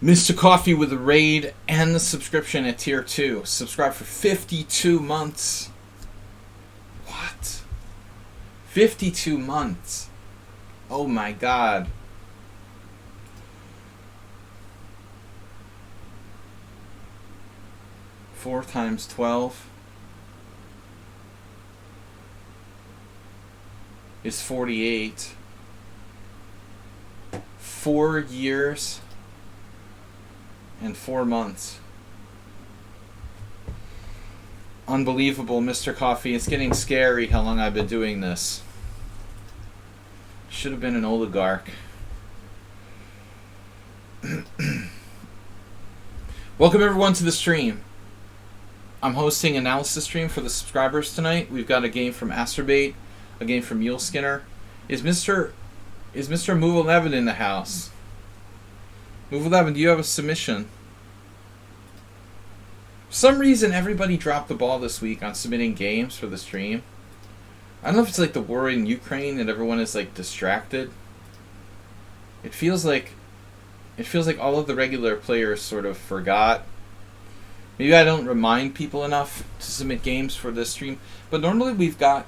Mr. Coffee with the raid and the subscription at tier 2. Subscribe for 52 months. What? 52 months. Oh my god. Four times 12 is 48. 4 years and 4 months. Unbelievable, Mr. Coffee. It's getting scary how long I've been doing this. Should have been an oligarch. Welcome everyone to the stream. I'm hosting an analysis stream for the subscribers tonight. We've got a game from Asterbait, a game from Mule Skinner. Is Mr. Move 11 in the house? Move 11, do you have a submission? For some reason, everybody dropped the ball this week on submitting games for the stream. I don't know if it's like the war in Ukraine and everyone is like distracted. It feels like all of the regular players sort of forgot. Maybe I don't remind people enough to submit games for this stream, but normally we've got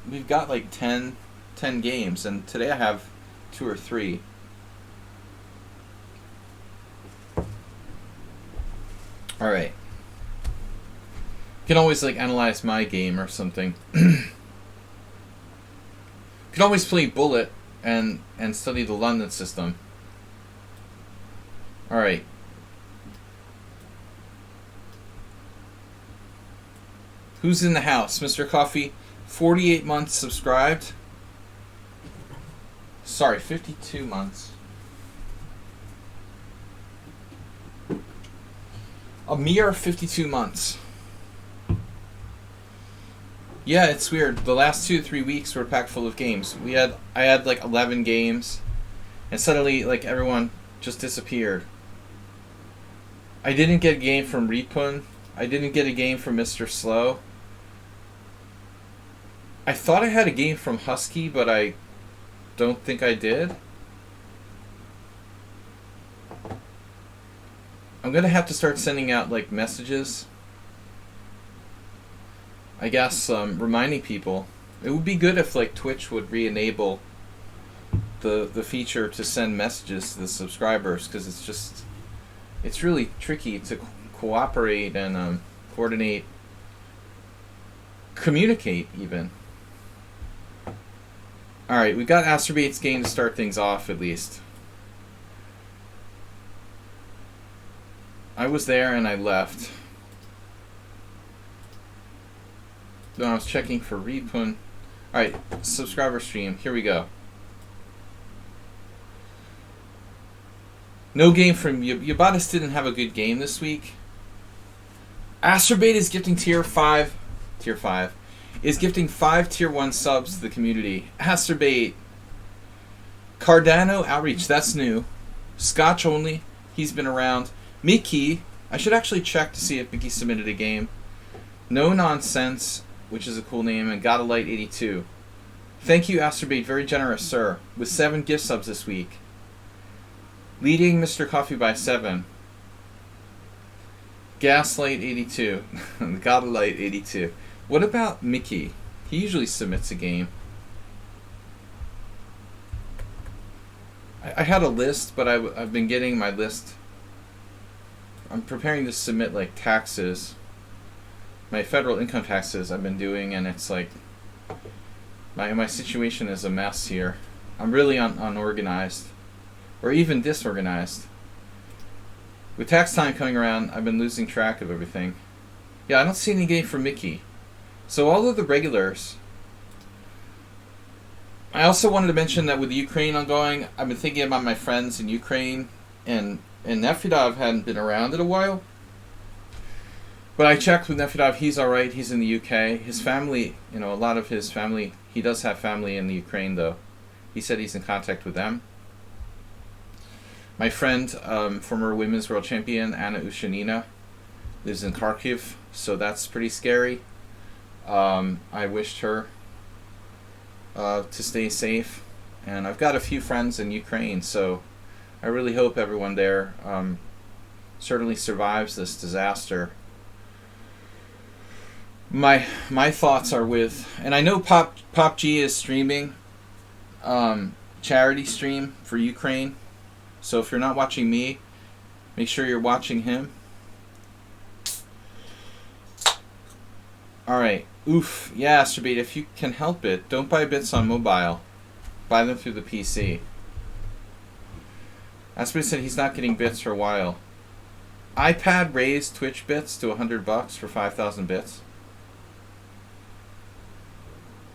like 10 games, and today I have 2 or 3. All right. You can always like analyze my game or something. You can always play Bullet and study the London system. All right. Who's in the house? Mr. Coffee, 48 months subscribed. Sorry, 52 months. A mere 52 months. Yeah, it's weird. The last 2 to 3 weeks were packed full of games. I had like 11 games, and suddenly like everyone just disappeared. I didn't get a game from Ripun. I didn't get a game from Mr. Slow. I thought I had a game from Husky, but I don't think I did. I'm gonna have to start sending out like messages. I guess reminding people. It would be good if like Twitch would re-enable the feature to send messages to the subscribers, because it's really tricky to cooperate and coordinate, communicate even. All right, we got Asterbait's game to start things off at least. I was there and I left. Then I was checking for Ripun. Alright, subscriber stream. Here we go. No game from Yabatis didn't have a good game this week. Asterbait is gifting tier 5 is gifting 5 tier 1 subs to the community. Asterbait. Cardano Outreach, that's new. Scotch Only, he's been around. Mickey, I should actually check to see if Mickey submitted a game. No Nonsense, which is a cool name, and Gotta Light 82. Thank you, Asterbait, very generous, sir, with 7 gift subs this week. Leading Mr. Coffee by 7. Gaslight 82. Gotta Light 82. What about Mickey? He usually submits a game. I had a list, but I've been getting my list. I'm preparing to submit like taxes. My federal income taxes I've been doing, and it's like my situation is a mess here. I'm really unorganized, or even disorganized. With tax time coming around, I've been losing track of everything. Yeah, I don't see any game for Mickey. So all of the regulars. I also wanted to mention that with Ukraine ongoing, I've been thinking about my friends in Ukraine, and Nefidov hadn't been around in a while. But I checked with Nefidov, he's alright, he's in the UK. His family, a lot of his family, he does have family in the Ukraine though. He said he's in contact with them. My friend, former women's world champion, Anna Ushanina, lives in Kharkiv, so that's pretty scary. I wished her to stay safe. And I've got a few friends in Ukraine, so I really hope everyone there certainly survives this disaster. My thoughts are with, and I know Pop G is streaming charity stream for Ukraine. So if you're not watching me, make sure you're watching him. Alright. Oof. Yeah, Astrobate, if you can help it, don't buy bits on mobile. Buy them through the PC. Astrobate said he's not getting bits for a while. iPad raised Twitch bits to $100 for 5,000 bits.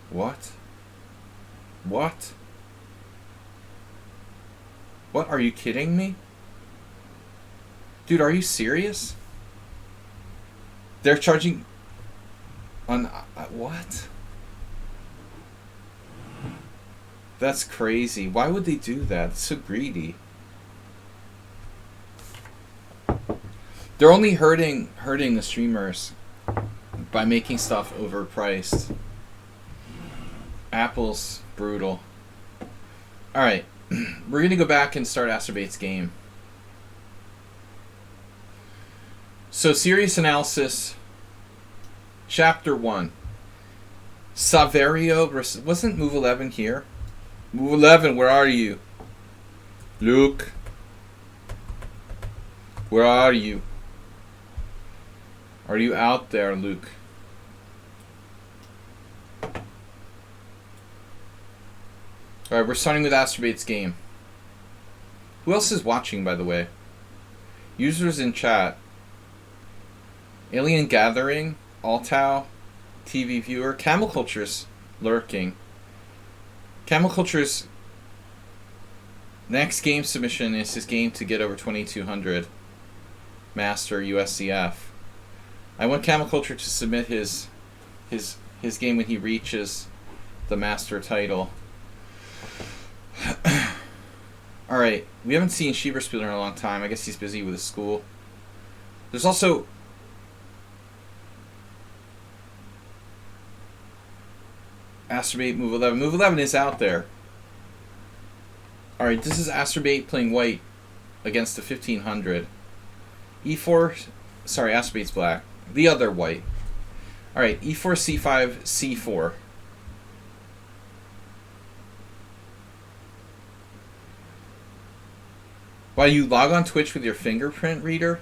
What? What? What? Are you kidding me? Dude, are you serious? They're charging on what? That's crazy. Why would they do that? It's so greedy. They're only hurting the streamers by making stuff overpriced. Apple's brutal. Alright. We're going to go back and start Astrobate's game. So, Serious Analysis, Chapter 1. Saverio, wasn't Move 11 here? Move 11, where are you? Luke. Where are you? Are you out there, Luke? Alright, we're starting with Astrobate's game. Who else is watching, by the way? Users in chat. Alien Gathering, Altau, TV Viewer, Camel Culture's lurking. Camel Culture's next game submission is his game to get over 2200 Master USCF. I want Camel Culture to submit his game when he reaches the Master title. Alright, we haven't seen Schieberspieler in a long time. I guess he's busy with his school. There's also Astrobate, Move 11. Move 11 is out there. Alright, this is Astrobate playing white against the 1500. E4, sorry, Astrobate's black. The other white. Alright, E4, C5, C4. Why, you log on Twitch with your fingerprint reader?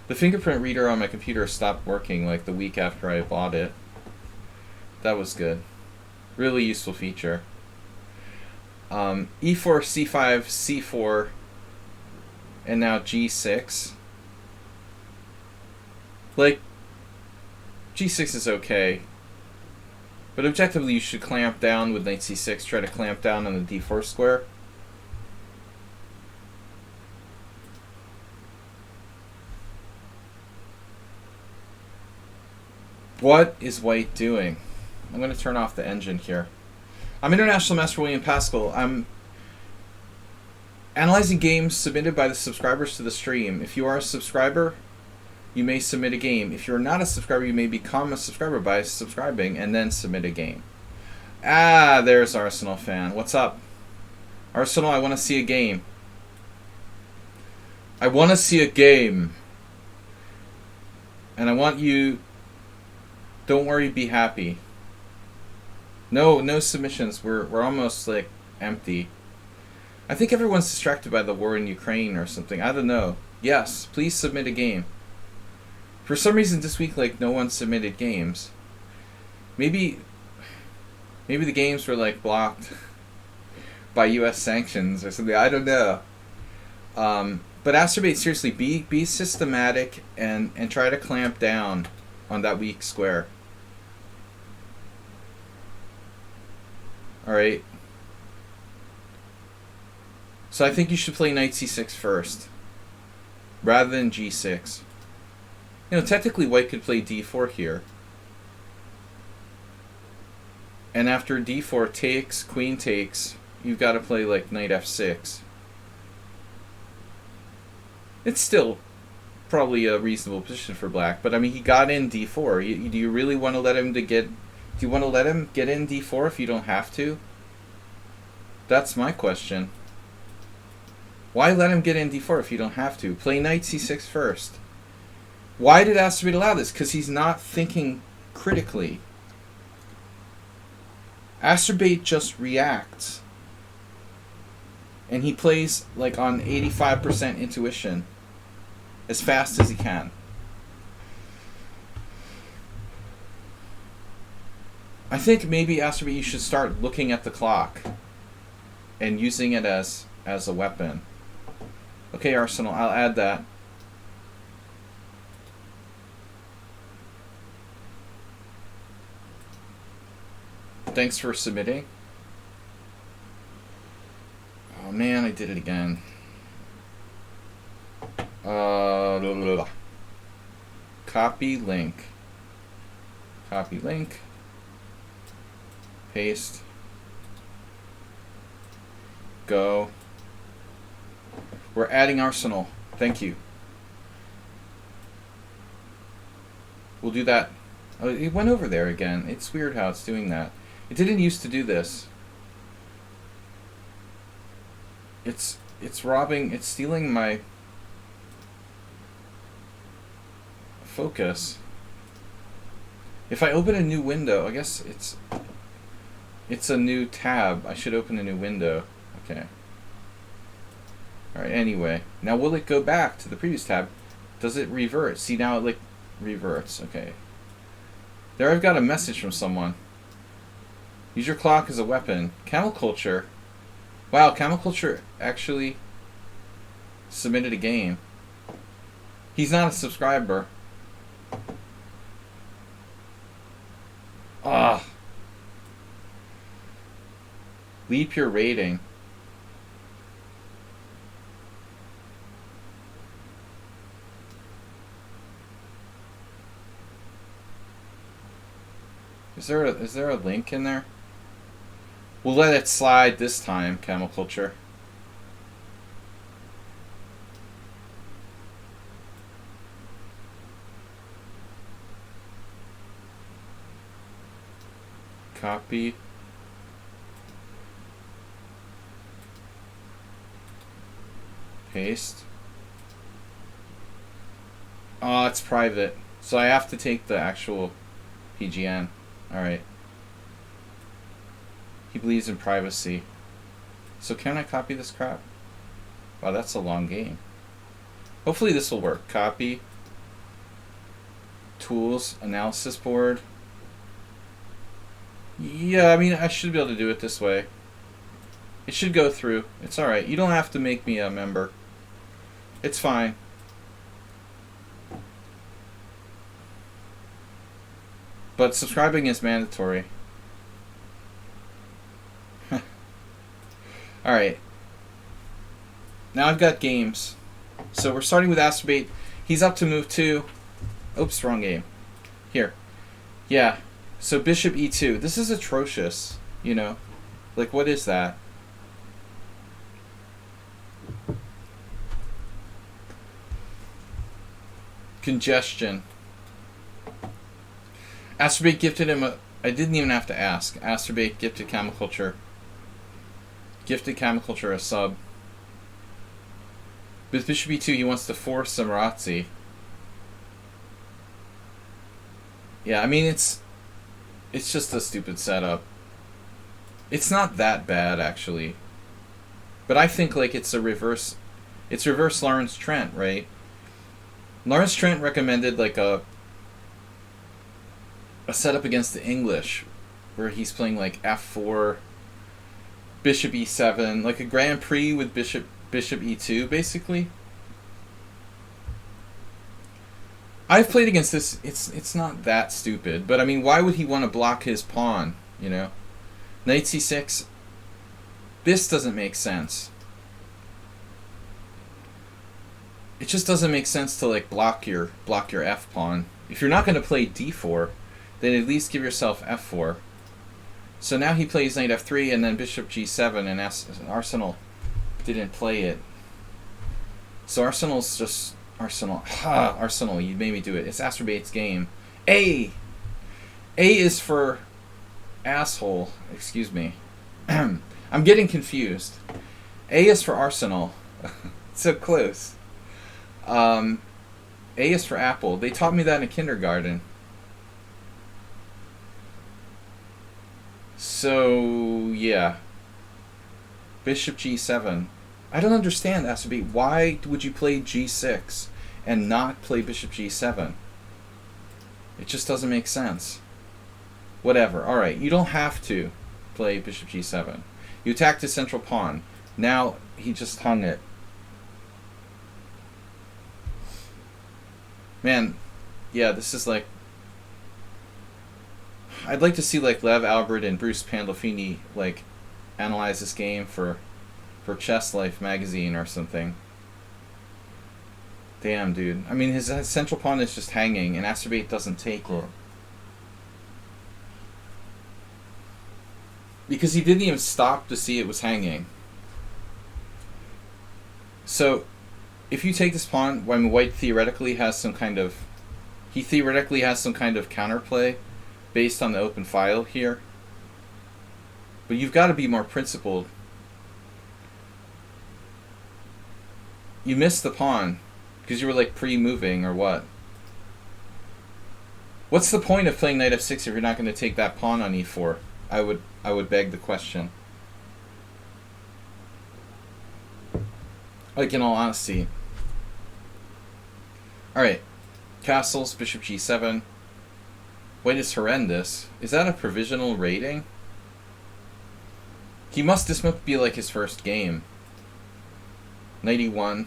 The fingerprint reader on my computer stopped working like the week after I bought it. That was good. Really useful feature. E4, C5, C4, and now G6. Like, G6 is okay. But objectively, you should clamp down with Knight C6, try to clamp down on the D4 square. What is white doing? I'm going to turn off the engine here. I'm International Master William Paschall. I'm analyzing games submitted by the subscribers to the stream. If you are a subscriber, you may submit a game. If you're not a subscriber, you may become a subscriber by subscribing and then submit a game. Ah, there's Arsenal fan. What's up? Arsenal, I want to see a game. I want to see a game. And I want you... Don't worry, be happy. No submissions. We're almost like empty. I think everyone's distracted by the war in Ukraine or something. I don't know. Yes, please submit a game. For some reason this week, like, no one submitted games. Maybe the games were like blocked by US sanctions or something. I don't know. But Astrobate, seriously, be systematic and try to clamp down on that weak square. Alright. So I think you should play Knight C6 first, rather than G6. You know, technically white could play D4 here. And after D4 takes, queen takes, you've got to play like Knight F6. It's still probably a reasonable position for black, but I mean, he got in D4. Do you really want to let him get in D4 if you don't have to? That's my question. Why let him get in d4 if you don't have to? Play knight c6 first. Why did Astrobate allow this? Because he's not thinking critically. Astrobate just reacts. And he plays like on 85% intuition. As fast as he can. I think maybe Astrobate, you should start looking at the clock. And using it as a weapon. Okay, Arsenal, I'll add that. Thanks for submitting. Oh man, I did it again. Blah, blah, blah. Copy link. Copy link. Paste. Go. We're adding Arsenal. Thank you. We'll do that. Oh, it went over there again. It's weird how it's doing that. It didn't used to do this. It's robbing, it's stealing my focus. If I open a new window, I guess it's a new tab. I should open a new window. Okay. Alright, anyway. Now will it go back to the previous tab? Does it revert? See, now it like reverts. Okay. There I've got a message from someone. Use your clock as a weapon. Camel Culture. Wow, Camel Culture actually submitted a game. He's not a subscriber. Ah. Leap your rating. Is there a link in there? We'll let it slide this time, Camel Culture. Copy. Paste. Oh, it's private. So I have to take the actual PGN. Alright. He believes in privacy. So can I copy this crap? Wow, that's a long game. Hopefully this will work. Copy. Tools. Analysis board. Yeah, I mean, I should be able to do it this way. It should go through. It's alright. You don't have to make me a member. It's fine. But subscribing is mandatory. Alright. Now I've got games. So we're starting with Astrobate. He's up to move 2. Oops, wrong game. Here. Yeah. So bishop e2. This is atrocious. You know? Like, what is that? Congestion. Astrobate gifted him a... I didn't even have to ask. Astrobate gifted Camel Culture. Gifted Camel Culture a sub. With bishop e2, he wants to force Samarazzi. Yeah, I mean, it's just a stupid setup. It's not that bad, actually. But I think, like, it's reverse Lawrence Trent, right? Lawrence Trent recommended, like, a setup against the English, where he's playing, like, f4... Bishop e7, like a Grand Prix with bishop e2, basically. I've played against this. It's not that stupid, but I mean, why would he want to block his pawn? You know, knight c6. This doesn't make sense. It just doesn't make sense to like block your f pawn. If you're not going to play d4, then at least give yourself f4. So now he plays knight f3 and then bishop g7, and Arsenal didn't play it. So Arsenal's just... Arsenal. Ha! Arsenal, you made me do it. It's Astrobate's game. A! A is for asshole. Excuse me. I'm getting confused. A is for Arsenal. So close. A is for apple. They taught me that in kindergarten. So, yeah. Bishop g7. I don't understand, Asabi. Why would you play g6 and not play bishop g7? It just doesn't make sense. Whatever. Alright, you don't have to play bishop g7. You attacked his central pawn. Now, he just hung it. Man, yeah, this is like... I'd like to see like Lev Albert and Bruce Pandolfini like analyze this game for Chess Life magazine or something. Damn, dude. I mean, his central pawn is just hanging, and Astrobate doesn't take it. Because he didn't even stop to see it was hanging. So, if you take this pawn, I mean, White theoretically has some kind of... He theoretically has some kind of counterplay based on the open file here. But you've got to be more principled. You missed the pawn because you were like pre-moving or what? What's the point of playing knight f6 if you're not going to take that pawn on e4? I would beg the question. Like, in all honesty. Alright. Castles, bishop g7. White is horrendous. Is that a provisional rating? This must be like his first game. Knight e1.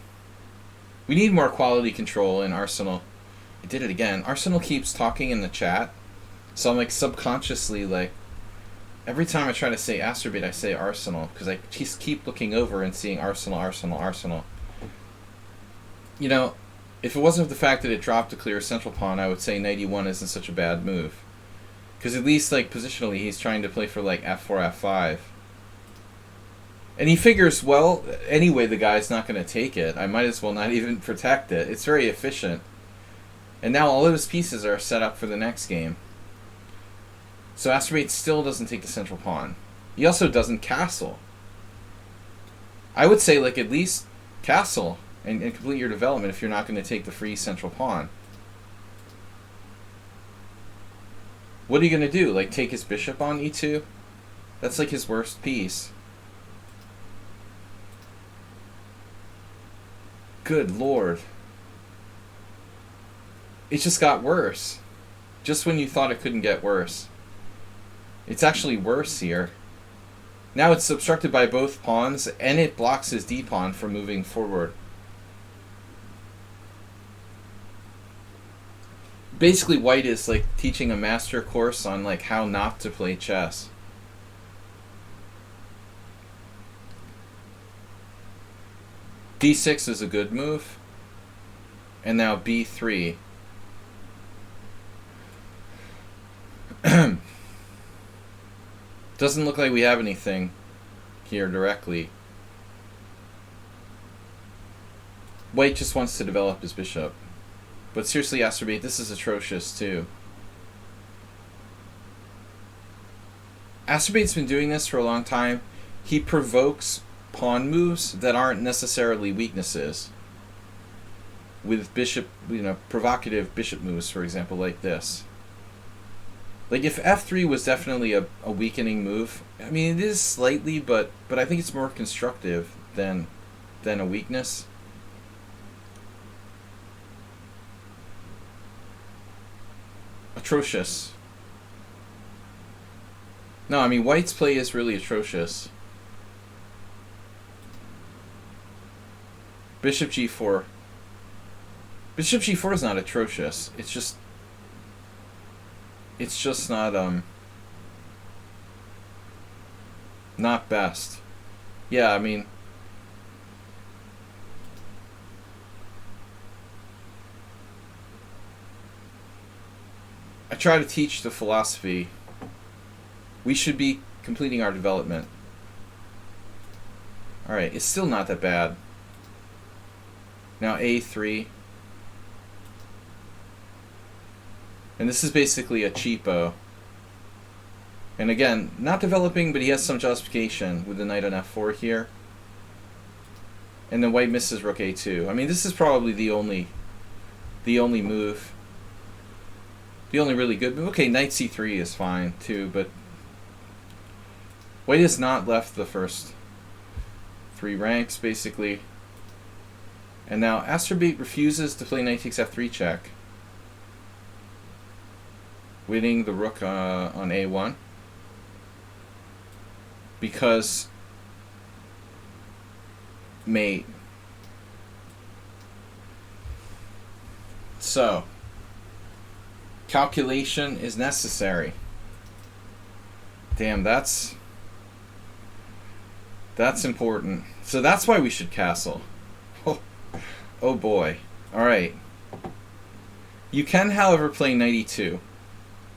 We need more quality control in Arsenal. I did it again. Arsenal keeps talking in the chat. So I'm like subconsciously like... Every time I try to say Astrobate, I say Arsenal. Because I just keep looking over and seeing Arsenal, Arsenal, Arsenal. You know... If it wasn't for the fact that it dropped to clear a central pawn, I would say knight e1 isn't such a bad move. Because at least, like, positionally, he's trying to play for, like, f4, f5. And he figures, well, anyway, the guy's not going to take it. I might as well not even protect it. It's very efficient. And now all of his pieces are set up for the next game. So Astrobate still doesn't take the central pawn. He also doesn't castle. I would say, like, at least castle. And complete your development if you're not going to take the free central pawn. What are you going to do? Like, take his bishop on e2? That's like his worst piece. Good lord. It just got worse. Just when you thought it couldn't get worse. It's actually worse here. Now it's obstructed by both pawns, and it blocks his d-pawn from moving forward. Basically, White is like teaching a master course on like how not to play chess. d6 is a good move. And now b3. Doesn't look like we have anything here directly. White just wants to develop his bishop. But seriously, Astrobate, this is atrocious too. Astrobate's been doing this for a long time. He provokes pawn moves that aren't necessarily weaknesses. With bishop, provocative bishop moves, for example, like this. Like if f3 was definitely a weakening move, I mean it is slightly, but I think it's more constructive than a weakness. Atrocious. No, I mean White's play is really atrocious. Bishop g4. Bishop g4 is not atrocious. It's just not best. Yeah, I mean I try to teach the philosophy. We should be completing our development. Alright, it's still not that bad. Now a3. And this is basically a cheapo. And again, not developing, but he has some justification with the knight on f4 here. And then white misses rook a2. I mean, this is probably the only move. The only really good move. Okay, knight c3 is fine too, but white has not left the first 3 ranks basically. And now Astrobate refuses to play knight takes f3 check, winning the rook on a1 because mate. So calculation is necessary. Damn, that's important. So that's why we should castle. Oh boy. Alright. You can, however, play knight e2.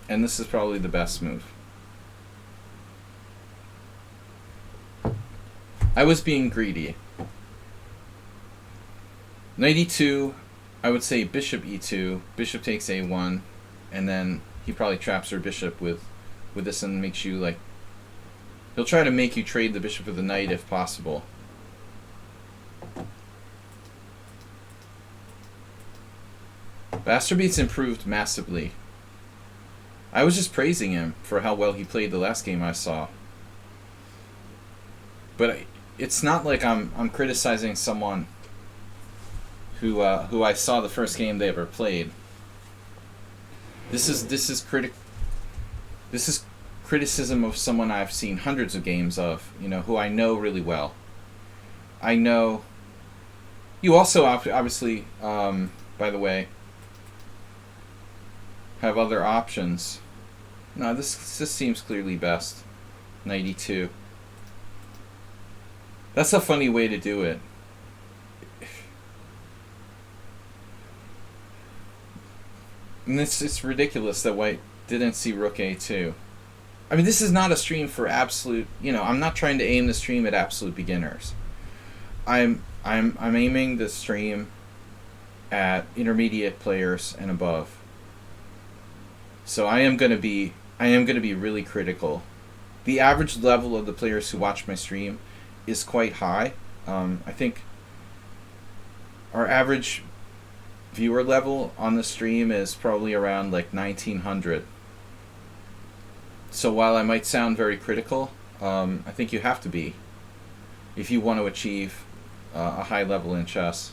And this is probably the best move. I was being greedy. Knight e2, I would say bishop e2, bishop takes a1, and then he probably traps her bishop with this and makes you, like, he'll try to make you trade the bishop with the knight if possible. Astrobate's improved massively. I was just praising him for how well he played the last game I saw. But it's not like I'm criticizing someone who I saw the first game they ever played. This is criticism of someone I've seen hundreds of games of, you know, who I know really well. I know you also obviously, by the way, have other options. No, this seems clearly best. Knight e2. That's a funny way to do it. And it's ridiculous that white didn't see rook a2. I mean, this is not a stream for absolute, you know, I'm not trying to aim the stream at absolute beginners. I'm aiming the stream at intermediate players and above. So I am going to be really critical. The average level of the players who watch my stream is quite high. I think our average viewer level on the stream is probably around like 1900. So while I might sound very critical, I think you have to be if you want to achieve a high level in chess.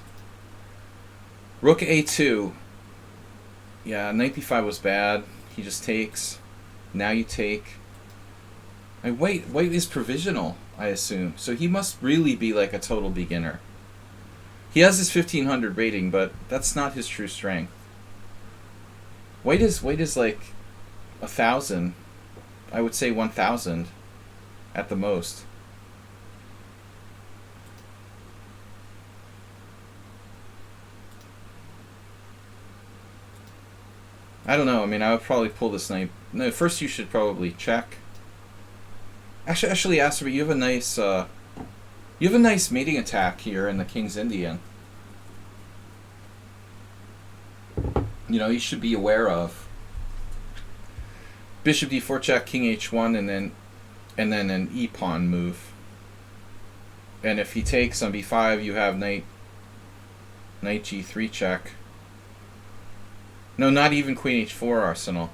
Rook a2. Yeah, knight b5 was bad. He just takes. Now you take. White is provisional, I assume. So he must really be like a total beginner. He has his 1500 rating, but that's not his true strength. White is like 1,000. I would say 1,000 at the most. I don't know. I mean, I would probably pull this knight. No, first you should probably check. Actually, Astrobate, you have a nice mating attack here in the King's Indian. You know, you should be aware of. Bishop d4 check, king h1, and then an e pawn move. And if he takes on b5, you have knight g3 check. No, not even queen h4 arsenal.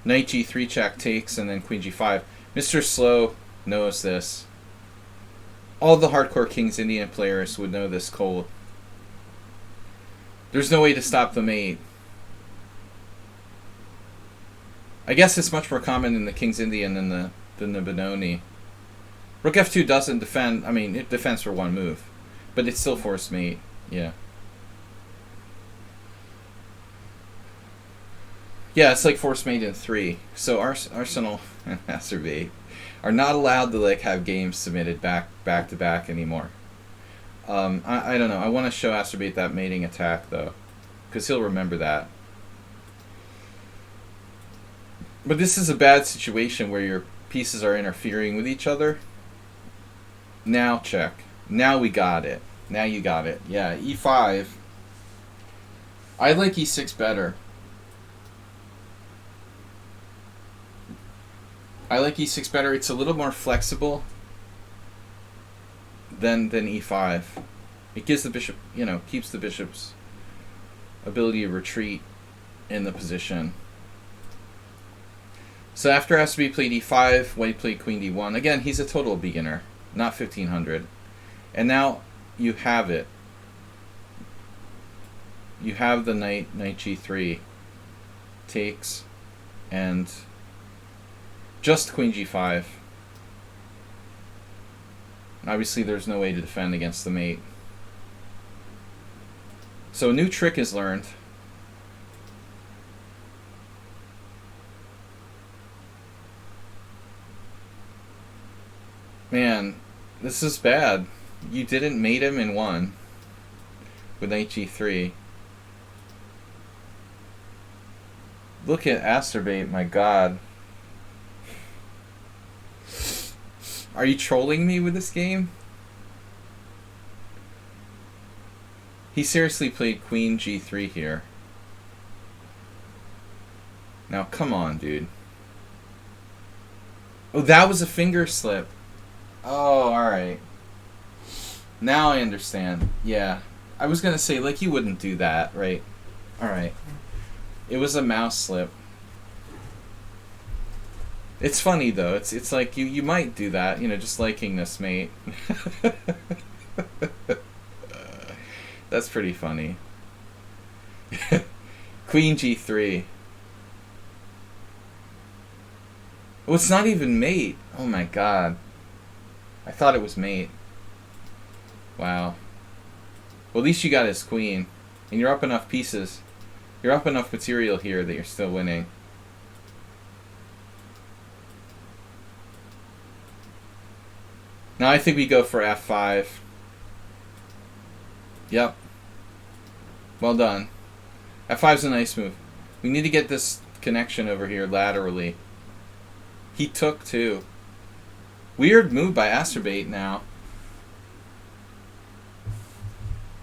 Knight g3 check takes, and then queen g5. Mr. Slow knows this. All the hardcore King's Indian players would know this cold. There's no way to stop the mate. I guess it's much more common in the King's Indian than the Benoni. Rook f2 doesn't defend. I mean, it defends for one move, but it's still forced mate. Yeah. Yeah, it's like forced mate in 3. So Arsenal and Astrobate are not allowed to like have games submitted back to back anymore. I don't know. I want to show Astrobate that mating attack though, because he'll remember that. But this is a bad situation where your pieces are interfering with each other. Now check. Now we got it. Now you got it. Yeah, e5. I like e6 better. I like e6 better. It's a little more flexible. than e5. It gives the bishop, you know, keeps the bishop's ability to retreat in the position. So after Asterby played e5, White played queen d1. Again, he's a total beginner, not 1500. And now you have it. You have the knight g3 takes, and just queen g5. Obviously, there's no way to defend against the mate. So a new trick is learned. Man, this is bad. You didn't mate him in one with knight g3. Look at Asterbate, my god. Are you trolling me with this game? He seriously played queen g3 here. Now, come on, dude. Oh, that was a finger slip. Oh, alright. Now I understand. Yeah. I was gonna say, like, you wouldn't do that, right? Alright. It was a mouse slip. It's funny, though. It's like, you might do that, you know, just liking this mate. That's pretty funny. Queen g3. Oh, it's not even mate. Oh my god. I thought it was mate. Wow. Well, at least you got his queen. And you're up enough pieces. You're up enough material here that you're still winning. Now I think we go for f5. Yep. Well done. f5's a nice move. We need to get this connection over here laterally. He took too. Weird move by Asterbate now.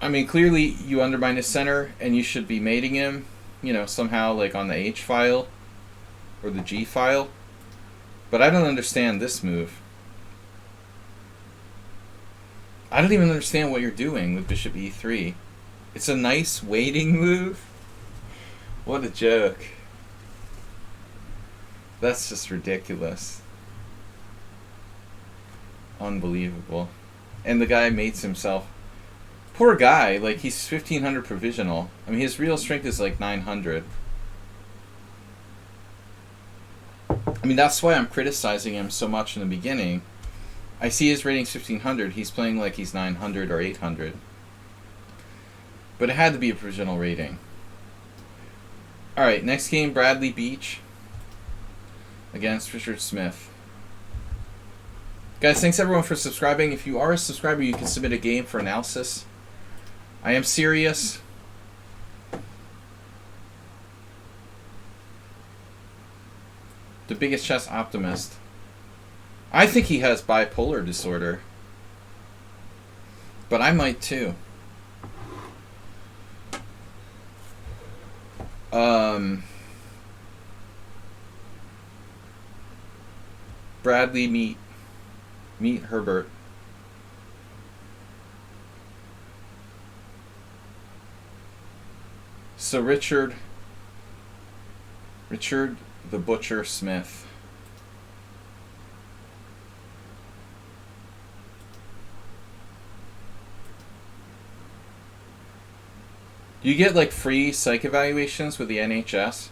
I mean, clearly you undermine his center and you should be mating him, you know, somehow like on the H file or the G file. But I don't understand this move. I don't even understand what you're doing with bishop e3. It's a nice waiting move. What a joke. That's just ridiculous. Unbelievable. And the guy mates himself. Poor guy, like he's 1500 provisional. I mean, his real strength is like 900. I mean, that's why I'm criticizing him so much in the beginning. I see his rating's 1500. He's playing like he's 900 or 800. But it had to be a provisional rating. Alright, next game, Bradley Beach against Richard Smith. Guys, thanks everyone for subscribing. If you are a subscriber, you can submit a game for analysis. I am serious. The biggest chess optimist. I think he has bipolar disorder. But I might too. Bradley meet Herbert. So Richard the Butcher Smith. You get like free psych evaluations with the NHS.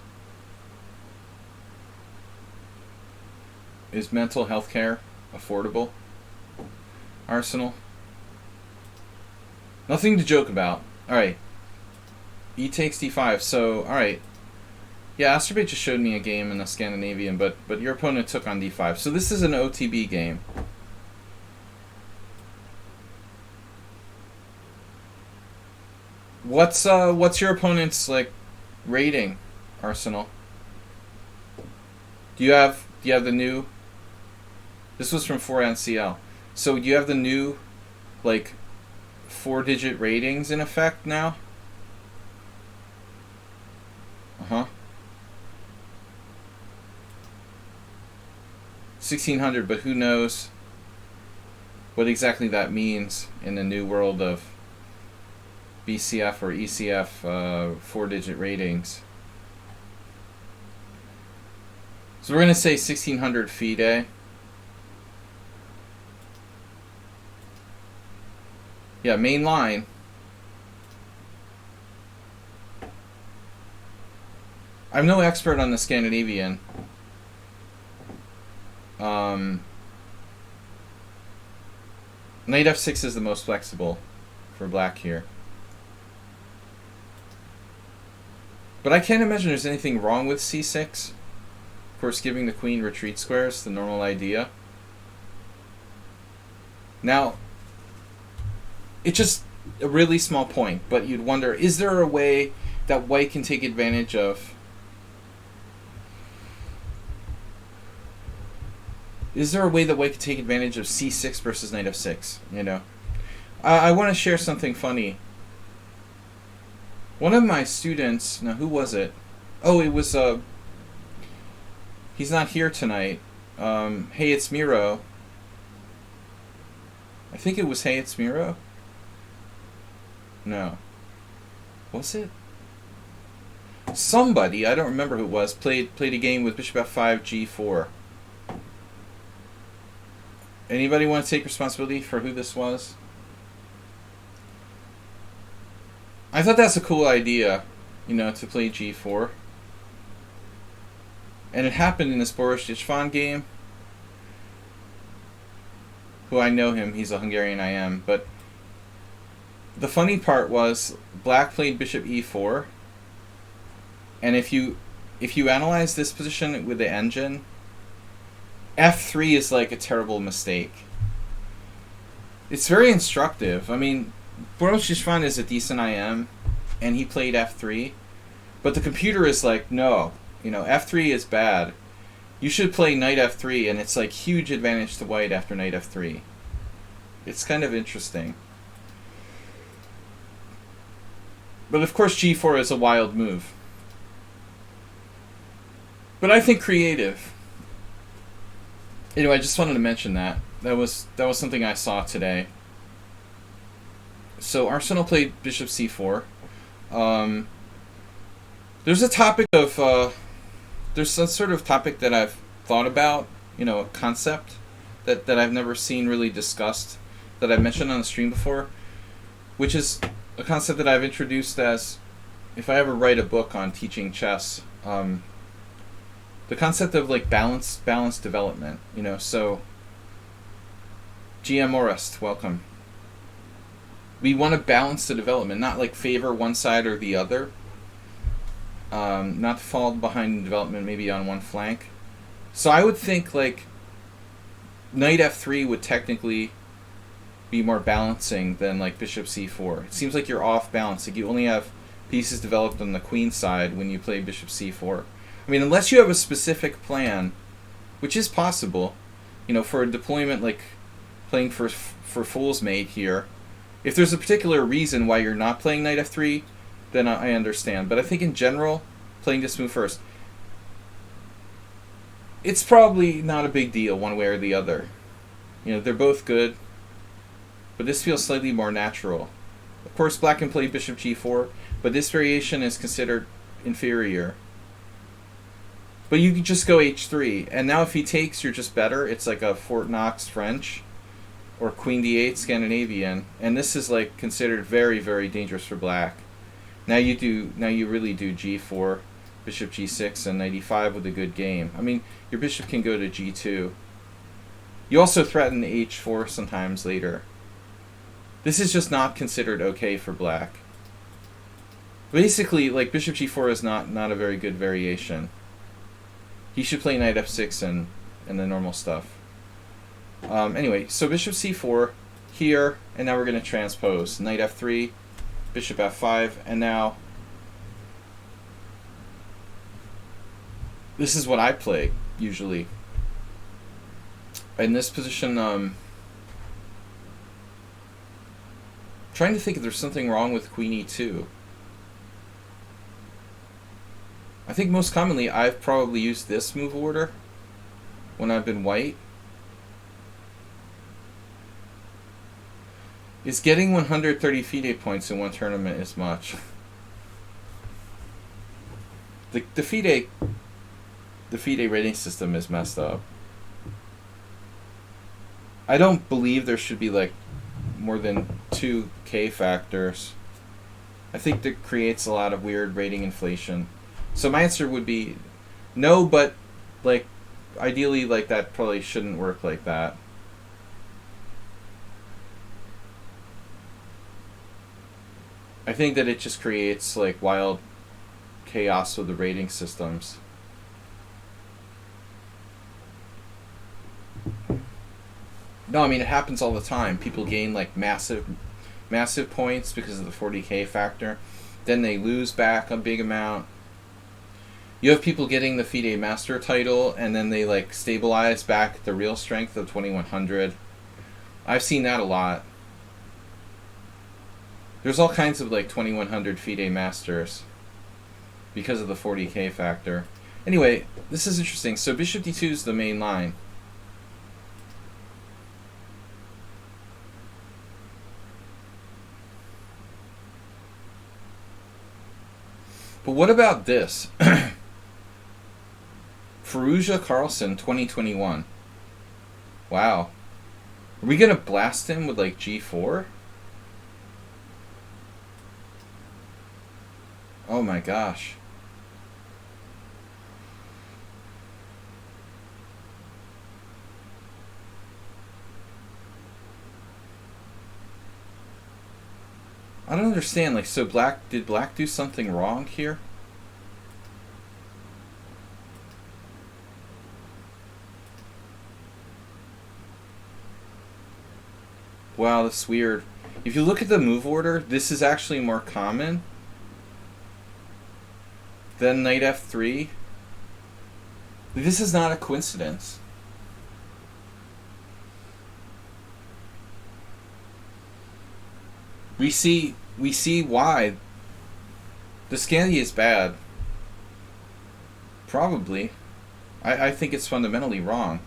Is mental health care affordable? Arsenal. Nothing to joke about. Alright. E takes d5. So, alright. Yeah, Asterbate just showed me a game in the Scandinavian, but your opponent took on d5. So this is an OTB game. What's your opponent's like rating, Arsenal? Do you have the new? This was from 4NCL. So do you have the new like 4-digit ratings in effect now? Uh-huh. 1600, but who knows? what exactly that means in the new world of BCF or ECF 4-digit ratings. So we're going to say 1600 FIDE. Yeah, main line. I'm no expert on the Scandinavian. Knight f6 is the most flexible for black here. But I can't imagine there's anything wrong with c6. Of course, giving the queen retreat squares, the normal idea. Now, it's just a really small point, but you'd wonder, is there a way that white can take advantage of... Is there a way that white can take advantage of c6 versus knight f6, you know? I want to share something funny. One of my students, now who was it? Oh, it was, he's not here tonight. Hey, it's Miro. I think it was Hey, it's Miro. No. Was it? Somebody, I don't remember who it was, played a game with bishop f5, g4. Anybody want to take responsibility for who this was? I thought that's a cool idea, you know, to play g4. And it happened in this Boris István game. Who I know him, he's a Hungarian IM, but the funny part was black played bishop e4. And if you analyze this position with the engine, f3 is like a terrible mistake. It's very instructive. I mean, Boris István is a decent IM, and he played f3, but the computer is like, no, you know, f3 is bad. You should play knight f3, and it's like huge advantage to white after knight f3. It's kind of interesting. But of course g4 is a wild move. But I think creative. Anyway, I just wanted to mention that. That was something I saw today. So Arsenal played bishop c4. There's a topic of there's some sort of topic that I've thought about, you know, a concept that I've never seen really discussed, that I've mentioned on the stream before, which is a concept that I've introduced as, if I ever write a book on teaching chess, the concept of like balanced development, you know. So GM Orest, welcome. We want to balance the development, not like favor one side or the other. Not fall behind in development, maybe on one flank. So I would think like knight f3 would technically be more balancing than like bishop c4. It seems like you're off balance. Like you only have pieces developed on the queen side when you play bishop c4. I mean, unless you have a specific plan, which is possible, you know, for a deployment like playing for fool's mate here. If there's a particular reason why you're not playing knight f3, then I understand. But I think in general, playing this move first, it's probably not a big deal one way or the other. You know, they're both good, but this feels slightly more natural. Of course, black can play bishop g4, but this variation is considered inferior. But you can just go h3, and now if he takes, you're just better. It's like a Fort Knox French, or queen d8 Scandinavian, and this is like considered very, very dangerous for black. Now you really do g4, bishop g6, and knight e5 with a good game. I mean, your bishop can go to g2. You also threaten h4 sometimes later. This is just not considered okay for black. Basically, like bishop g4 is not a very good variation. He should play knight f6 and the normal stuff. Anyway, so bishop c4 here, and now we're going to transpose. Knight f3, bishop f5, and now this is what I play usually. In this position, trying to think if there's something wrong with queen e2. I think most commonly I've probably used this move order when I've been white. Is getting 130 FIDE points in one tournament as much? The FIDE rating system is messed up. I don't believe there should be like more than 2 K factors. I think that creates a lot of weird rating inflation. So my answer would be no, but like ideally like that probably shouldn't work like that. I think that it just creates like wild chaos with the rating systems. No, I mean it happens all the time. People gain like massive points because of the 40K factor. Then they lose back a big amount. You have people getting the FIDE Master title and then they like stabilize back the real strength of 2100. I've seen that a lot. There's all kinds of like 2100 FIDE Masters because of the 40K factor. Anyway, this is interesting. So Bishop D2 is the main line. But what about this? Firouzja Carlson 2021. Wow. Are we going to blast him with like G4? Oh my gosh. I don't understand. Like, so did Black do something wrong here? Wow, that's weird. If you look at the move order, this is actually more common than knight f3. This is not a coincidence. We see why. The Scandi is bad. Probably. I think it's fundamentally wrong.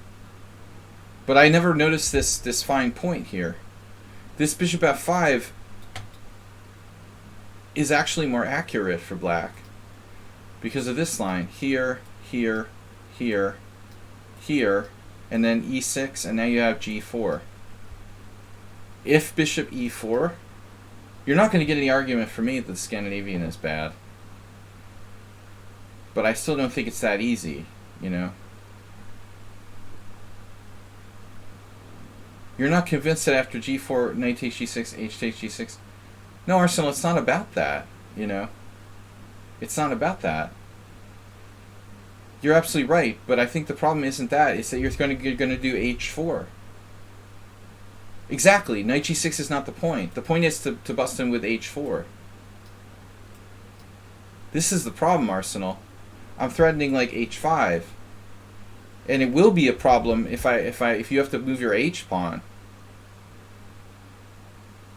But I never noticed this fine point here. This bishop f5 is actually more accurate for Black because of this line. Here, here, here, here, and then e6, and now you have g4. If bishop e4, you're not going to get any argument from me that the Scandinavian is bad. But I still don't think it's that easy, you know. You're not convinced that after g4, knight takes g6, h takes g6. No, Arsenal, it's not about that, you know. It's not about that. You're absolutely right, but I think the problem isn't that. It's that you're going to do h4. Exactly. Knight g6 is not the point. The point is to bust him with h4. This is the problem, Arsenal. I'm threatening like h5. And it will be a problem if you have to move your h pawn.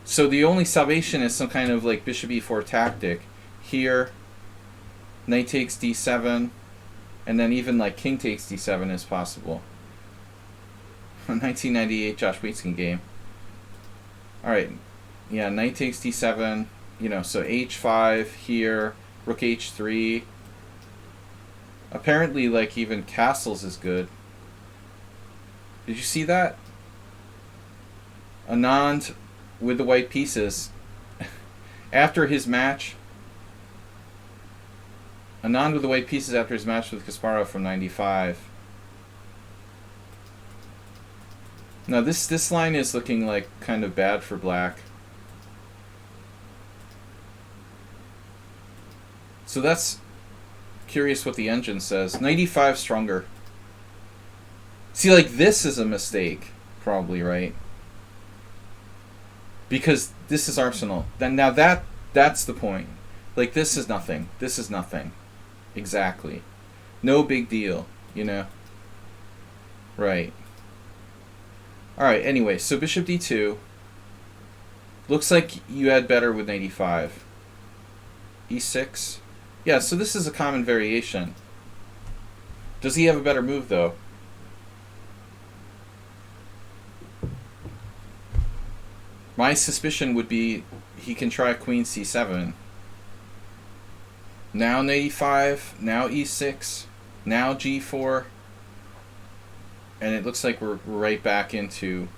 So the only salvation is some kind of like bishop e4 tactic. Here, knight takes d7, and then even like king takes d7 is possible. 1998 Josh Waitzkin game. Alright, yeah, knight takes d7, you know, so h5 here, rook h3. Apparently, like, even castles is good. Did you see that? Anand with the white pieces. After his match, Anand with the white pieces after his match with Kasparov from 95. Now this line is looking like kind of bad for Black. So that's curious what the engine says. 95 stronger. See, like, this is a mistake, probably, right? Because this is Arsenal. Then now that's the point. Like, this is nothing. This is nothing. Exactly. No big deal, you know? Right. Alright, anyway, so bishop d2. Looks like you had better with 95. e6. Yeah, so this is a common variation. Does he have a better move, though? My suspicion would be he can try queen c7. Now knight e5, now e6, now g4. And it looks like we're right back into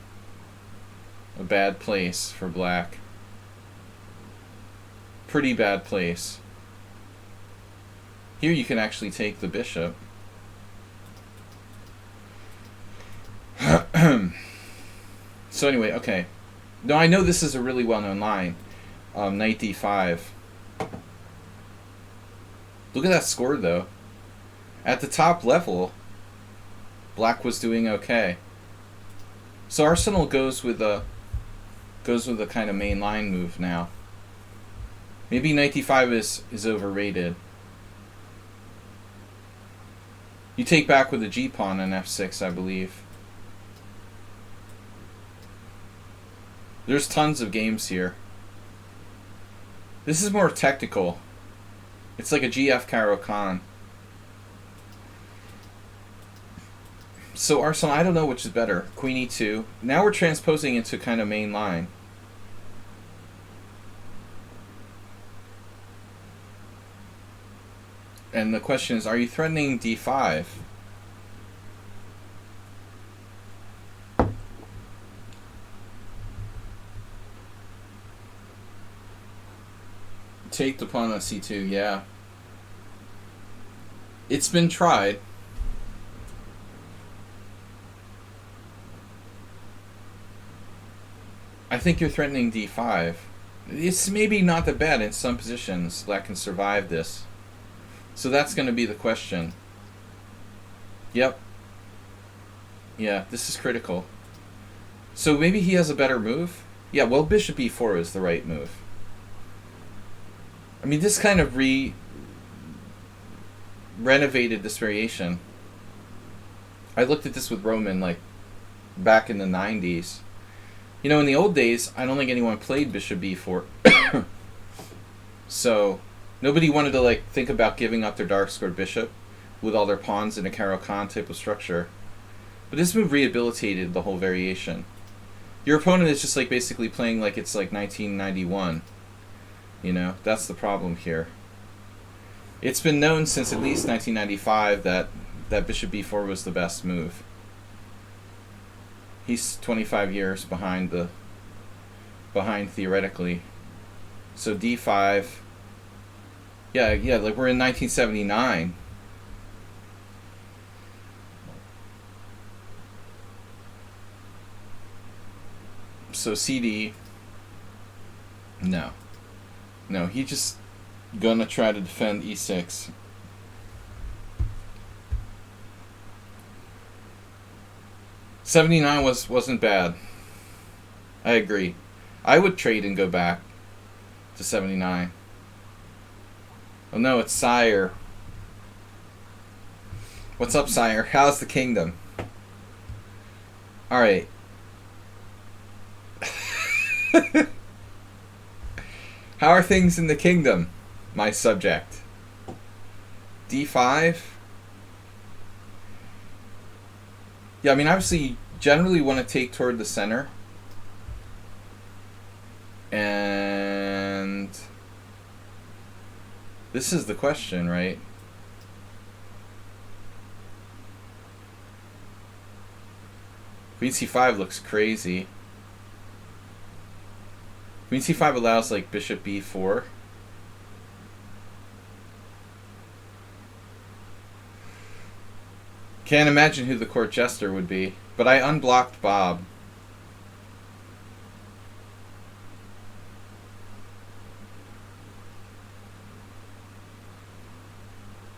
a bad place for black. Pretty bad place. Here you can actually take the bishop. So anyway, okay. No, I know this is a really well-known line. Knight d5. Look at that score, though. At the top level, black was doing okay. So Arsenal goes with a kind of main line move now. Maybe knight d5 is overrated. You take back with the g pawn and f6, I believe. There's tons of games here. This is more technical. It's like a GF Caro Kann. So Arsenal, I don't know which is better. Queen e2. Now we're transposing into kind of main line. And the question is, are you threatening d5? Take the pawn on c2, yeah. It's been tried. I think you're threatening d5. It's maybe not that bad in some positions that can survive this. So that's going to be the question. Yep. Yeah, this is critical. So maybe he has a better move? Yeah, well, bishop e4 is the right move. I mean, this kind of renovated this variation. I looked at this with Roman, like, back in the 90s. You know, in the old days, I don't think anyone played bishop b4. So, nobody wanted to, like, think about giving up their dark-scored bishop with all their pawns in a Caro Kann type of structure. But this move rehabilitated the whole variation. Your opponent is just, like, basically playing like it's, like, 1991. You know, that's the problem here. It's been known since at least 1995 that bishop b4 was the best move. He's 25 years behind theoretically. So d5. Yeah, like we're in 1979. So cd. No, he just gonna try to defend e6. '79 wasn't bad. I agree. I would trade and go back to '79. Oh no, it's Sire. What's up, Sire? How's the kingdom? All right. How are things in the kingdom, my subject? d5? Yeah, I mean, obviously, you generally want to take toward the center. And this is the question, right? Queen c5 looks crazy. Queen c5 allows, like, bishop b4. Can't imagine who the court jester would be, but I unblocked Bob.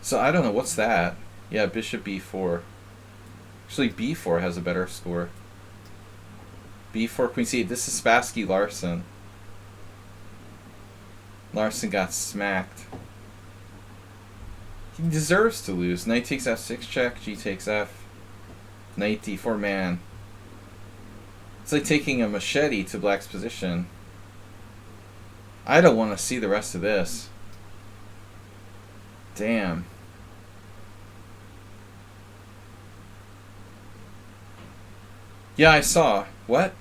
So I don't know, what's that? Yeah, bishop b4. Actually, b4 has a better score. b4, queen c8. This is Spassky Larson. Larson got smacked. He deserves to lose. Knight takes f6 check, g takes f. Knight d4, man. It's like taking a machete to black's position. I don't want to see the rest of this. Damn. Yeah, I saw. What?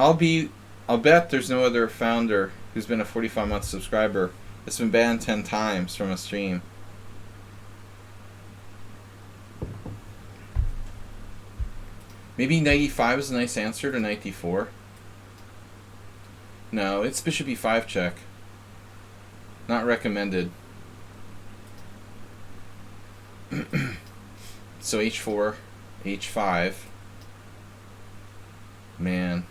I'll bet there's no other founder who's been a 45-month subscriber that's been banned 10 times from a stream. Maybe 95 is a nice answer to 94. No, it's bishop e5 check. Not recommended. So h4, h5. Man.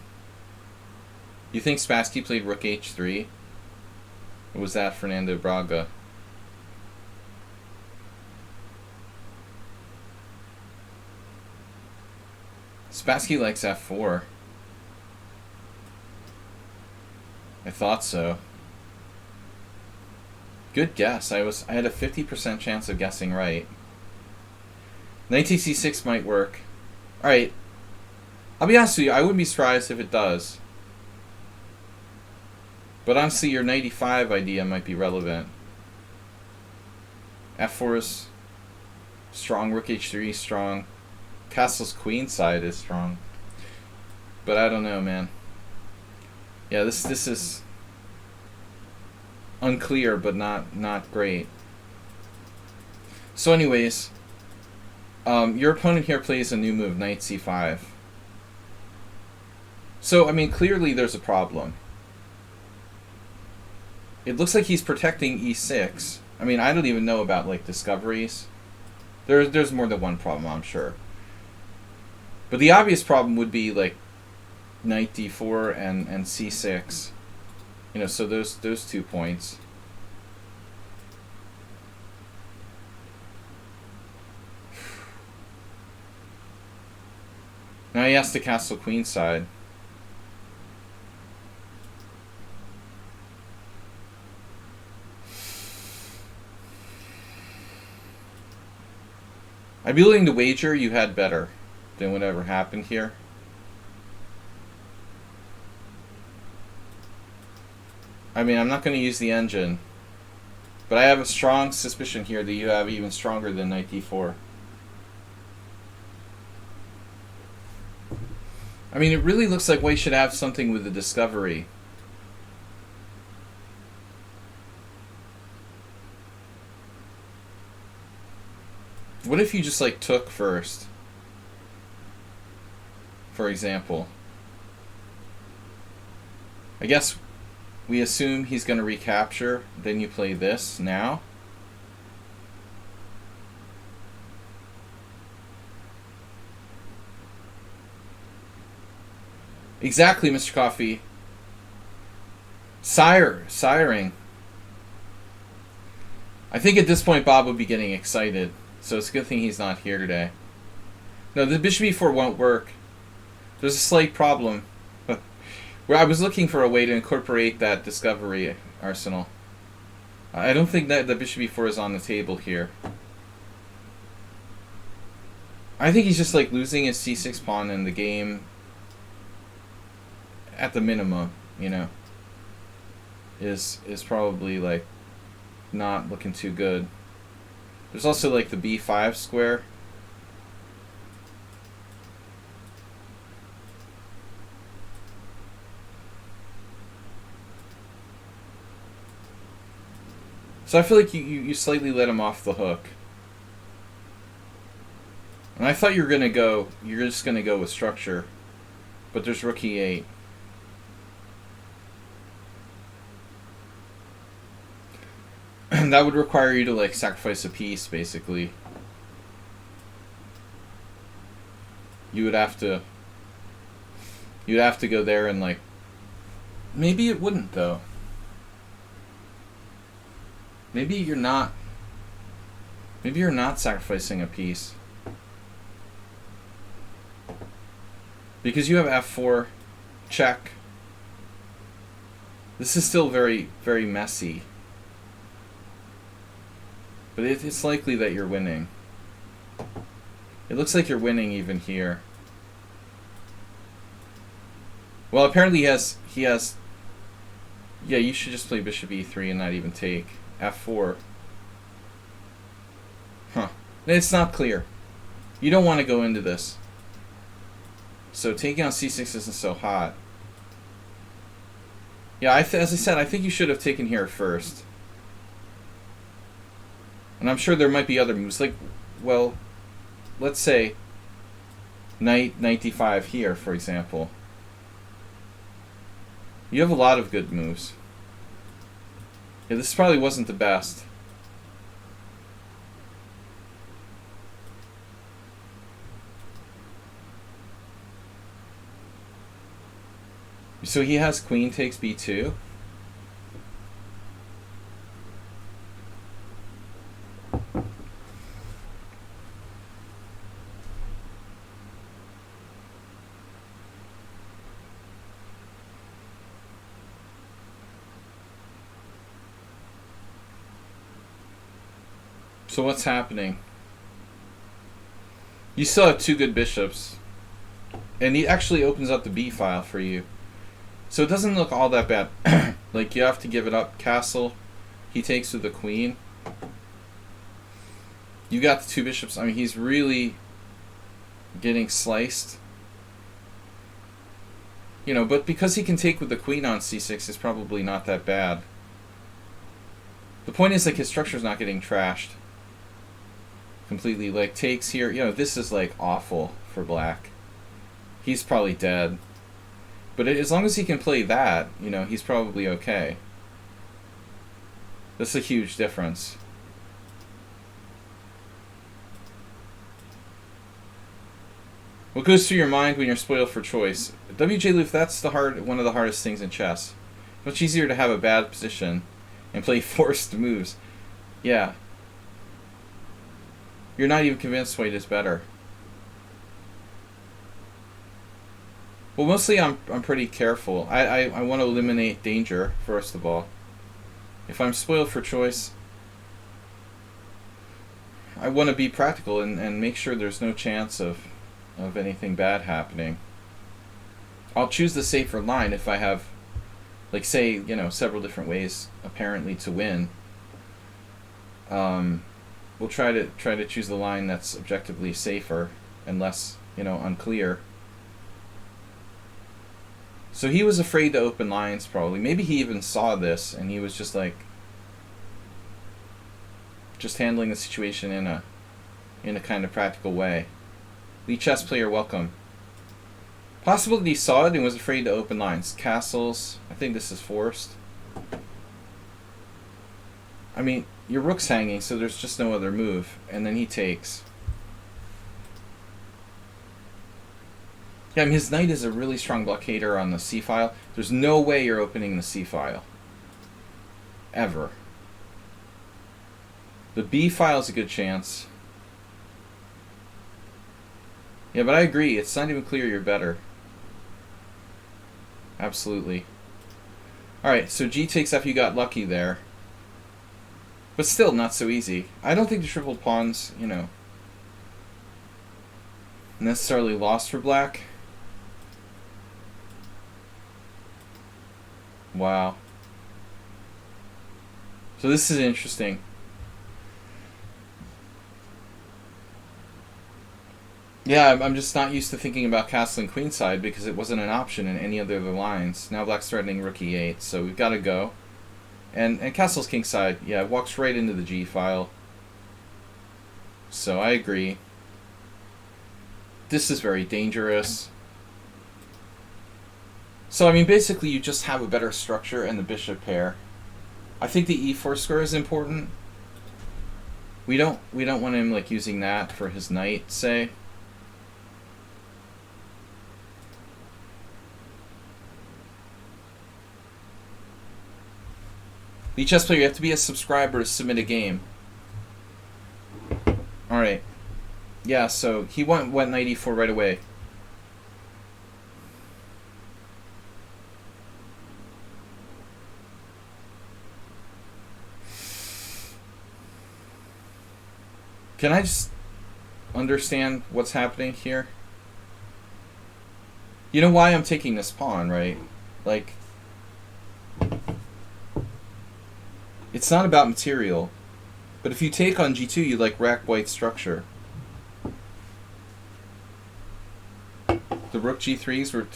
You think Spassky played rook h3? Or was that Fernando Braga? Spassky likes f4. I thought so. Good guess. I had a 50% chance of guessing right. Knight c6 might work. Alright. I'll be honest with you, I wouldn't be surprised if it does. But honestly, your 95 idea might be relevant. f4 is strong, rook h3 is strong. Castle's queen side is strong. But I don't know, man. Yeah, this is unclear, but not great. So anyways, your opponent here plays a new move, knight c5. So, I mean, clearly there's a problem. It looks like he's protecting e6. I mean, I don't even know about, like, discoveries. There's more than one problem, I'm sure. But the obvious problem would be, like, knight d4 and c6. You know, so those 2 points. Now he has to castle queen side. I'd be willing to wager you had better than whatever happened here. I mean, I'm not going to use the engine, but I have a strong suspicion here that you have even stronger than knight d4. I mean, it really looks like white should have something with the discovery. What if you just, like, took first? For example. I guess we assume he's going to recapture, then you play this now. Exactly, Mr. Coffee. Siring. I think at this point Bob would be getting excited, so it's a good thing he's not here today. No, the bishop e4 won't work. There's a slight problem. Where I was looking for a way to incorporate that discovery arsenal. I don't think that the bishop e4 is on the table here. I think he's just, like, losing his c6 pawn in the game at the minimum, you know. Is probably, like, not looking too good. There's also, like, the b5 square. So I feel like you slightly let him off the hook. And I thought you're just gonna go with structure. But there's rook e8. And that would require you to, like, sacrifice a piece, basically. You'd have to go there and, like, maybe it wouldn't, though. Maybe you're not sacrificing a piece. Because you have f4 check. This is still very, very messy. But it's likely that you're winning. It looks like you're winning even here. Well, apparently he has yeah, you should just play bishop e3 and not even take f4. Huh. It's not clear. You don't want to go into this. So taking on c6 isn't so hot. Yeah, as I said, I think you should have taken here first. And I'm sure there might be other moves. Like, well, let's say knight d5 here, for example. You have a lot of good moves. Yeah, this probably wasn't the best. So he has queen takes b2. So what's happening? You still have two good bishops. And he actually opens up the b file for you. So it doesn't look all that bad. Like, you have to give it up. Castle. He takes with the queen. You got the two bishops. I mean, he's really getting sliced. You know, but because he can take with the queen on c6, it's probably not that bad. The point is, like, his structure's not getting trashed completely. Like, takes here. You know, this is, like, awful for black. He's probably dead. But as long as he can play that, you know, he's probably okay. That's a huge difference. What goes through your mind when you're spoiled for choice? WJ Luke, that's one of the hardest things in chess. Much easier to have a bad position and play forced moves. Yeah. You're not even convinced white is better. Well, mostly I'm pretty careful. I want to eliminate danger, first of all. If I'm spoiled for choice, I want to be practical and make sure there's no chance of anything bad happening. I'll choose the safer line if I have, like, say, you know, several different ways apparently to win. We'll try to choose the line that's objectively safer and less, you know, unclear. So he was afraid to open lines, probably. Maybe he even saw this and he was just like, just handling the situation in a kind of practical way. Lead chess player, welcome. Possible that he saw it and was afraid to open lines. Castles. I think this is forced. I mean, your rook's hanging, so there's just no other move. And then he takes. Yeah, I mean, his knight is a really strong blockader on the c-file. There's no way you're opening the c-file. Ever. The b-file is a good chance. Yeah, but I agree. It's not even clear you're better. Absolutely. Alright, so g takes f. You got lucky there. But still not so easy. I don't think the triple pawns, you know, necessarily lost for black. Wow. So this is interesting. Yeah, I'm just not used to thinking about castling queenside because it wasn't an option in any of the other lines. Now black's threatening rook e8, so we've got to go. And castle's kingside, yeah, it walks right into the g file. So I agree. This is very dangerous. So I mean, basically you just have a better structure and the bishop pair. I think the e4 square is important. We don't want him like using that for his knight, say. The chess player, you have to be a subscriber to submit a game. Alright. Yeah, so he went knight e4 right away. Can I just understand what's happening here? You know why I'm taking this pawn, right? Like, it's not about material, but if you take on g2, you like rack white structure. The rook g3s were...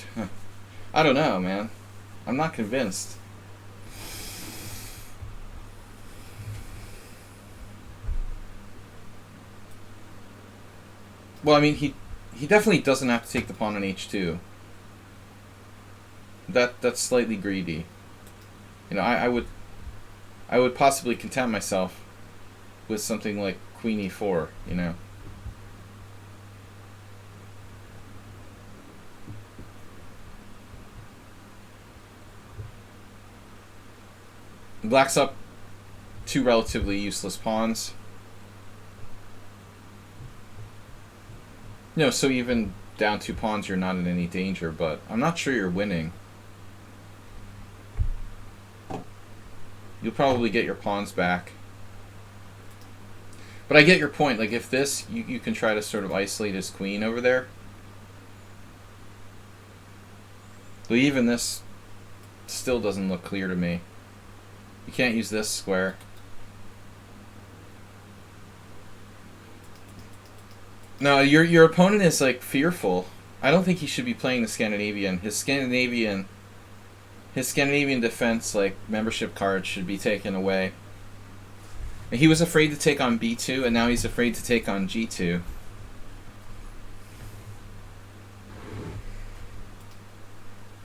I don't know, man. I'm not convinced. Well, I mean, he definitely doesn't have to take the pawn on h2. That's slightly greedy. You know, I would possibly content myself with something like queen e4, you know. Black's up two relatively useless pawns. You know, so even down two pawns, you're not in any danger, but I'm not sure you're winning. You'll probably get your pawns back. But I get your point. Like, if this, you can try to sort of isolate his queen over there. But even this still doesn't look clear to me. You can't use this square. No, your opponent is, like, fearful. I don't think he should be playing the Scandinavian. His Scandinavian defense, like, membership card should be taken away. And he was afraid to take on b2, and now he's afraid to take on g2.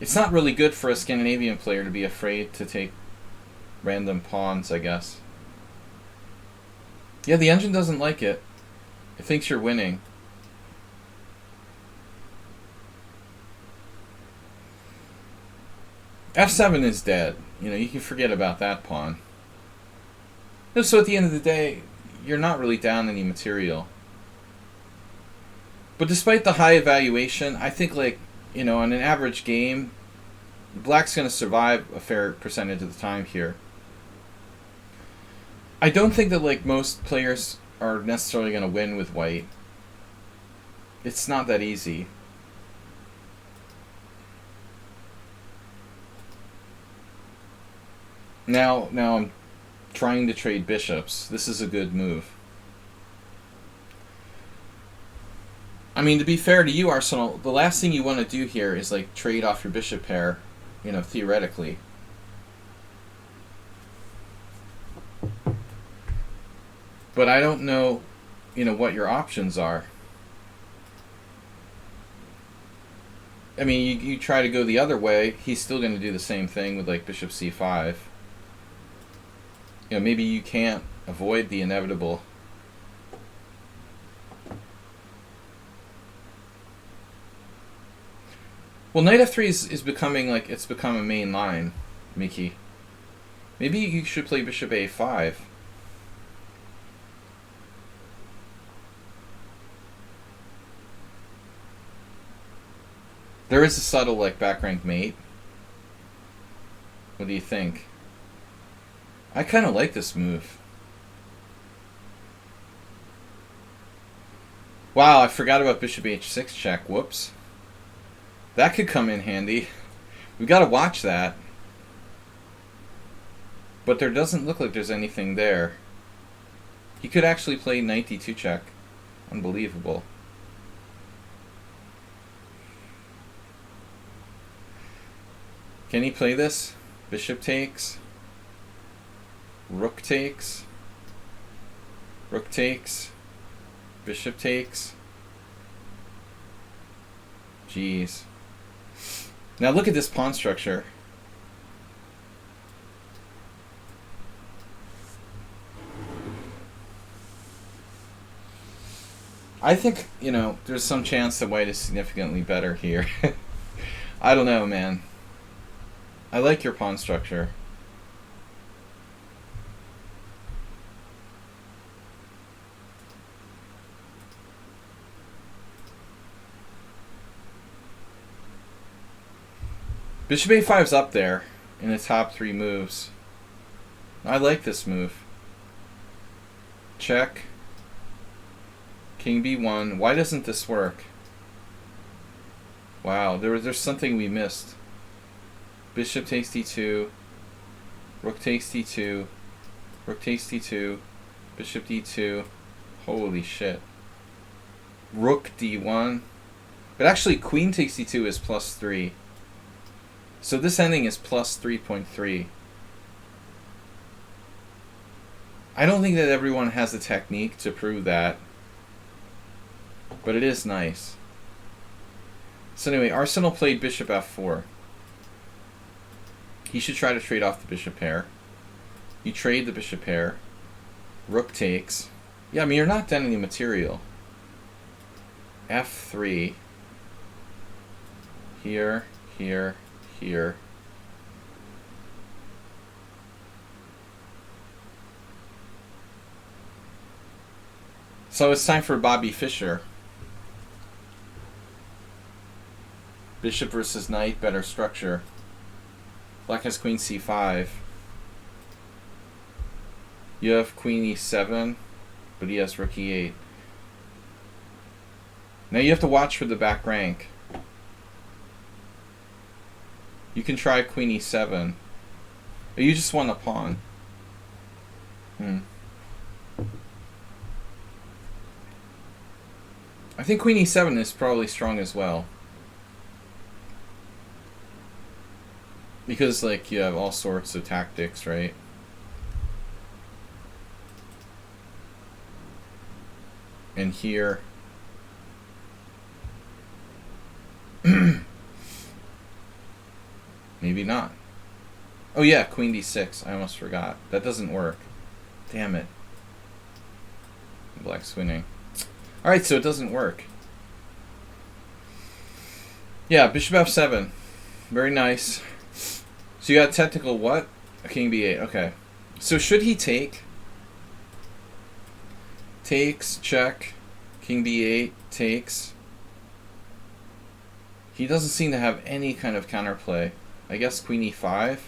It's not really good for a Scandinavian player to be afraid to take random pawns, I guess. Yeah, the engine doesn't like it. It thinks you're winning. f7 is dead. You know, you can forget about that pawn. So at the end of the day, you're not really down any material. But despite the high evaluation, I think, like, you know, on an average game, Black's going to survive a fair percentage of the time here. I don't think that, like, most players are necessarily going to win with White. It's not that easy. Now I'm trying to trade bishops. This is a good move. I mean, to be fair to you, Arsenal, the last thing you want to do here is, like, trade off your bishop pair, you know, theoretically. But I don't know, you know, what your options are. I mean, you try to go the other way, he's still going to do the same thing with, like, bishop c5. You know, maybe you can't avoid the inevitable. Well, knight f3 is becoming, like, it's become a main line, Mickey. Maybe you should play bishop a5. There is a subtle, like, back rank mate. What do you think? I kind of like this move. Wow, I forgot about bishop h6 check. Whoops. That could come in handy. We've got to watch that. But there doesn't look like there's anything there. He could actually play knight d2 check. Unbelievable. Can he play this? Bishop takes. Rook takes. Rook takes. Bishop takes. Jeez. Now look at this pawn structure. I think, you know, there's some chance that White is significantly better here. I don't know, man. I like your pawn structure. Bishop a5's up there in the top 3 moves. I like this move. Check. King b1. Why doesn't this work? Wow, there's something we missed. Bishop takes d2. Rook takes d2. Rook takes d2. Bishop d2. Holy shit. Rook d1. But actually, queen takes d2 is +3. So this ending is +3.3. I don't think that everyone has the technique to prove that. But it is nice. So anyway, Arsenal played bishop f4. He should try to trade off the bishop pair. You trade the bishop pair. Rook takes. Yeah, I mean, you're not down any material. f3. Here, here, here. So it's time for Bobby Fischer. Bishop versus knight, better structure. Black has queen c5. You have queen e7, but he has rook e8. Now you have to watch for the back rank. You can try queen e7. But you just won a pawn. I think queen e7 is probably strong as well. Because, like, you have all sorts of tactics, right? And here... Maybe not. Oh yeah, queen d6. I almost forgot. That doesn't work. Damn it. Black's winning. Alright, so it doesn't work. Yeah, bishop f7. Very nice. So you got technical what? A king b8. Okay. So should he take? Takes, check. King b8, takes. He doesn't seem to have any kind of counterplay. I guess queen e5.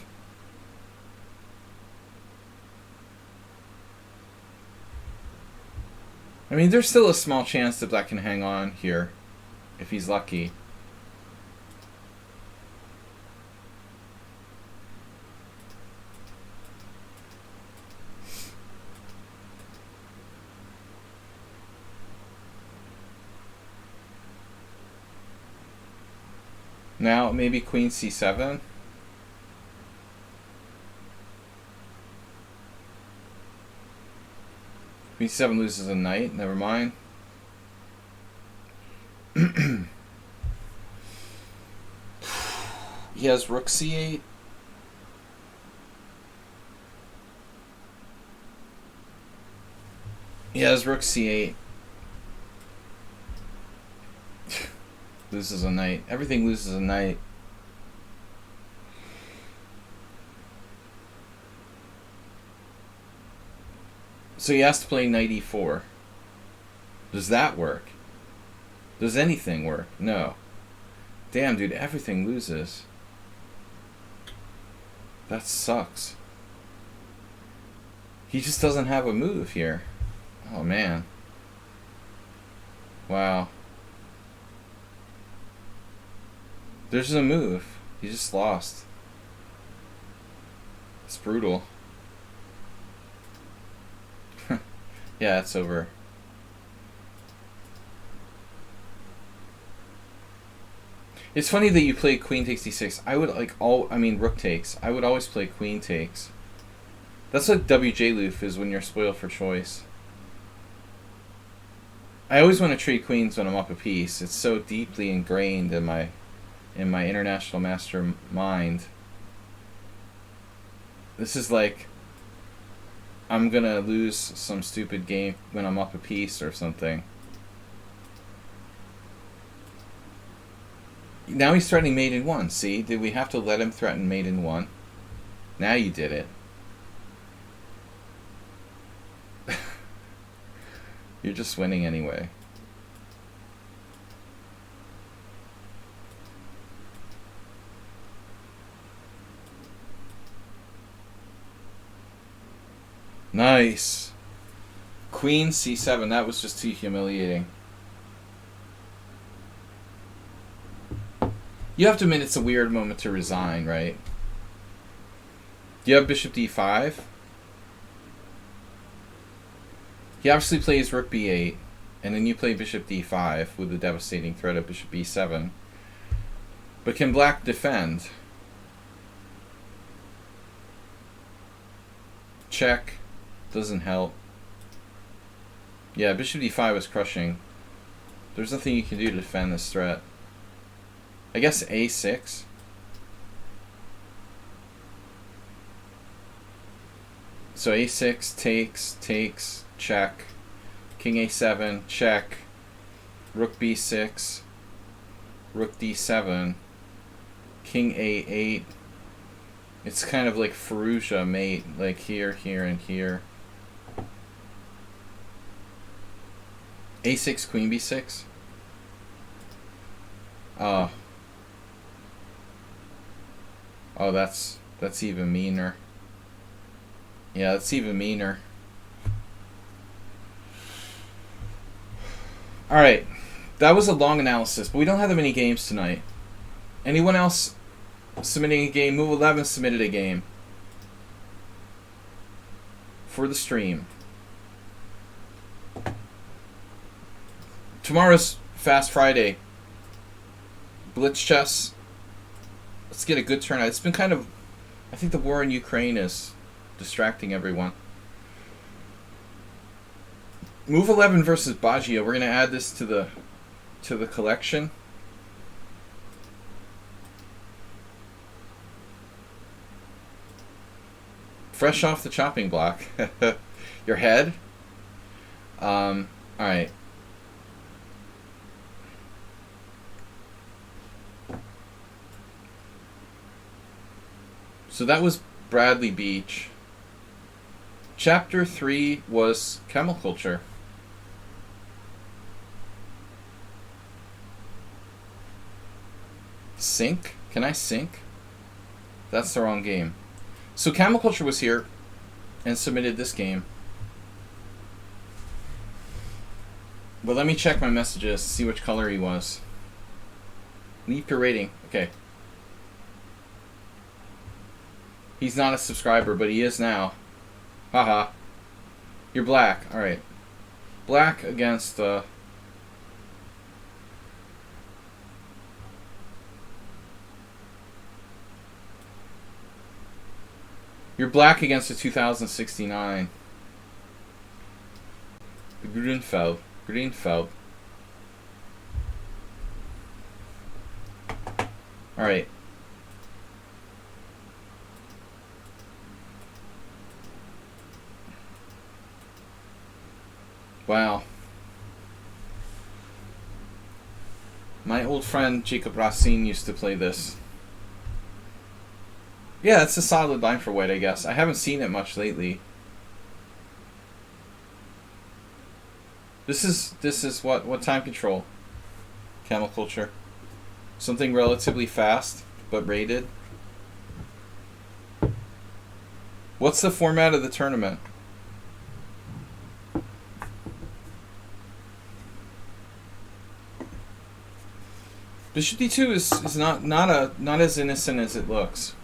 I mean, there's still a small chance that Black can hang on here, if he's lucky. Now, maybe queen c7. Queen c7 loses a knight, never mind. He has rook c8. He has rook c8. Loses a knight. Everything loses a knight. So he has to play knight e4. Does that work? Does anything work? No. Damn, dude, everything loses. That sucks. He just doesn't have a move here. Oh, man. Wow. There's a move. He just lost. It's brutal. Yeah, it's over. It's funny that you play queen takes d6. I would rook takes. I would always play queen takes. That's what WJ Loof is when you're spoiled for choice. I always want to trade queens when I'm up a piece. It's so deeply ingrained in my international master mind. This is like I'm gonna lose some stupid game when I'm up a piece or something. Now he's threatening mate in 1. See? Did we have to let him threaten mate in 1? Now you did it. You're just winning anyway. Nice. Queen c7. That was just too humiliating. You have to admit it's a weird moment to resign, right? You have bishop d5. He obviously plays rook b8, and then you play bishop d5 with the devastating threat of bishop b7. But can Black defend? Check. Doesn't help. Yeah, bishop d5 is crushing. There's nothing you can do to defend this threat. I guess a6. So a6 takes, check. King a7, check. Rook b6. Rook d7. King a8. It's kind of like Fallujah mate, like here, here, and here. a6, queen b6. Oh, that's even meaner. Yeah, that's even meaner. Alright, that was a long analysis, but we don't have that many games tonight. Anyone else submitting a game? Move 11 submitted a game for the stream. Tomorrow's Fast Friday. Blitz chess. Let's get a good turnout. It's been kind of... I think the war in Ukraine is distracting everyone. Move 11 versus Baggio. We're going to add this to the collection. Fresh off the chopping block. Your head? Alright. So that was Bradley Beach. Chapter 3 was Chemiculture. Sync? Can I sync? That's the wrong game. So Chemiculture was here and submitted this game. But let me check my messages to see which color he was. Leave your rating. Okay. He's not a subscriber, but he is now. Haha. You're black. Alright. Black against You're black against the 2069. The Grünfeld. Alright. Wow. My old friend Jacob Racine used to play this. Yeah, it's a solid line for white, I guess. I haven't seen it much lately. This is what time control? Chemiculture. Something relatively fast, but rated. What's the format of the tournament? Bishop d2 is not as innocent as it looks.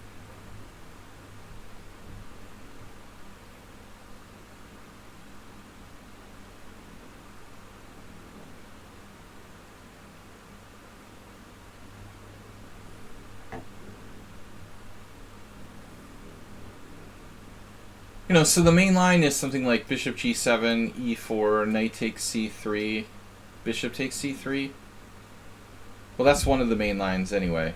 You know, so the main line is something like bishop g7, e4, knight takes c3, bishop takes c3. Well, that's one of the main lines anyway.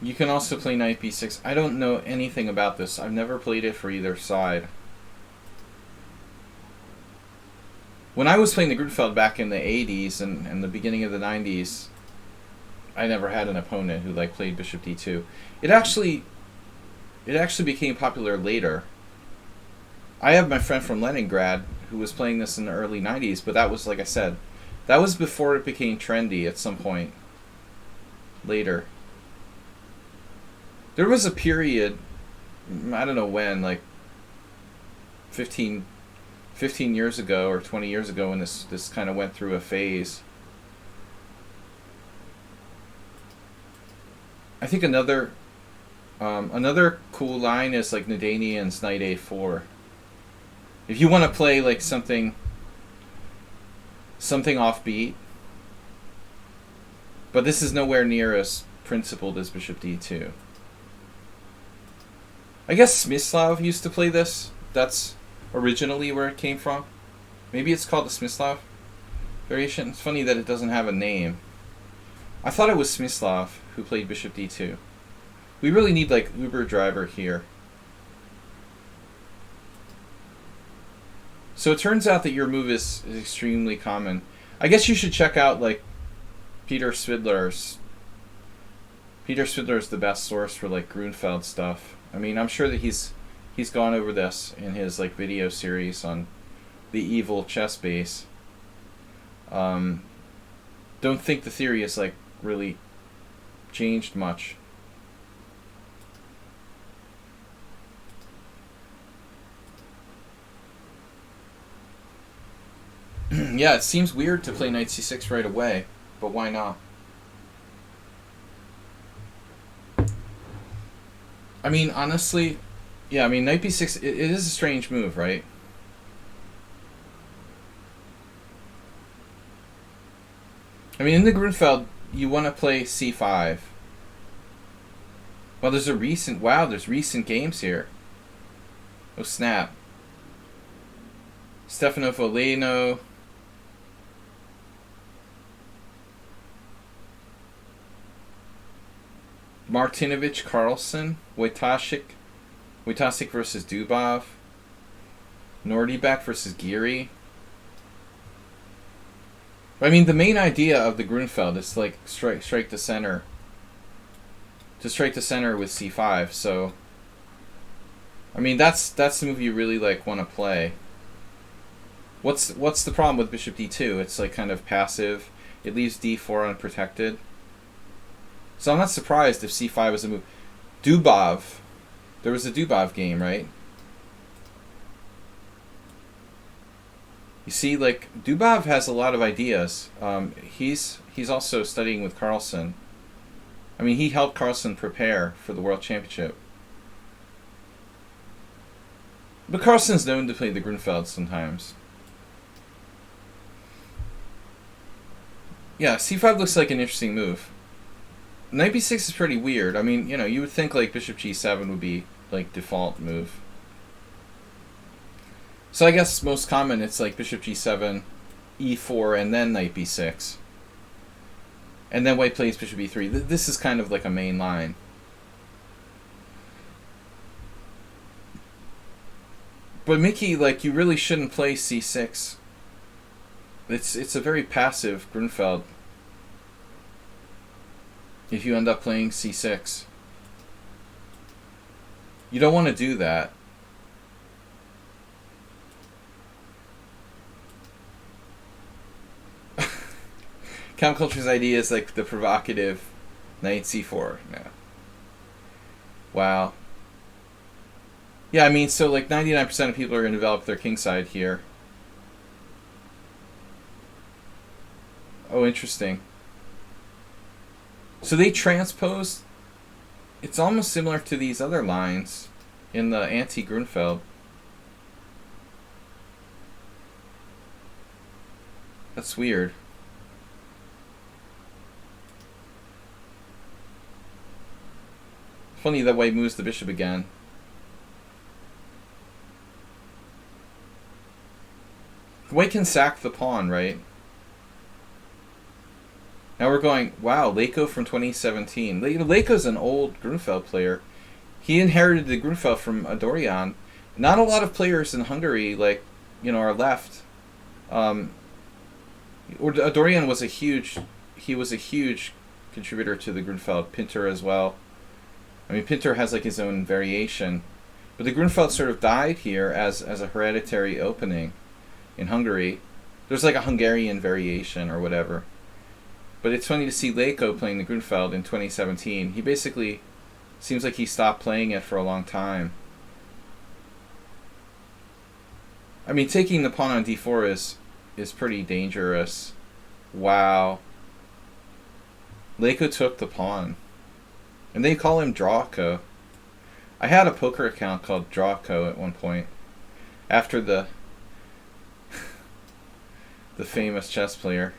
You can also play knight b6. I don't know anything about this. I've never played it for either side. When I was playing the Grünfeld back in the 80s and the beginning of the 90s, I never had an opponent who played bishop d2. It actually became popular later. I have my friend from Leningrad who was playing this in the early 90s, but that was, like I said, that was before it became trendy at some point later. There was a period, I don't know when, like 15 years ago or 20 years ago, when this kind of went through a phase. I think another cool line is like Nadanian's knight a4. If you want to play like something offbeat, but this is nowhere near as principled as bishop d2. I guess Smyslov used to play this. That's originally where it came from. Maybe it's called the Smyslov variation. It's funny that it doesn't have a name. I thought it was Smyslov who played bishop d2. We really need like Uber driver here. So it turns out that your move is extremely common. I guess you should check out like Peter Svidler's. Peter Svidler is the best source for like Grunfeld stuff. I mean, I'm sure that he's gone over this in his like video series on the evil chess base. Don't think the theory is like really changed much. Yeah, it seems weird to play knight c6 right away, but why not? I mean, honestly, yeah, I mean, knight b6, it is a strange move, right? I mean, in the Grunfeld, you want to play c5. Well, there's recent games here. Oh, snap. Stefano Voleno. Martinovich Carlsen. Wojtaszek versus Dubov. Nordybek versus Geary. I mean, the main idea of the Grunfeld is to like strike the center. To strike the center with c5. So, I mean, that's the move you really like want to play. What's the problem with bishop d2? It's like kind of passive. It leaves d4 unprotected. So I'm not surprised if c5 is a move. Dubov. There was a Dubov game, right? You see, like, Dubov has a lot of ideas. He's also studying with Carlsen. I mean, he helped Carlsen prepare for the World Championship. But Carlsen's known to play the Grunfeld sometimes. Yeah, c5 looks like an interesting move. Knight b6 is pretty weird. I mean, you know, you would think like bishop g7 would be like default move. So I guess most common it's like bishop g7, e4, and then knight b6. And then white plays bishop e3. This is kind of like a main line. But Mickey, like, you really shouldn't play c6. It's a very passive Grunfeld. If you end up playing c6. You don't want to do that. Count Culture's idea is like the provocative knight c4. Yeah. Wow. Yeah, I mean, so like 99% of people are going to develop their kingside here. Oh, interesting. So they transpose. It's almost similar to these other lines in the anti-Grunfeld. That's weird. Funny that white moves the bishop again. White can sack the pawn, right? Now we're going, wow, Leko from 2017. Leko's an old Grunfeld player. He inherited the Grunfeld from Adorian. Not a lot of players in Hungary, like, you know, are left. Adorian was a huge contributor to the Grunfeld. Pinter as well. I mean, Pinter has like his own variation. But the Grunfeld sort of died here as a hereditary opening in Hungary. There's like a Hungarian variation or whatever. But it's funny to see Leko playing the Grunfeld in 2017. He basically seems like he stopped playing it for a long time. I mean, taking the pawn on d4 is pretty dangerous. Wow. Leko took the pawn. And they call him Drawko. I had a poker account called Drawko at one point. After the the famous chess player.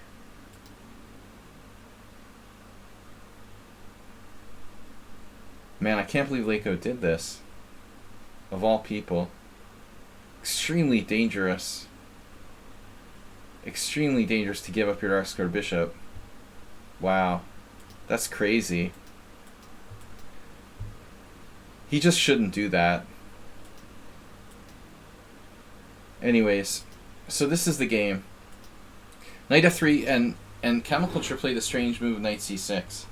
Man, I can't believe Leko did this. Of all people. Extremely dangerous. extremely dangerous to give up your dark square bishop. Wow. That's crazy. He just shouldn't do that. Anyways, so this is the game. Knight f3, and Camel Culture played a strange move, knight c6.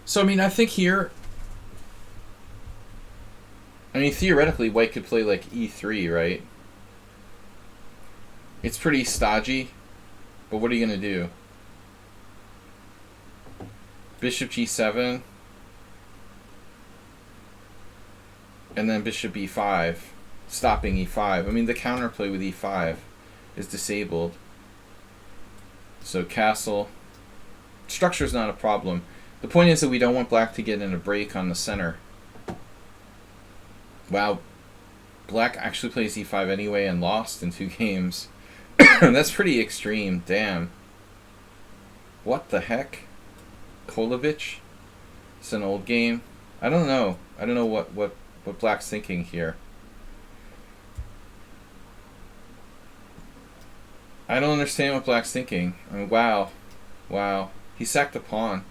So, I mean, I think here... I mean, theoretically, white could play, like, e3, right? It's pretty stodgy, but what are you going to do? Bishop g7, and then bishop e5, stopping e5. I mean, the counterplay with e5 is disabled. So castle. Structure is not a problem. The point is that we don't want black to get in a break on the center. Wow. Black actually plays e5 anyway and lost in 2 games. That's pretty extreme. Damn. What the heck? Kolovich? It's an old game. I don't know. I don't know what black's thinking here. I don't understand what black's thinking. I mean, wow. Wow. He sacked a pawn.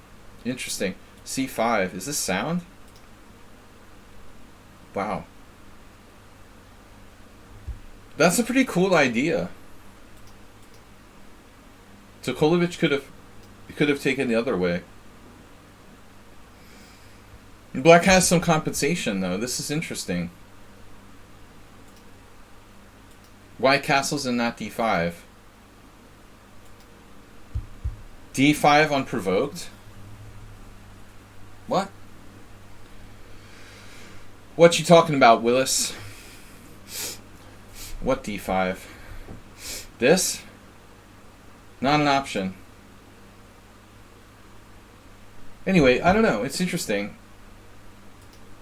Interesting. c5. Is this sound? Wow. That's a pretty cool idea. So Kolovich could have taken the other way. Black has some compensation, though. This is interesting. Why castles and not d5? d5 unprovoked? What? What you talking about, Willis? What d5? This? Not an option. Anyway, I don't know. It's interesting.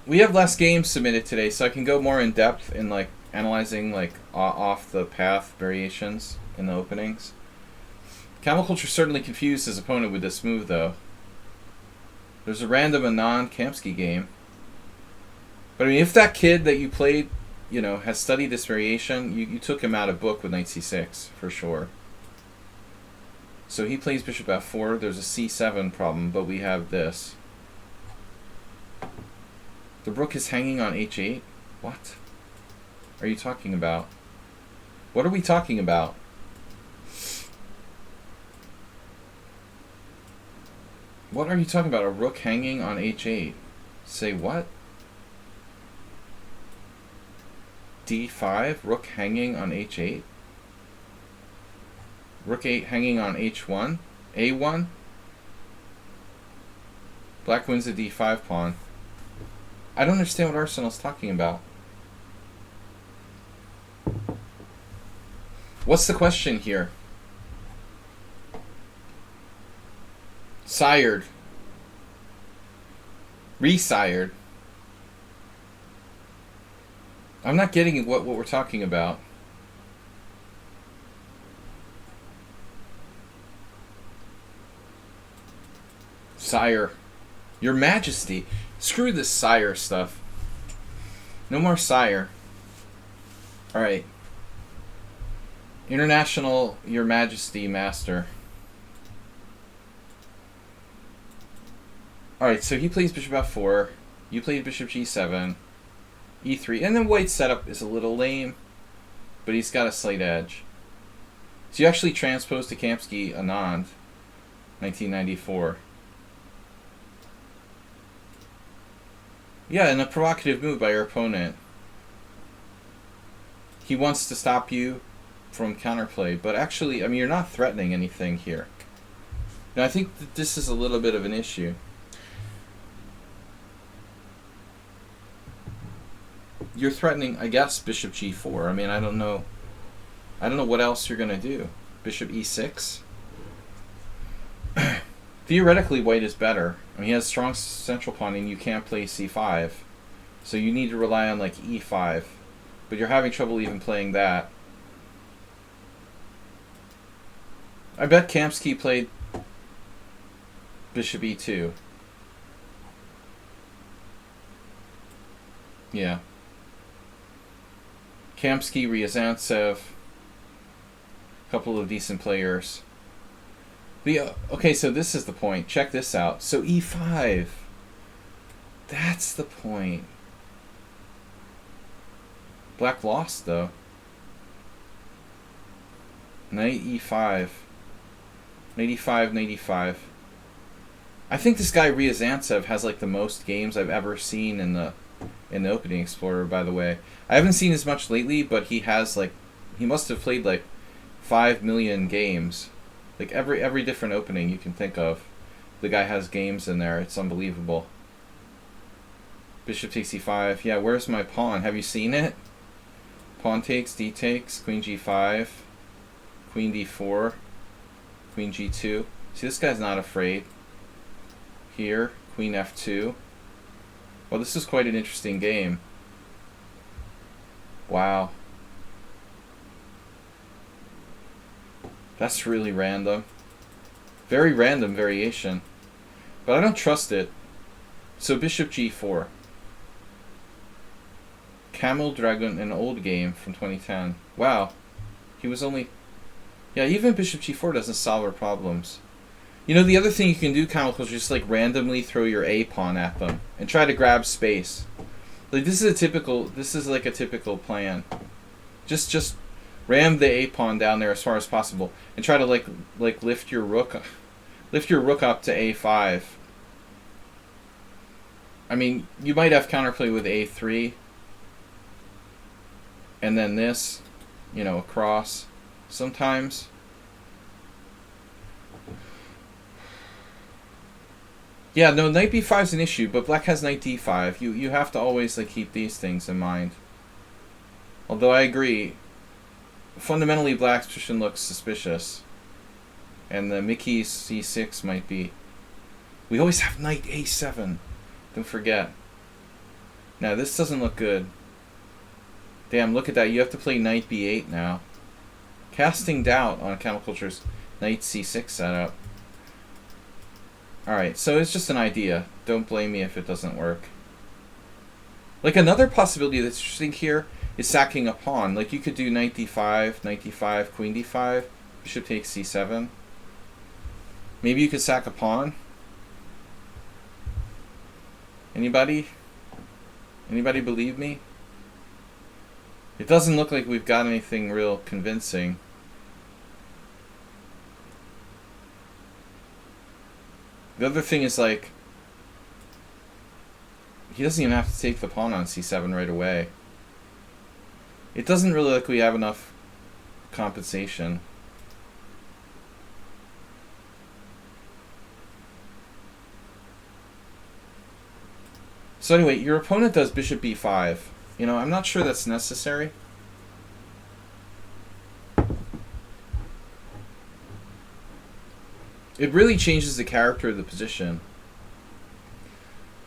We have less games submitted today, so I can go more in depth in like analyzing like off the path variations in the openings. Camel Culture certainly confused his opponent with this move, though. There's a random Anand Kamsky game. But I mean, if that kid that you played, you know, has studied this variation, you took him out of book with knight c6 for sure. So he plays bishop f4. There's a c7 problem, but we have this. The rook is hanging on h8? What are you talking about? What are we talking about? What are you talking about? A rook hanging on h8? Say what? d5? Rook hanging on h8? Rook 8 hanging on h1? a1? Black wins the d5 pawn. I don't understand what Arsenal's talking about. What's the question here? Sired. Resired. I'm not getting what we're talking about. Sire. Your Majesty. Screw this sire stuff. No more sire. Alright. International Your Majesty Master. Alright, so he plays bishop f4. You played bishop g7. e3. And then white's setup is a little lame, but he's got a slight edge. So you actually transposed to Kamsky Anand, 1994. Yeah, and a provocative move by your opponent. He wants to stop you from counterplay, but actually, I mean, you're not threatening anything here. Now, I think that this is a little bit of an issue. You're threatening, I guess, bishop g4. I mean, I don't know what else you're going to do. Bishop e6? Theoretically, white is better. I mean, he has strong central pawn, and you can't play c5. So you need to rely on, like, e5. But you're having trouble even playing that. I bet Kamsky played bishop e2. Yeah. Kamsky, Ryazantsev, a couple of decent players. Okay, so this is the point. Check this out. So e5. That's the point. Black lost, though. Knight e5. Knight e5, knight e5. I think this guy Ryazantsev has like the most games I've ever seen in the Opening Explorer, by the way. I haven't seen as much lately, but he has like, he must have played like 5 million games. Like every different opening you can think of. The guy has games in there. It's unbelievable. Bishop takes e5. Yeah, where's my pawn? Have you seen it? Pawn takes, d takes, queen g5, queen d4, queen g2. See, this guy's not afraid. Here, queen f2. Well, this is quite an interesting game. Wow. That's really random. Very random variation. But I don't trust it. So bishop g4. Camel Dragon, an old game from 2010. Wow. He was only... Yeah, even bishop g4 doesn't solve our problems. You know, the other thing you can do, Camel, is just like randomly throw your A pawn at them and try to grab space. Like this is like a typical plan. Just ram the A pawn down there as far as possible and try to like lift your rook up to A5. I mean, you might have counterplay with A3 and then this, you know, across sometimes. Yeah, no, knight b5 is an issue, but black has knight d5. You have to always like keep these things in mind. Although I agree, fundamentally black's position looks suspicious. And the Mickey's c6 might be... We always have knight a7. Don't forget. Now this doesn't look good. Damn, look at that. You have to play knight b8 now. Casting doubt on Camel Culture's knight c6 setup. Alright, so it's just an idea. Don't blame me if it doesn't work. Like another possibility that's interesting here is sacking a pawn. Like you could do knight d5, queen d5, bishop takes c7. Maybe you could sack a pawn. Anybody? Anybody believe me? It doesn't look like we've got anything real convincing. The other thing is, like, he doesn't even have to take the pawn on c7 right away. It doesn't really look like we have enough compensation. So anyway, your opponent does bishop b5. You know, I'm not sure that's necessary. It really changes the character of the position.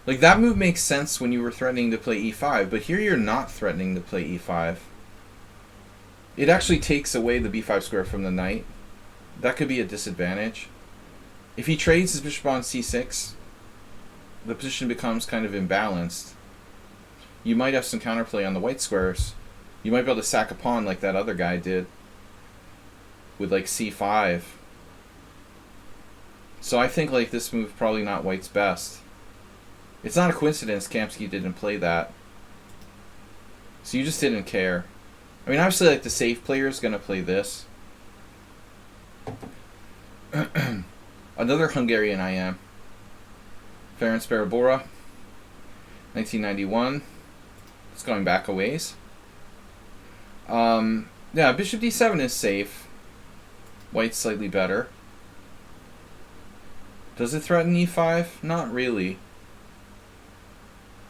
Like, that move makes sense when you were threatening to play e5, but here you're not threatening to play e5. It actually takes away the b5 square from the knight. That could be a disadvantage. If he trades his bishop on c6, the position becomes kind of imbalanced. You might have some counterplay on the white squares. You might be able to sack a pawn like that other guy did with, like, c5. So I think like this move probably not white's best. It's not a coincidence Kamsky didn't play that. So you just didn't care. I mean, obviously like the safe player is going to play this. Another Hungarian I am. Ferenc Barabora. 1991. It's going back a ways. Yeah, bishop d7 is safe. White's slightly better. Does it threaten e5? Not really.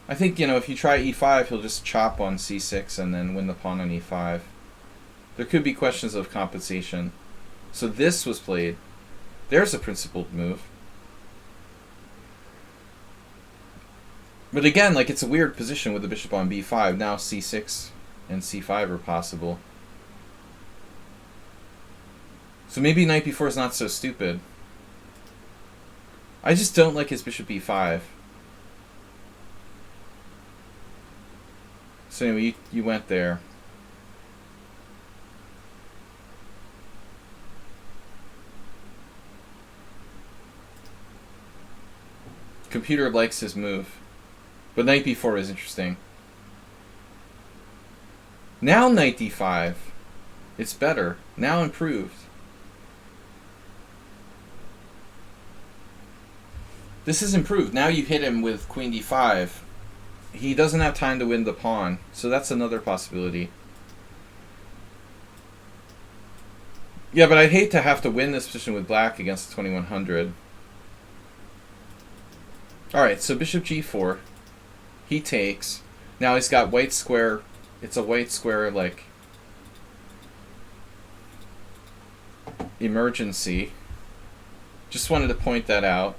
I think, you know, if you try e5, he'll just chop on c6 and then win the pawn on e5. There could be questions of compensation. So this was played. There's a principled move. But again, like, it's a weird position with the bishop on b5. Now c6 and c5 are possible. So maybe knight b4 is not so stupid. I just don't like his bishop e5. So anyway, you went there. Computer likes his move. But knight b4 is interesting. Now knight d5. It's better. Now improved. This is improved. Now you hit him with queen d5. He doesn't have time to win the pawn. So that's another possibility. Yeah, but I'd hate to have to win this position with black against the 2100. Alright, so bishop g4. He takes. Now he's got white square. It's a white square, like, emergency. Just wanted to point that out.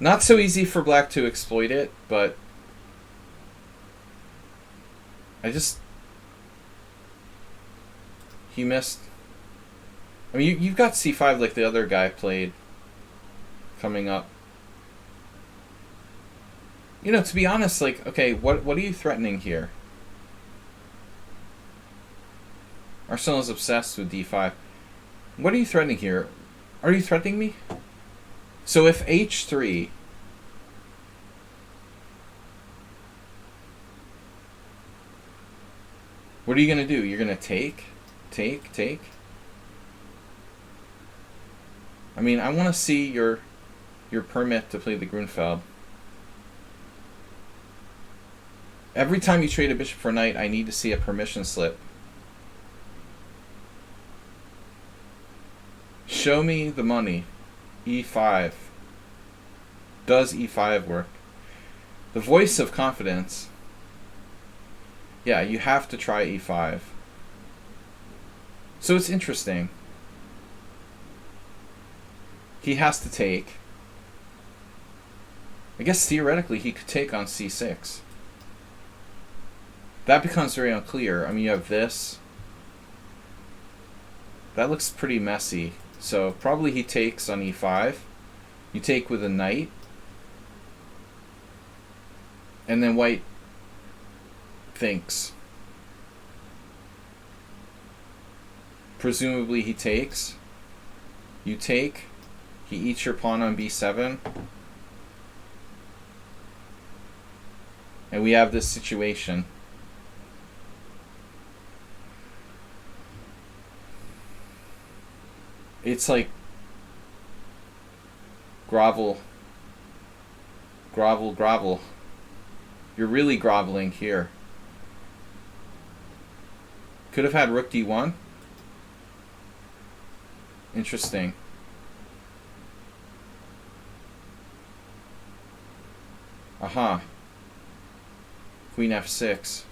Not so easy for black to exploit it, but he missed. I mean, you've got c5 like the other guy played coming up. You know, to be honest, like, okay, what are you threatening here? Arsenal is obsessed with d5. What are you threatening here? Are you threatening me? So if h3... What are you going to do? You're going to take? Take? I mean, I want to see your permit to play the Grunfeld. Every time you trade a bishop for knight, I need to see a permission slip. Show me the money. e5. Does e5 work? The voice of confidence. Yeah, you have to try e5. So it's interesting. He has to take. I guess theoretically he could take on c6. That becomes very unclear. I mean, you have this. That looks pretty messy. So probably he takes on e5. You take with a knight. And then white thinks. Presumably he takes. You take. He eats your pawn on b7. And we have this situation. It's like grovel. You're really groveling here. Could have had rook d1. Interesting. Aha. Queen f6.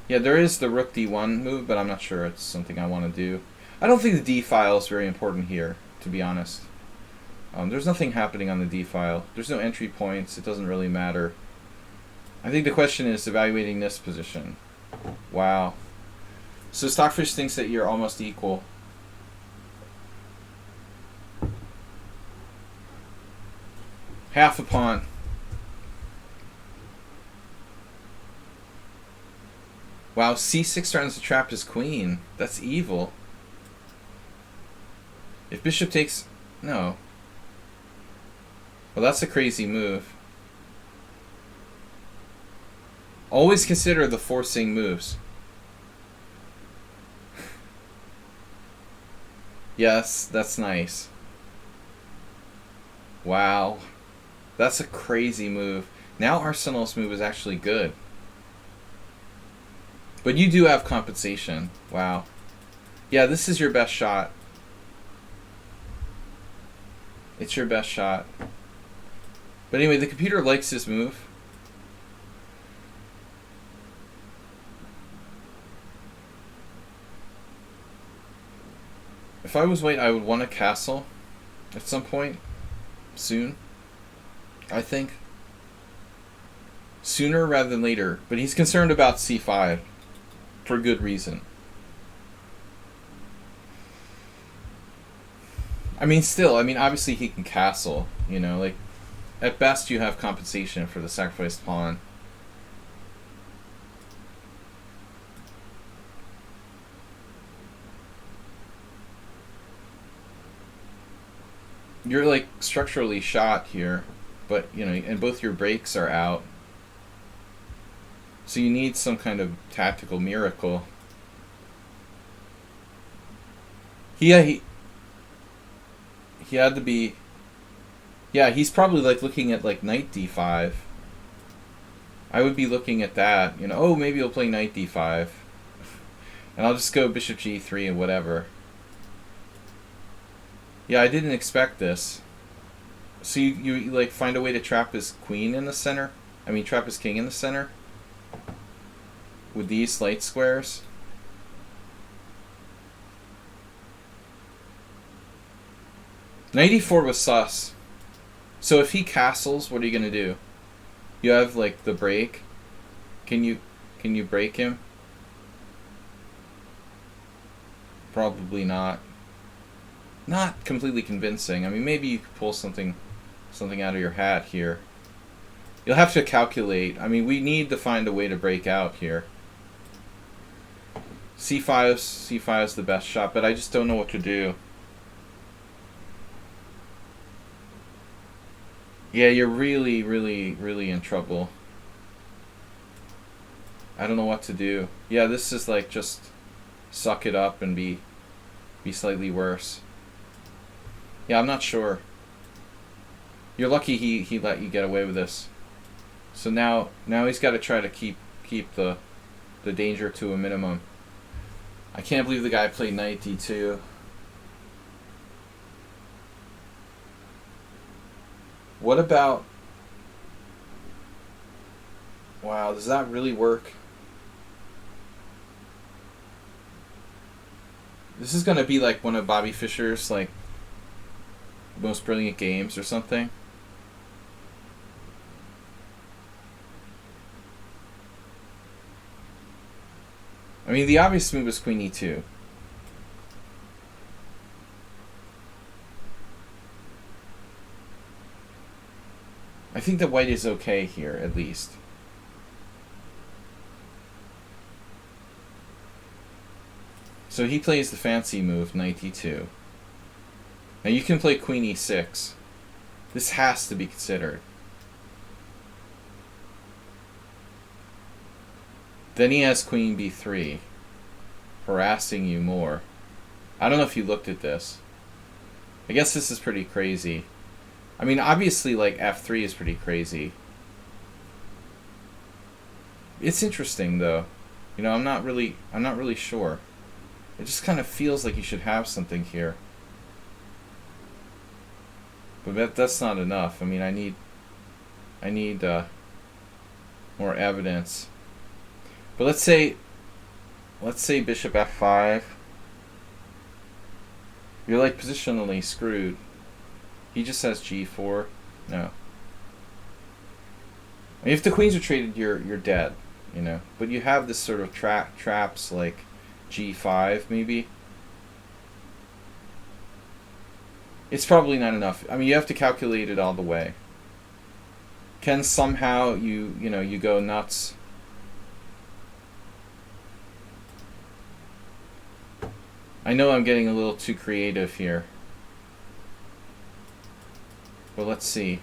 Yeah, there is the rook d1 move, but I'm not sure it's something I want to do. I don't think the d file is very important here, to be honest. There's nothing happening on the d file. There's no entry points. It doesn't really matter. I think the question is evaluating this position. Wow. So Stockfish thinks that you're almost equal. Half a pawn. Wow, c6 threatens to trap his queen. That's evil. If bishop takes... No. Well, that's a crazy move. Always consider the forcing moves. Yes, that's nice. Wow. That's a crazy move. Now Arsenal's move is actually good. But you do have compensation. Wow. Yeah, this is your best shot. It's your best shot. But anyway, the computer likes this move. If I was white, I would want a castle at some point. Soon. I think. Sooner rather than later. But he's concerned about c5. For good reason. I mean, still, I mean, obviously he can castle, you know, like, at best you have compensation for the sacrificed pawn. You're like structurally shot here, but you know, and both your brakes are out. So you need some kind of tactical miracle. He had to be. Yeah, he's probably like looking at like knight d5. I would be looking at that. You know, oh, maybe he'll play knight d5, and I'll just go bishop g3 and whatever. Yeah, I didn't expect this. So you like find a way to trap his queen in the center? I mean, trap his king in the center? With these light squares? Knight e4 was sus. So if he castles, what are you going to do? You have like the break. Can you break him? Probably not. Not completely convincing. I mean, maybe you could pull something out of your hat here. You'll have to calculate. I mean, we need to find a way to break out here. C5 is the best shot, but I just don't know what to do. Yeah, you're really, really, really in trouble. I don't know what to do. Yeah, this is like just suck it up and be slightly worse. Yeah, I'm not sure. You're lucky he let you get away with this. So now he's got to try to keep the danger to a minimum. I can't believe the guy played knight d2. What about... Wow, does that really work? This is going to be like one of Bobby Fischer's like most brilliant games or something. I mean, the obvious move is queen e2. I think that white is okay here, at least. So he plays the fancy move, knight e2. Now you can play queen e6. This has to be considered. Then he has queen b3, harassing you more. I don't know if you looked at this. I guess this is pretty crazy. I mean, obviously, like, f3 is pretty crazy. It's interesting, though. You know, I'm not really sure. It just kind of feels like you should have something here. But that's not enough. I mean, I need more evidence. But let's say bishop f5. You're like positionally screwed. He just has g4. No. I mean, if the queens are traded, you're dead. You know. But you have this sort of traps like g5 maybe. It's probably not enough. I mean, you have to calculate it all the way. Can somehow you go nuts? I know I'm getting a little too creative here. But let's see.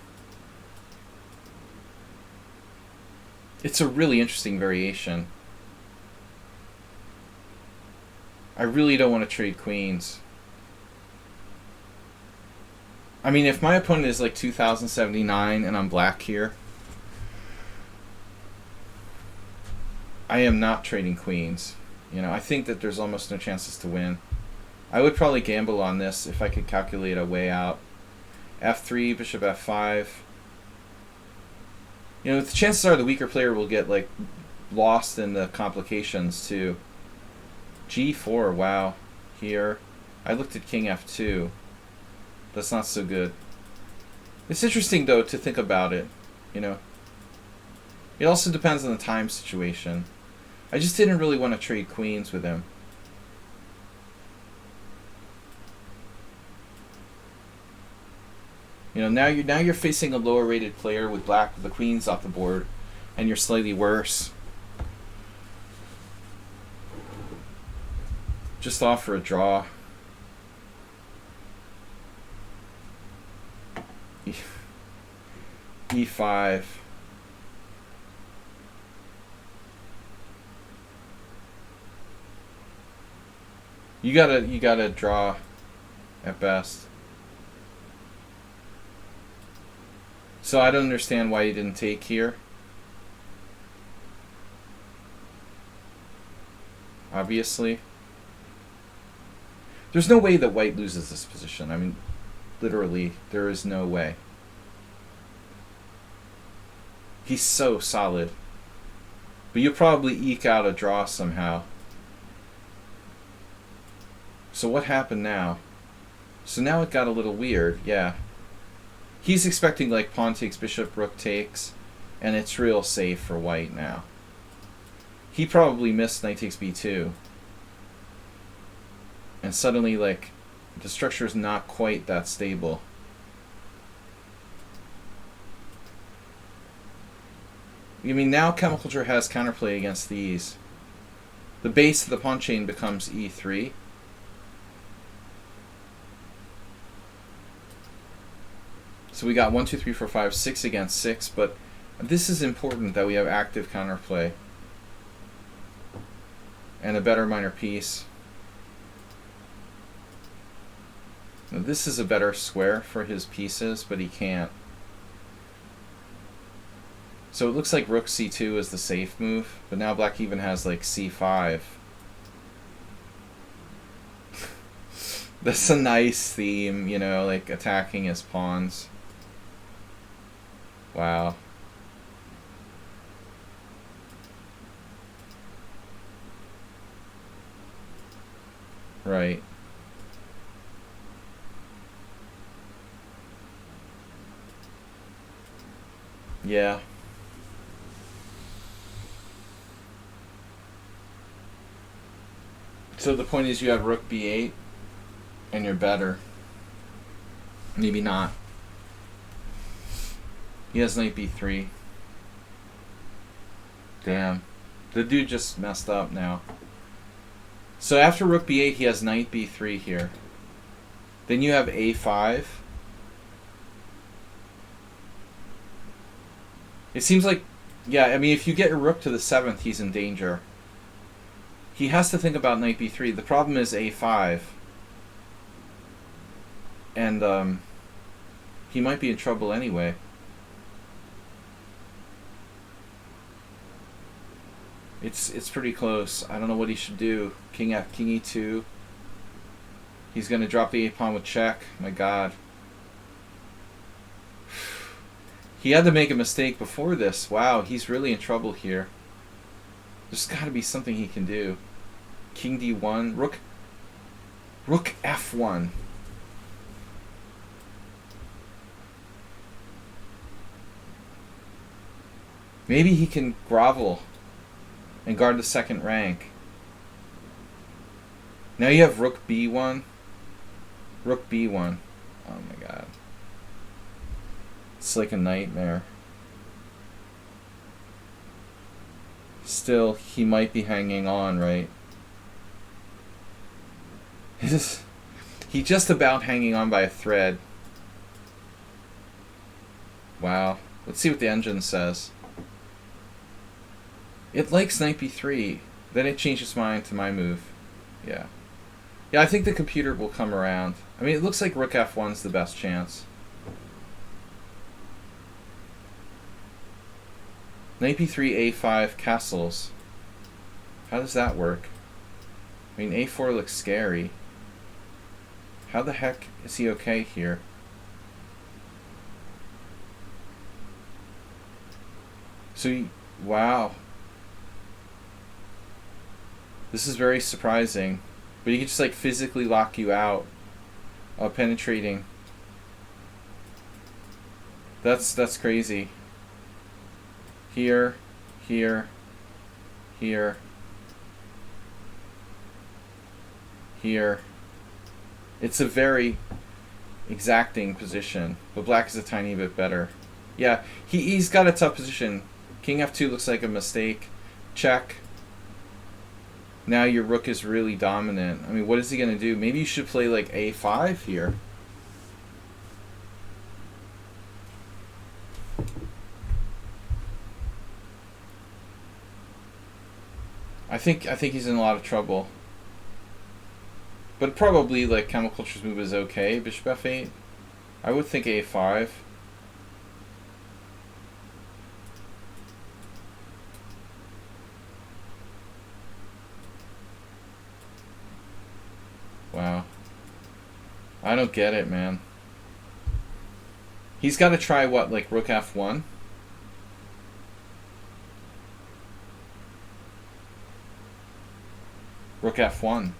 It's a really interesting variation. I really don't want to trade queens. I mean, if my opponent is like 2079 and I'm black here, I am not trading queens. You know, I think that there's almost no chances to win. I would probably gamble on this if I could calculate a way out. f3, bishop f5. You know, the chances are the weaker player will get like lost in the complications too. g4, wow. Here. I looked at king f2. That's not so good. It's interesting though to think about it, you know. It also depends on the time situation. I just didn't really want to trade queens with him. You know, now you're facing a lower rated player with black with the queens off the board, and you're slightly worse. Just offer a draw. E5. You gotta draw at best. So I don't understand why you didn't take here. Obviously. There's no way that white loses this position. I mean, literally, there is no way. He's so solid. But you'll probably eke out a draw somehow. So what happened now? So now it got a little weird, yeah. He's expecting like pawn takes, bishop, rook takes, and it's real safe for white now. He probably missed knight takes b2. And suddenly, like, the structure is not quite that stable. I mean, now chemical culture has counterplay against these. The base of the pawn chain becomes e3. So we got 1, 2, 3, 4, 5, 6 against 6, but this is important that we have active counterplay. And a better minor piece. Now this is a better square for his pieces, but he can't. So it looks like rook c2 is the safe move, but now black even has like c5. That's a nice theme, you know, like attacking his pawns. Wow. Right. Yeah. So the point is you have rook b8 and you're better. Maybe not. He has knight b3. Damn. The dude just messed up now. So after rook b8 he has knight b3 here. Then you have a5. It seems like, yeah, I mean, if you get your rook to the 7th, he's in danger. He has to think about knight b3. The problem is a5. And he might be in trouble anyway. It's pretty close. I don't know what he should do. King f, king e2. He's going to drop the a-pawn with check. My god. He had to make a mistake before this. Wow, he's really in trouble here. There's got to be something he can do. King d1. Rook f1. Maybe he can grovel and guard the second rank. Now you have rook b1. Rook b1. Oh my god. It's like a nightmare. Still, he might be hanging on, right? He's just about hanging on by a thread. Wow. Let's see what the engine says. It likes knight b3. Then it changed its mind to my move. Yeah. Yeah, I think the computer will come around. I mean, it looks like rook f1's the best chance. Knight b3, a5, castles. How does that work? I mean, a4 looks scary. How the heck is he okay here? So, wow. This is very surprising. But he can just like physically lock you out. Penetrating. That's crazy. Here, here, here, here. It's a very exacting position, but black is a tiny bit better. Yeah, he's got a tough position. King f2 looks like a mistake. Check. Now your rook is really dominant. I mean, what is he going to do? Maybe you should play like a5 here. I think he's in a lot of trouble. But probably like Chemical Culture's move is okay. Bishop f8. I would think a5. Wow. I don't get it, man. He's got to try what, like rook f1? Rook f1.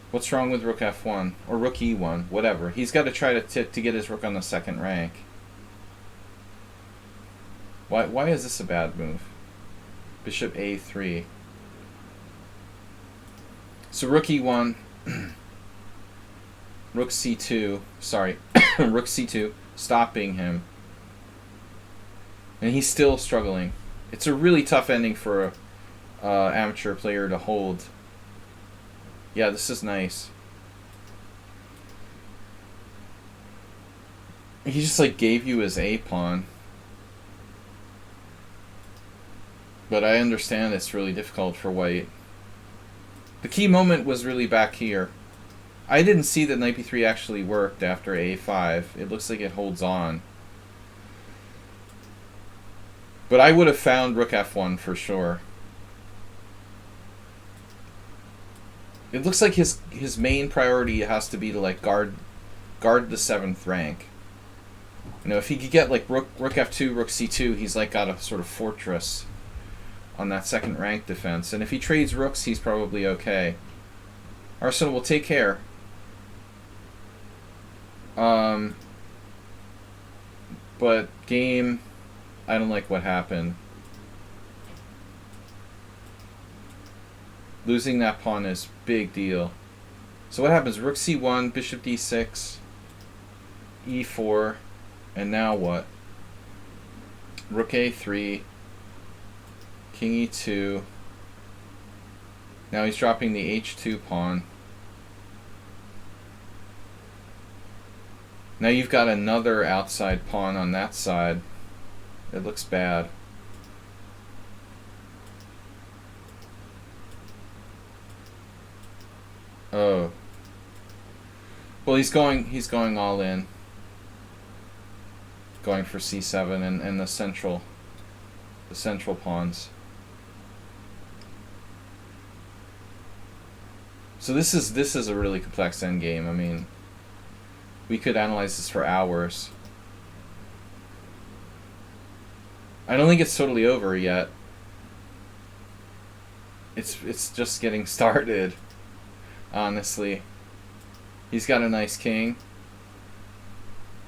What's wrong with rook f1? Or rook e1, whatever. He's got to try to get his rook on the second rank. Why is this a bad move? Bishop a3. So rook e1, rook c2, sorry, rook c2, stopping him. And he's still struggling. It's a really tough ending for a amateur player to hold. Yeah, this is nice. He just like gave you his a pawn. But I understand it's really difficult for white. The key moment was really back here. I didn't see that knight b3 actually worked after a5. It looks like it holds on. But I would have found rook f1 for sure. It looks like his main priority has to be to like guard the 7th rank. You know, if he could get like rook f2, rook c2, he's like got a sort of fortress on that second rank defense. And if he trades rooks, he's probably okay. Arsenal will take care. But game, I don't like what happened. Losing that pawn is big deal. So what happens? Rook c1, bishop d6, e4, and now what? Rook a3, king e2. Now he's dropping the h2 pawn. Now you've got another outside pawn on that side. It looks bad. Oh. Well, he's going all in. Going for c7 and the central pawns. So this is a really complex endgame. I mean, we could analyze this for hours. I don't think it's totally over yet. It's just getting started. Honestly, he's got a nice king.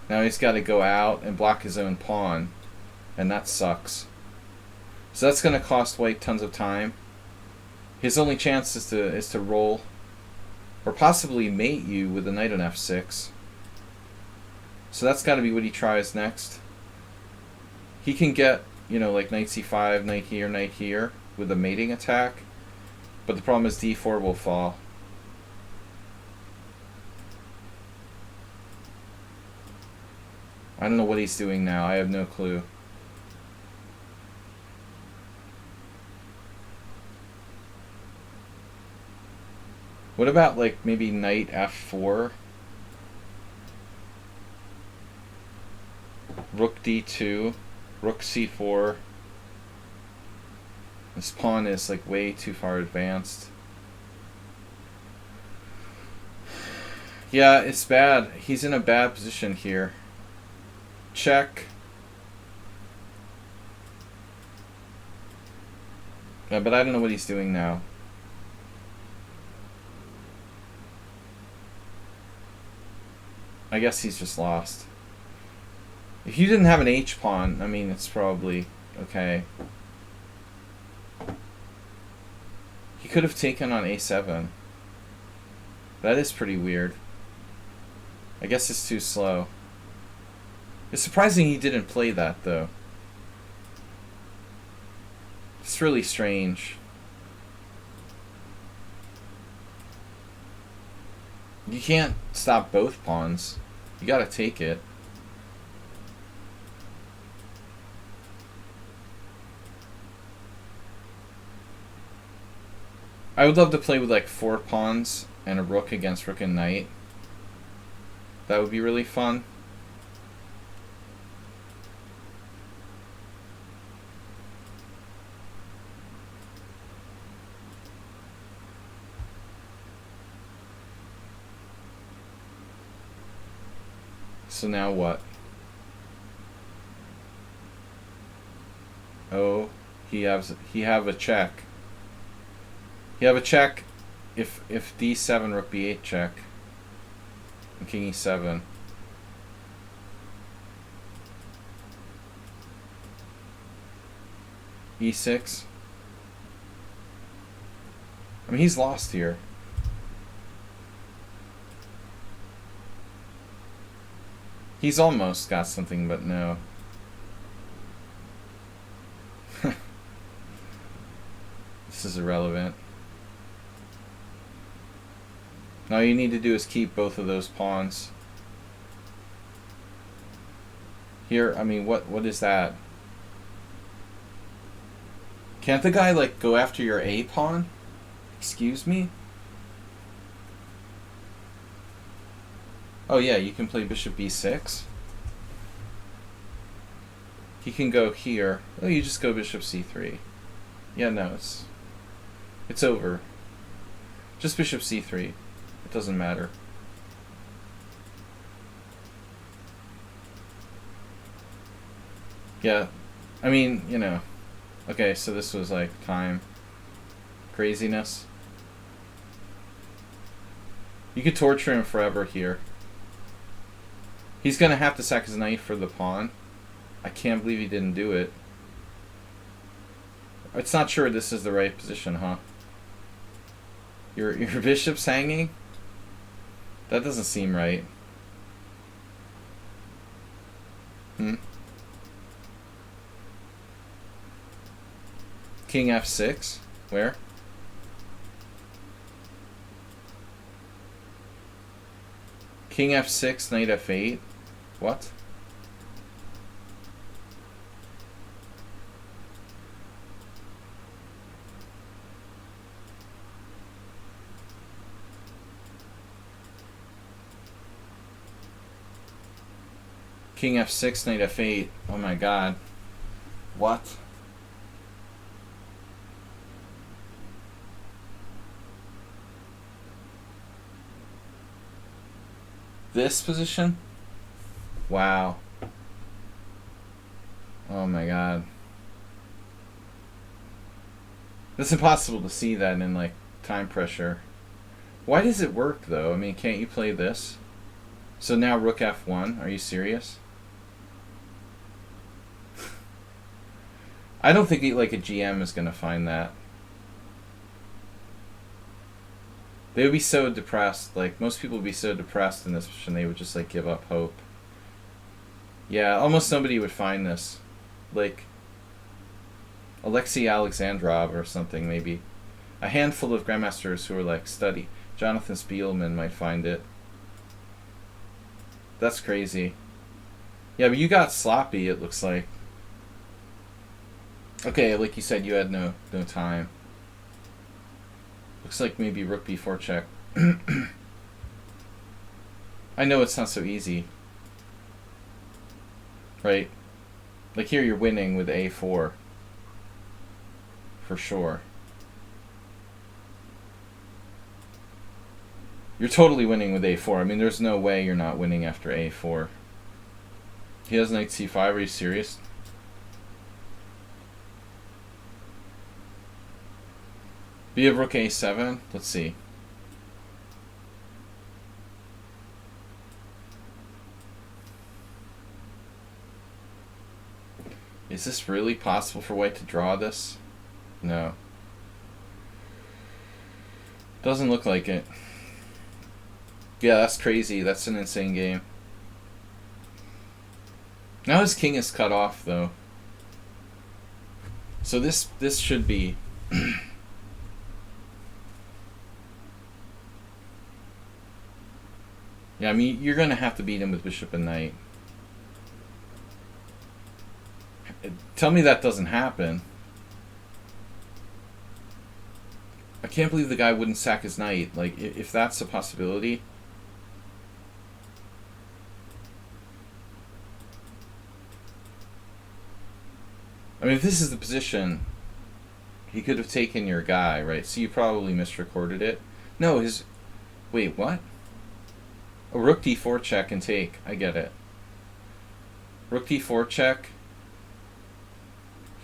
Now he's got to go out and block his own pawn, and that sucks. So that's going to cost white tons of time. His only chance is to roll, or possibly mate you with a knight on f6. So that's got to be what he tries next. He can get, you know, like knight c5, knight here with a mating attack, but the problem is d4 will fall. I don't know what he's doing now. I have no clue. What about like maybe knight f4? Rook d2, rook c4. This pawn is like way too far advanced. Yeah, it's bad. He's in a bad position here. Check. Yeah, but I don't know what he's doing now. I guess he's just lost. If you didn't have an h-pawn, I mean, it's probably okay. He could have taken on a7. That is pretty weird. I guess it's too slow. It's surprising he didn't play that, though. It's really strange. You can't stop both pawns. You gotta take it. I would love to play with like 4 pawns and a rook against rook and knight. That would be really fun. So now what? Oh, he have a check. He have a check if d7 rook b8 check. And king e7. e6. I mean, he's lost here. He's almost got something, but no. This is irrelevant. All you need to do is keep both of those pawns. Here, I mean, what is that? Can't the guy, like, go after your A pawn? Excuse me? Oh yeah, you can play bishop b6. He can go here. Oh, you just go bishop c3. Yeah, no, it's over. Just bishop c3. It doesn't matter. Yeah, I mean, you know. Okay, so this was like time. Craziness. You could torture him forever here. He's gonna have to sack his knight for the pawn. I can't believe he didn't do it. It's not sure this is the right position, huh? Your bishop's hanging? That doesn't seem right. King f6? Where? King f6, knight f8? What? King f6, knight f8. Oh my god. What? This position? Wow. Oh my god. It's impossible to see that in like time pressure. Why does it work though? I mean, can't you play this? So now rook f1. Are you serious? I don't think like a GM is gonna find that. They would be so depressed. Like, most people would be so depressed in this position, they would just, like, give up hope. Yeah, almost nobody would find this. Like, Alexei Alexandrov or something, maybe. A handful of grandmasters who are, like, study. Jonathan Spielman might find it. That's crazy. Yeah, but you got sloppy, it looks like. Okay, like you said, you had no time. Looks like maybe rook b4 check. I know it's not so easy. Right? Like here you're winning with a4. For sure. You're totally winning with a4. I mean, there's no way you're not winning after a4. He has knight c5. Are you serious? We have rook a7. Let's see. Is this really possible for white to draw this? No. Doesn't look like it. Yeah, that's crazy. That's an insane game. Now his king is cut off, though. So this should be... Yeah, I mean, you're going to have to beat him with bishop and knight. Tell me that doesn't happen. can't believe the guy wouldn't sack his knight. Like, if that's a possibility. I mean, if this is the position, he could have taken your guy, right? So you probably misrecorded it. No, his... Wait, what? A rook d4 check and take. I get it. Rook d4 check.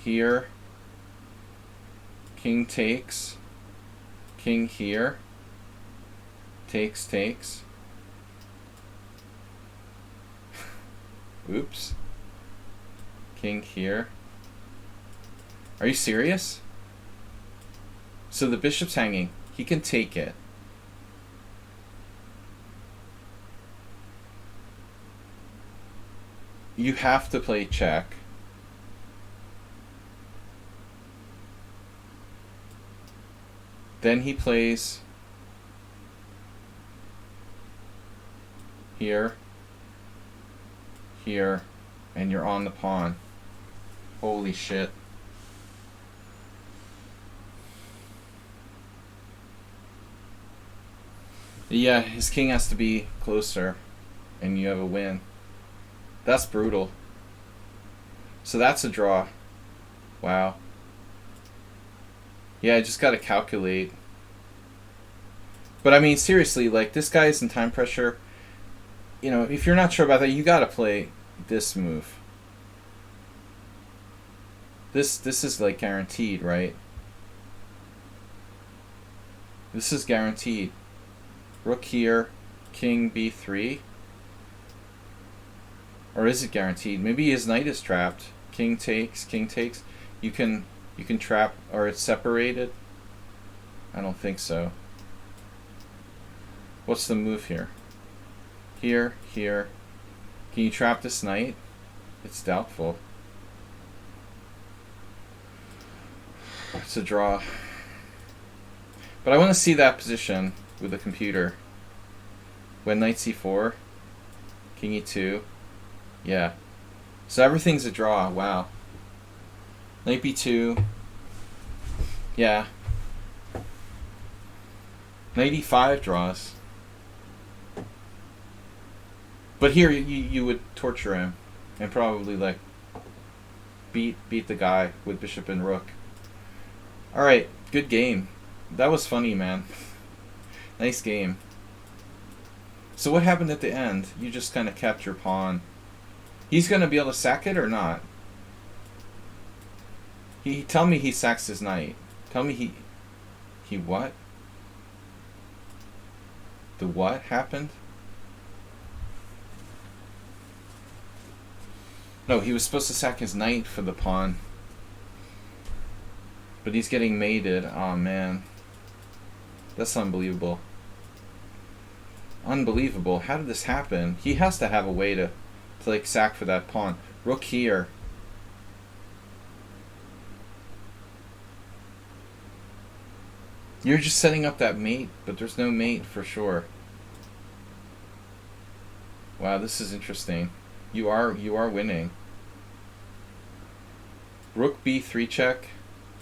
Here. King takes. King here. Takes, takes. Oops. King here. Are you serious? So the bishop's hanging. He can take it. You have to play check. Then he plays here, here, and you're on the pawn. Holy shit. Yeah, his king has to be closer, and you have a win. That's brutal. So that's a draw. Wow. Yeah, I just gotta calculate. But I mean, seriously, like, this guy is in time pressure. You know, if you're not sure about that, you gotta play this move. This is like guaranteed, right? This is guaranteed. Rook here, king b3. Or is it guaranteed? Maybe his knight is trapped. King takes, king takes. You can trap, or it's separated. I don't think so. What's the move here? Here, here. Can you trap this knight? It's doubtful. It's a draw. But I want to see that position with the computer. When knight c4, king e2. Yeah. So everything's a draw. Wow. Knight b2. Yeah. Knight e5 draws. But here you would torture him and probably like beat the guy with bishop and rook. All right, good game. That was funny, man. Nice game. So what happened at the end? You just kind of kept your pawn. He's going to be able to sack it or not? Tell me he sacks his knight. Tell me he what? The what happened? No, he was supposed to sack his knight for the pawn. But he's getting mated. Oh man. That's unbelievable. Unbelievable. How did this happen? He has to have a way to like sack for that pawn. Rook here. You're just setting up that mate, but there's no mate for sure. Wow, this is interesting. You are winning. Rook b3 check,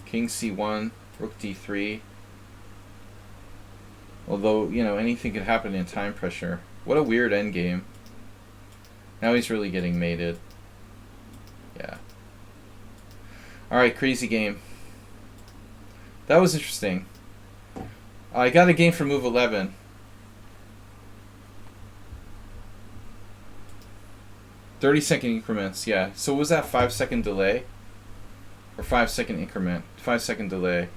king c1, rook d3. Although, you know, anything could happen in time pressure. What a weird endgame. Now he's really getting mated. Yeah. Alright, crazy game. That was interesting. I got a game for move 11. "30-second increments," yeah. So was that 5-second delay? Or 5-second increment? 5-second delay.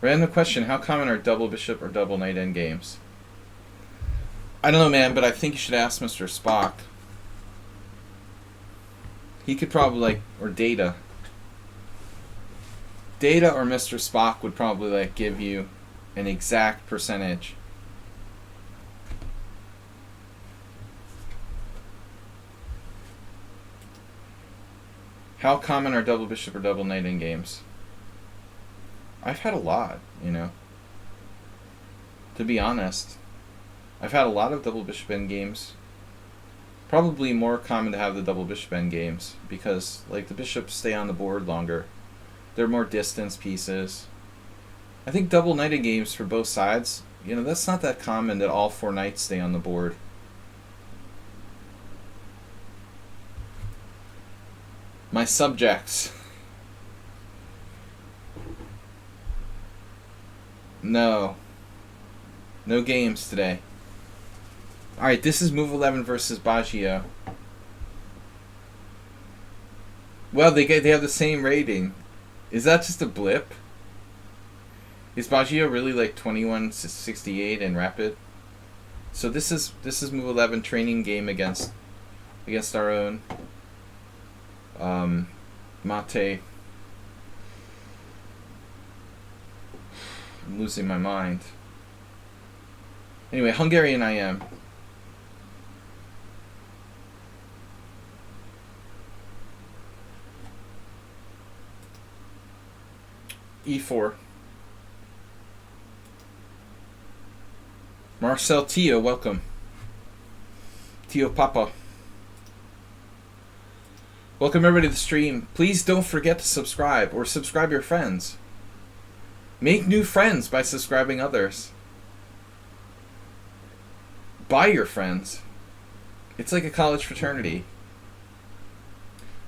Random question, how common are double bishop or double knight endgames? I don't know, man, but I think you should ask Mr. Spock. He could probably, like, or Data. Data or Mr. Spock would probably, like, give you an exact percentage. How common are double bishop or double knight in games? I've had a lot, you know. To be honest. I've had a lot of double bishop end games. Probably more common to have the double bishop end games because, like, the bishops stay on the board longer. They're more distance pieces. I think double knighted games for both sides, you know, that's not that common that all 4 knights stay on the board. My subjects. No. No games today. Alright, this is move 11 versus Paschall. Well, they have the same rating. Is that just a blip? Is Paschall really like 2168 in rapid? So this is move 11 training game against our own Mate. I'm losing my mind. Anyway, Hungarian I am. E4. Marcel Tio, welcome. Tio Papa. Welcome everybody to the stream. Please don't forget to subscribe or subscribe your friends. Make new friends by subscribing others. Buy your friends. It's like a college fraternity.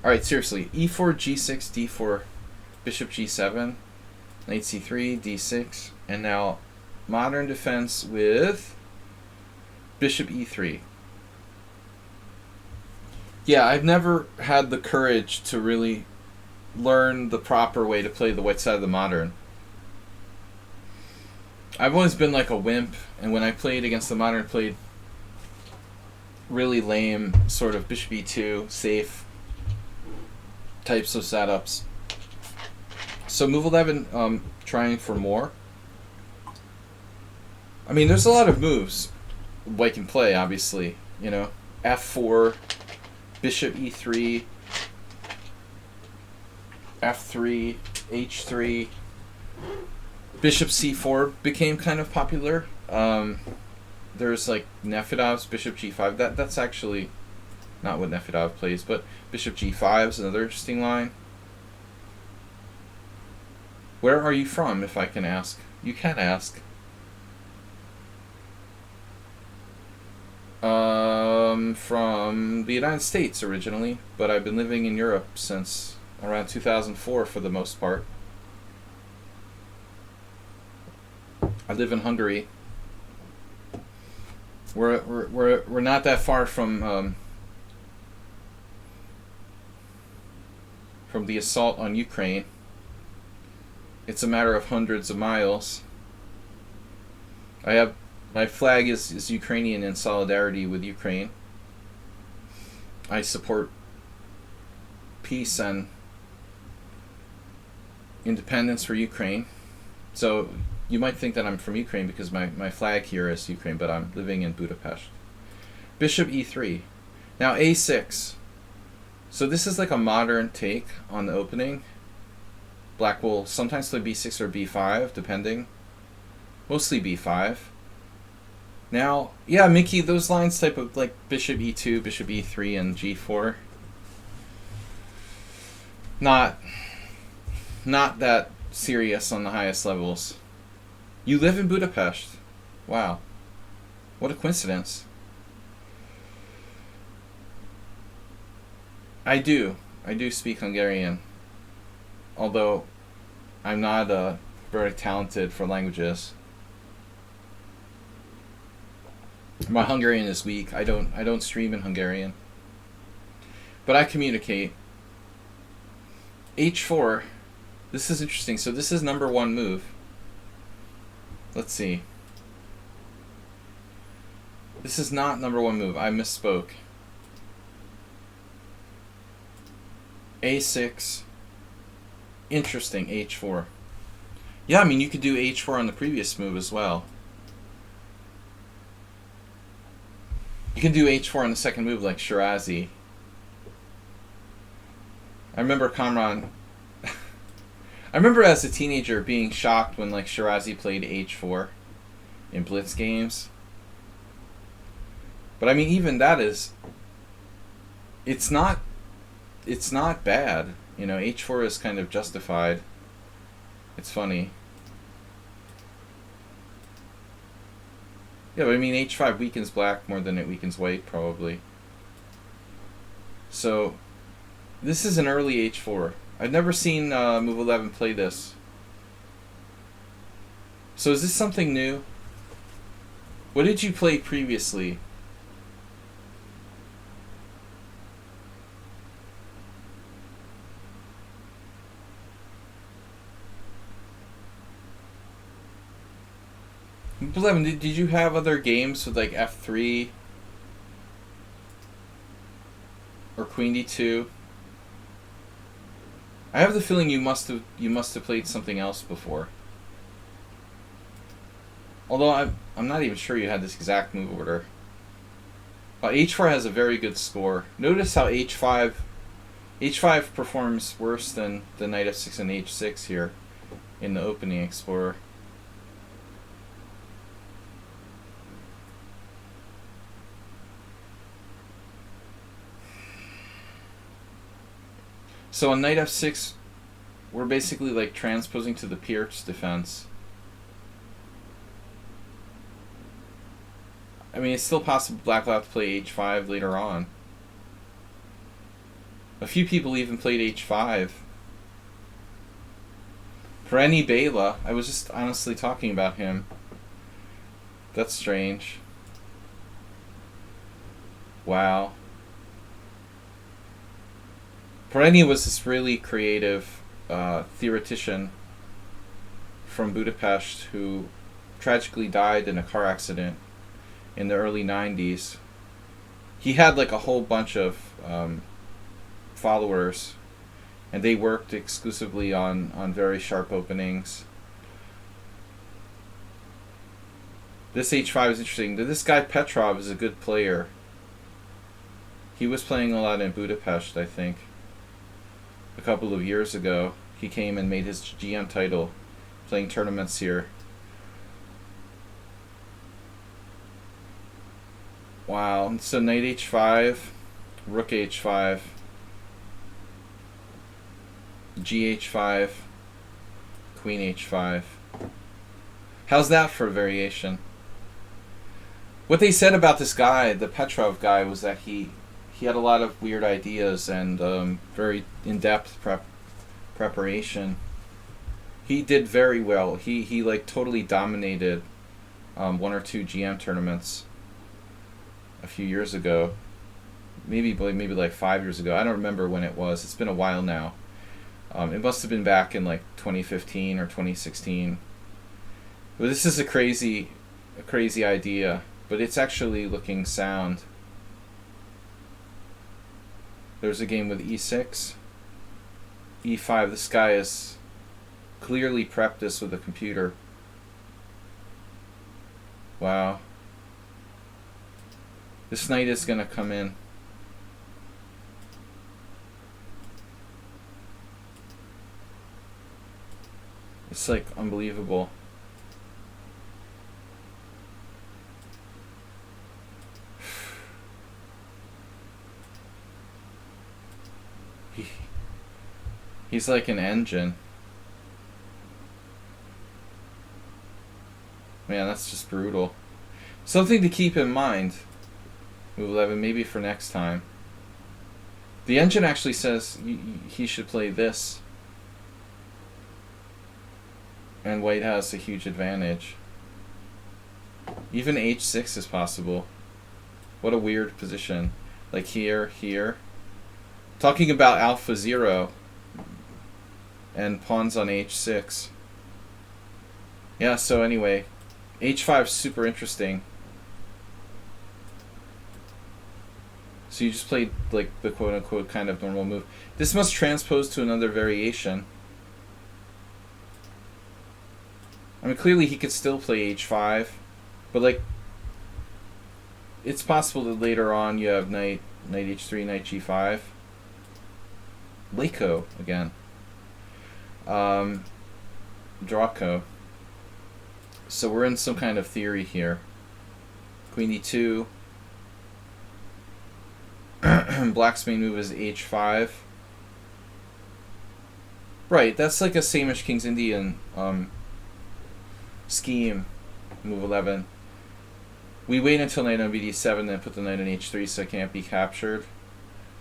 Alright, seriously. E4, G6, D4, Bishop G7, Knight C3, D6, and now modern defense with Bishop E3. Yeah, I've never had the courage to really learn the proper way to play the white side of the modern. I've always been like a wimp, and when I played against the modern, I played really lame sort of Bishop E2, safe types of setups. So move 11, trying for more. I mean, there's a lot of moves white can play, obviously. You know, F4, Bishop E3, F3, H3, Bishop C4 became kind of popular. There's like Nefedov's Bishop G5. That's actually not what Nefedov plays, but Bishop G5 is another interesting line. Where are you from, if I can ask? You can ask. From the United States originally, but I've been living in Europe since around 2004 for the most part. I live in Hungary. We're not that far from the assault on Ukraine. It's a matter of hundreds of miles. My flag is Ukrainian in solidarity with Ukraine. I support peace and independence for Ukraine. So you might think that I'm from Ukraine because my flag here is Ukraine, but I'm living in Budapest. Bishop E3. Now A6. So this is like a modern take on the opening. Black will sometimes play B6 or B5, depending. Mostly B5. Now, yeah, Mickey, those lines type of like Bishop E2, Bishop E3, and G4. Not that serious on the highest levels. You live in Budapest. Wow. What a coincidence. I do speak Hungarian. Although I'm not very talented for languages. My Hungarian is weak. I don't stream in Hungarian. But I communicate. H4. This is interesting. So this is number 1 move. Let's see. This is not number 1 move. I misspoke. A6. Interesting. H4. Yeah, I mean, you could do H4 on the previous move as well. You can do H4 on the second move like Shirazi. I remember Kamran... I remember as a teenager being shocked when like Shirazi played H4 in Blitz games. But I mean, even that is... It's not bad. You know, H4 is kind of justified. It's funny. Yeah, but I mean h5 weakens black more than it weakens white, probably. So, this is an early h4. I've never seen move 11 play this. So is this something new? What did you play previously? Move 11, did you have other games with like f3 or queen d2? I have the feeling you must have played something else before. Although I'm not even sure you had this exact move order. H4 has a very good score. Notice how h5 performs worse than the knight f6 and h6 here in the opening explorer. So on knight f6, we're basically like transposing to the Pirch defense. I mean, it's still possible black will have to play h5 later on. A few people even played h5. Pereni Bela, I was just honestly talking about him. That's strange. Wow. Pereni was this really creative theoretician from Budapest who tragically died in a car accident in the early 90s. He had like a whole bunch of followers, and they worked exclusively on very sharp openings. This h5 is interesting. This guy Petrov is a good player. He was playing a lot in Budapest, I think. A couple of years ago, he came and made his GM title playing tournaments here. Wow, so knight h5, rook h5, gh5, queen h5. How's that for a variation? What they said about this guy, the Petrov guy, was that he had a lot of weird ideas and very in-depth preparation. He did very well. He like totally dominated one or two GM tournaments a few years ago. Maybe like 5 years ago. I don't remember when it was. It's been a while now. It must have been back in like 2015 or 2016. But this is a crazy idea, but it's actually looking sound. There's a game with e6, e5. This guy is clearly prepped this with a computer. Wow. This knight is going to come in. It's like unbelievable. He's like an engine. Man, that's just brutal. Something to keep in mind, move 11, maybe for next time. The engine actually says he should play this. And white has a huge advantage. Even h6 is possible. What a weird position. Like here. Talking about alpha 0 and pawns on h6. Yeah, so anyway, h5 is super interesting. So you just played like the quote-unquote kind of normal move. This must transpose to another variation. I mean, clearly he could still play h5, but like, it's possible that later on you have knight h3, knight g5. Leko again. Draco. So we're in some kind of theory here. Queen e2. Black's main move is h5. Right, that's like a samish King's Indian scheme, move 11. We wait until knight on bd7, then put the knight on h3 so it can't be captured.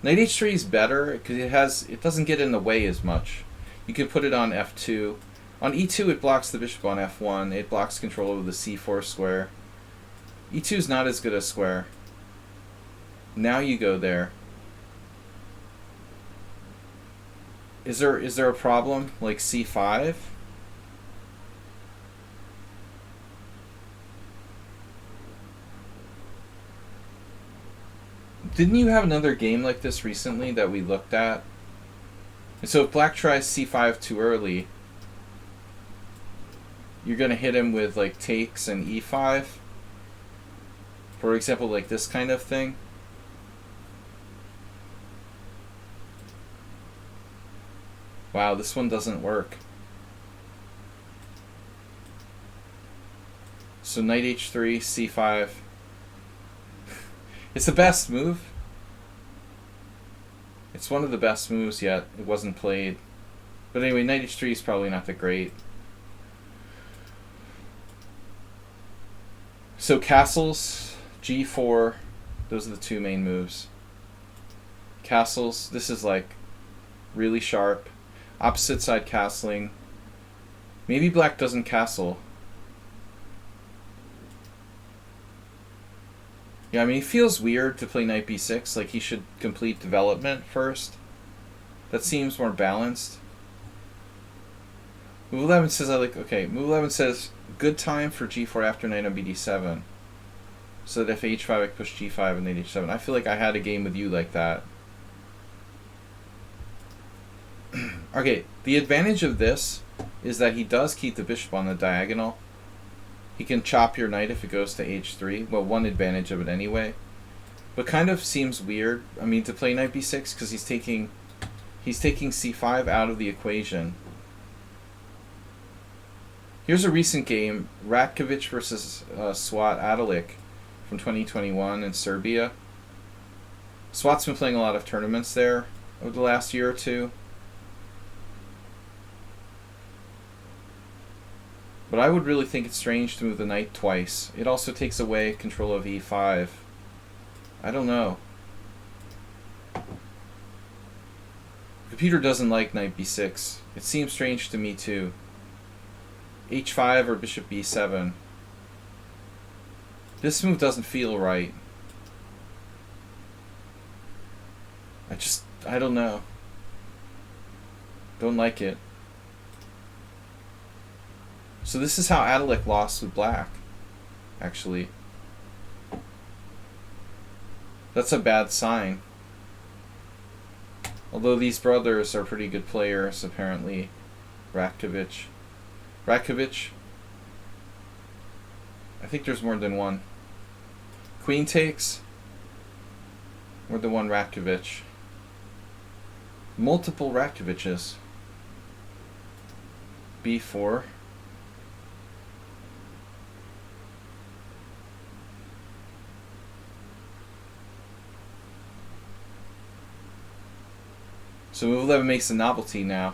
Knight h3 is better because it doesn't get in the way as much. You can put it on f2. On e2 it blocks the bishop on f1. It blocks control over the c4 square. e2 is not as good a square. Now you go there. Is there a problem like c5? Didn't you have another game like this recently that we looked at? And so if black tries c5 too early, you're going to hit him with like takes and e5. For example, like this kind of thing. Wow, this one doesn't work. So knight h3, c5. It's the best move. It's one of the best moves yet. It wasn't played. But anyway, knight h3 is probably not that great. So castles, g4, those are the two main moves. Castles, this is like really sharp. Opposite side castling. Maybe black doesn't castle. Yeah, I mean, it feels weird to play knight b6, like he should complete development first. That seems more balanced. Move 11 says move 11 says good time for g4 after knight on bd7. So that if h5 I push g5 and knight h7. I feel like I had a game with you like that. Okay, the advantage of this is that he does keep the bishop on the diagonal. He can chop your knight if it goes to h3. Well, one advantage of it anyway. But kind of seems weird, I mean, to play knight b6 because he's taking c5 out of the equation. Here's a recent game, Ratkovic versus Swat Adalik from 2021 in Serbia. Swat's been playing a lot of tournaments there over the last year or two. But I would really think it's strange to move the knight twice. It also takes away control of e5. I don't know. The computer doesn't like knight b6. It seems strange to me too. h5 or bishop b7. This move doesn't feel right. I don't know. Don't like it. So this is how Adalik lost with black, actually. That's a bad sign. Although these brothers are pretty good players, apparently. Ratkovic. I think there's more than one. Queen takes. More than one Ratkovic. Multiple Ratkoviches. b4. So move 11 makes a novelty now.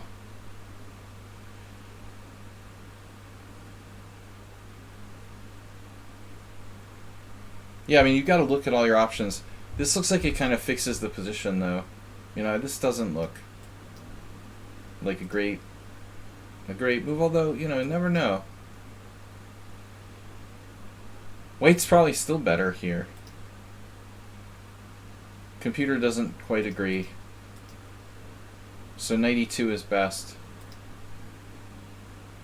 Yeah, I mean, you've got to look at all your options. This looks like it kind of fixes the position, though. You know, this doesn't look like a great move, although, you know, you never know. White's probably still better here. Computer doesn't quite agree. So knight e2 is best.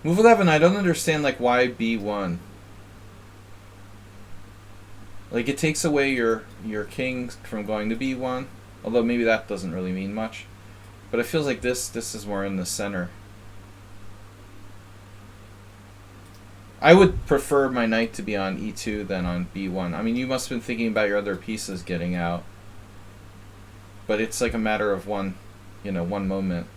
Move 11, I don't understand, like, why b1. Like, it takes away your king from going to b1. Although maybe that doesn't really mean much. But it feels like this is more in the center. I would prefer my knight to be on e2 than on b1. I mean, you must have been thinking about your other pieces getting out. But it's like a matter of one moment.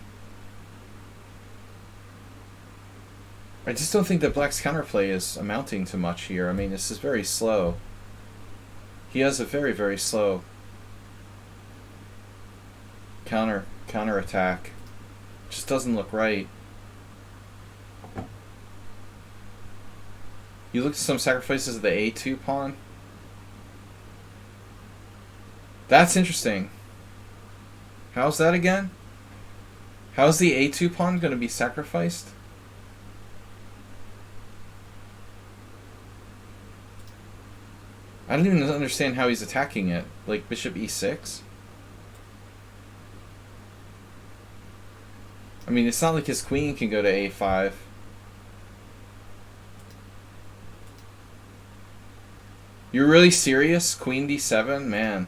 I just don't think that black's counterplay is amounting to much here. I mean, this is very slow. He has a very, very slow counterattack. Just doesn't look right. You look at some sacrifices of the a2 pawn. That's interesting. How's that again? How's the A2 pawn going to be sacrificed? I don't even understand how he's attacking it. Like bishop e6? I mean, it's not like his queen can go to a5. You're really serious? Queen d7? Man.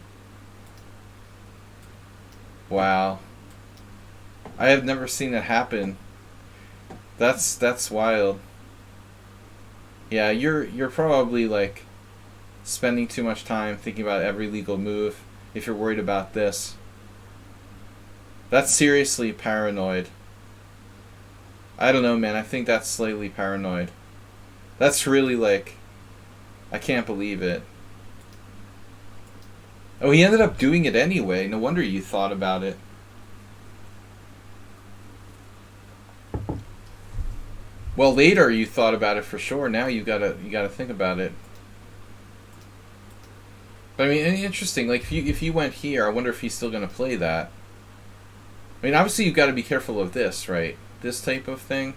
Wow. I have never seen that happen. That's wild. Yeah, you're probably like spending too much time thinking about every legal move if you're worried about this. That's seriously paranoid. I don't know, man. I think that's slightly paranoid. That's really like, I can't believe it. Oh, he ended up doing it anyway. No wonder you thought about it. Well, later you thought about it for sure. Now you gotta think about it. But I mean, interesting. Like if you went here, I wonder if he's still gonna play that. I mean, obviously you've got to be careful of this, right? This type of thing.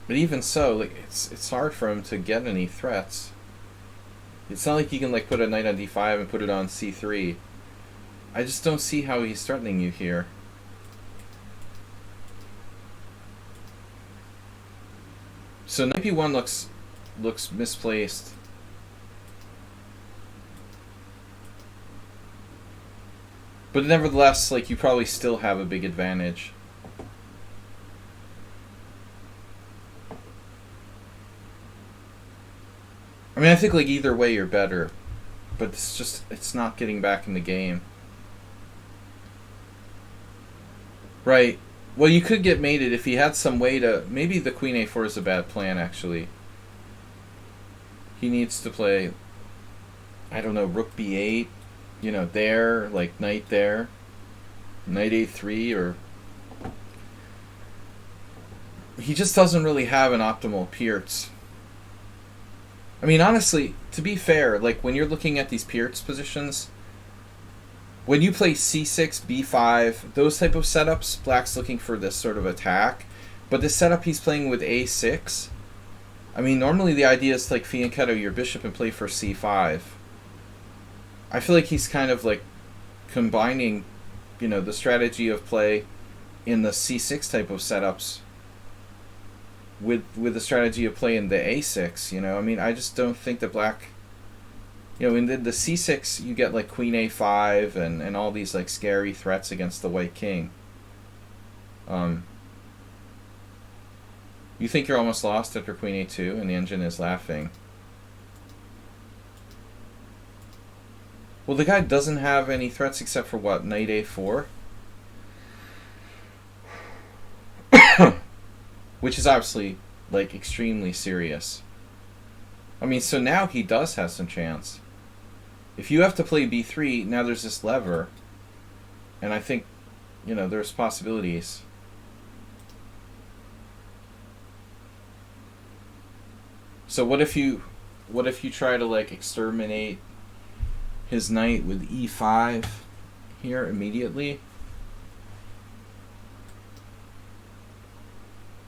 But even so, like it's hard for him to get any threats. It's not like he can like put a knight on d5 and put it on c3. I just don't see how he's threatening you here. So knight b1 looks misplaced. But nevertheless, like you probably still have a big advantage. I mean, I think like either way you're better, but it's not getting back in the game. Right. Well, you could get mated if he had some way to... Maybe the queen a4 is a bad plan, actually. He needs to play, I don't know, rook b8, you know, there, like knight there, knight a3, or... He just doesn't really have an optimal Peerts. I mean, honestly, to be fair, like when you're looking at these Peerts positions, when you play c6, b5, those type of setups, black's looking for this sort of attack. But this setup he's playing with a6, I mean, normally the idea is to like fianchetto your bishop and play for c5. I feel like he's kind of like combining, you know, the strategy of play in the c6 type of setups with the strategy of play in the a6, you know? I mean, I just don't think that black... You know, in the c6, you get like queen a5 and all these like scary threats against the white king. You think you're almost lost after queen a2, and the engine is laughing. Well, the guy doesn't have any threats except for what? Knight a4? Which is obviously like extremely serious. I mean, so now he does have some chance. If you have to play b3, now there's this lever. And I think, you know, there's possibilities. So what if you try to like exterminate his knight with e5 here immediately?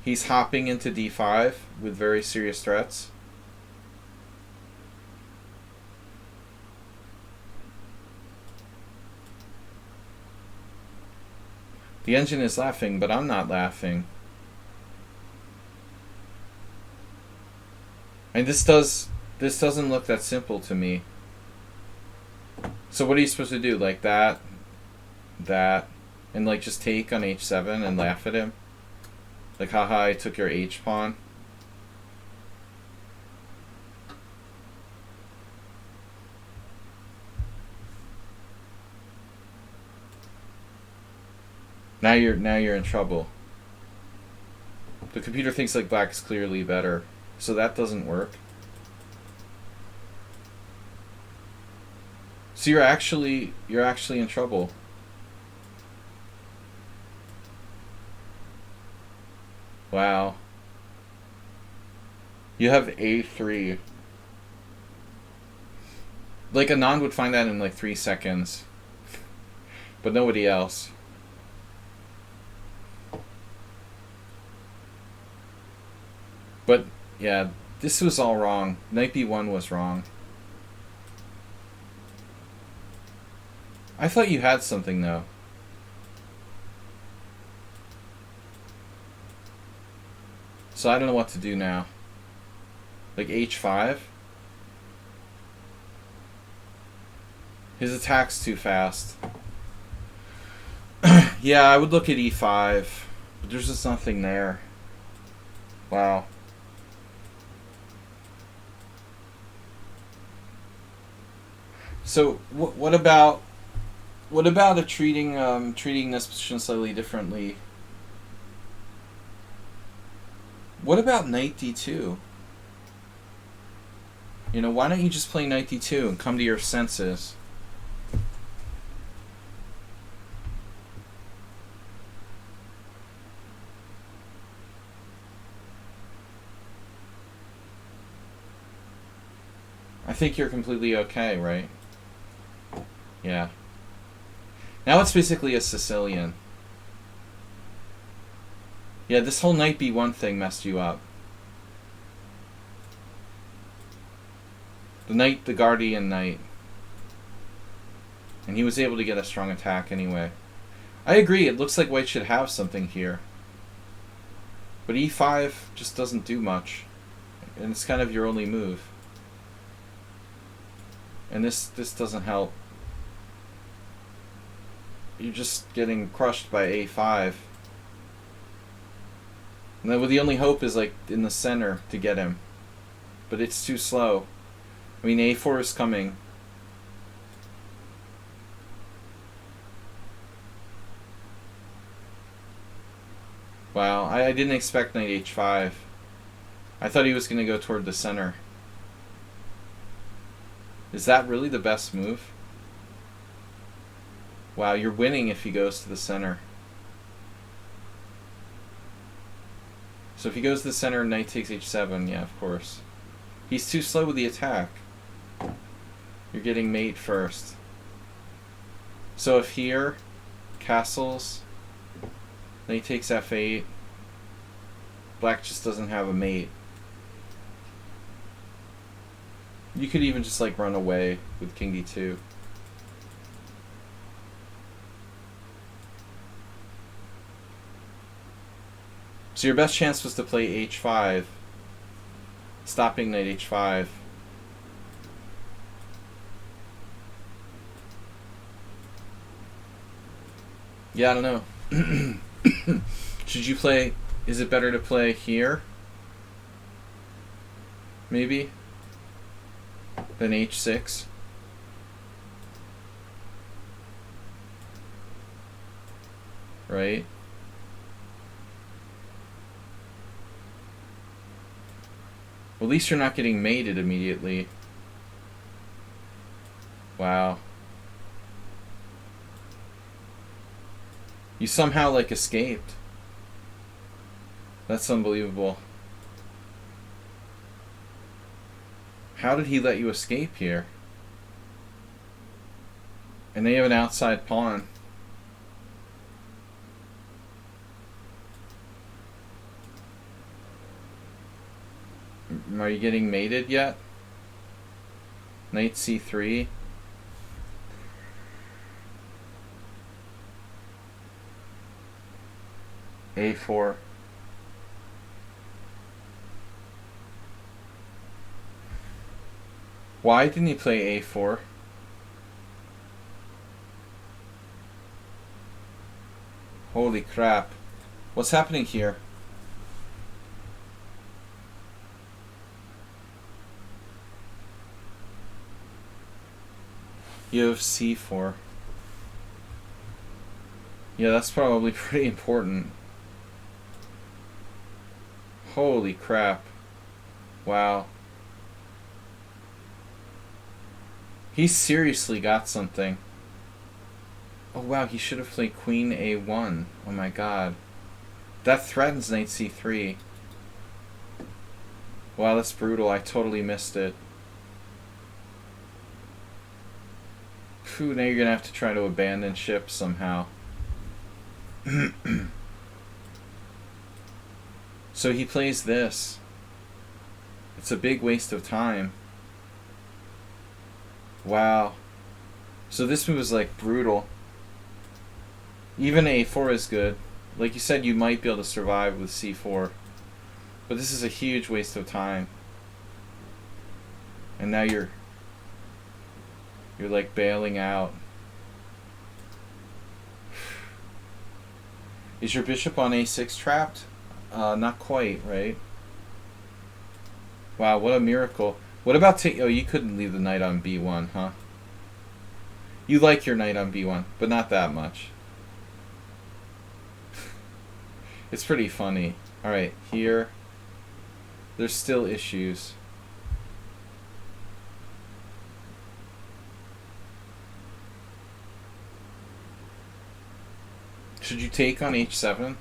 He's hopping into d5 with very serious threats. The engine is laughing, but I'm not laughing. And this doesn't look that simple to me. So what are you supposed to do? Like that, and like just take on h7 and laugh at him? Like, haha, I took your h-pawn. Now you're in trouble. The computer thinks like black is clearly better, so that doesn't work. So you're actually in trouble. Wow. You have a3. Like, Anand would find that in like 3 seconds. But nobody else. But, yeah, this was all wrong. Knight b1 was wrong. I thought you had something, though. So I don't know what to do now. Like h5? His attack's too fast. Yeah, I would look at e5. But there's just nothing there. Wow. So what about a treating this position slightly differently? What about knight d2? You know, why don't you just play knight d2 and come to your senses? I think you're completely okay, right? Yeah. Now it's basically a Sicilian. Yeah, this whole knight b1 thing messed you up. The knight, the guardian knight. And he was able to get a strong attack anyway. I agree, it looks like white should have something here. But e5 just doesn't do much. And it's kind of your only move. And this doesn't help. You're just getting crushed by a5. And then the only hope is like in the center to get him. But it's too slow. I mean, a4 is coming. Wow, I didn't expect knight h5. I thought he was going to go toward the center. Is that really the best move? Wow, you're winning if he goes to the center. So if he goes to the center, knight takes h7, yeah, of course. He's too slow with the attack. You're getting mate first. So if here, castles, knight takes f8, black just doesn't have a mate. You could even just like run away with king d2. So your best chance was to play h5, stopping knight h5. Yeah, I don't know. Should you play, is it better to play here? Maybe? Than h6? Right? Well, at least you're not getting mated immediately. Wow. You somehow, like, escaped. That's unbelievable. How did he let you escape here? And they have an outside pawn. Are you getting mated yet? Knight c3. a4. Why didn't he play a4? Holy crap. What's happening here? You have c4. Yeah, that's probably pretty important. Holy crap. Wow. He seriously got something. Oh wow, he should have played queen a1. Oh my god. That threatens knight c3. Wow, that's brutal. I totally missed it. Phew, now you're gonna have to try to abandon ship somehow. So he plays this. It's a big waste of time. Wow. So this move is like brutal. Even A4 is good. Like you said, you might be able to survive with C4. But this is a huge waste of time. And now you're like bailing out. Is your bishop on A6 trapped? Not quite, right? Wow, what a miracle. What about oh, you couldn't leave the knight on B1, huh? You like your knight on B1, but not that much. It's pretty funny. Alright, here. There's still issues. Should you take on H7?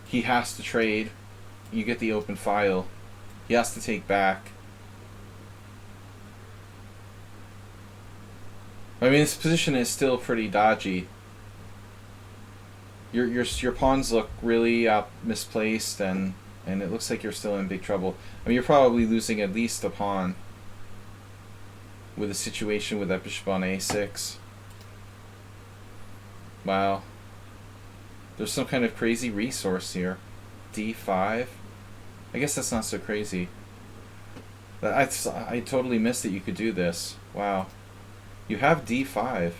He has to trade. You get the open file. He has to take back. I mean, this position is still pretty dodgy. Your pawns look really misplaced, and it looks like you're still in big trouble. I mean, you're probably losing at least a pawn with a situation with that bishop on A6. Wow. There's some kind of crazy resource here. D5? I guess that's not so crazy. I totally missed that you could do this. Wow. You have D5.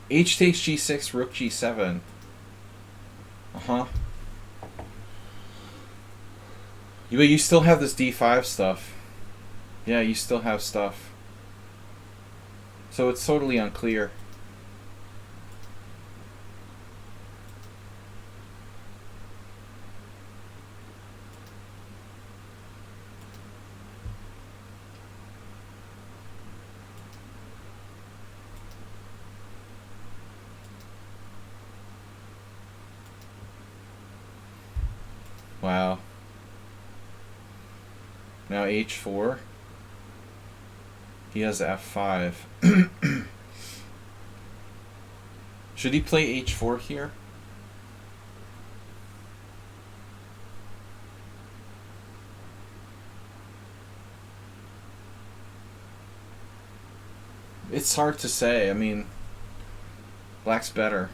H takes G6, Rook G7. Uh-huh. But you still have this D5 stuff. Yeah, you still have stuff. So it's totally unclear. Wow. Now H4. He has F5. Should he play H4 here? It's hard to say. I mean, black's better.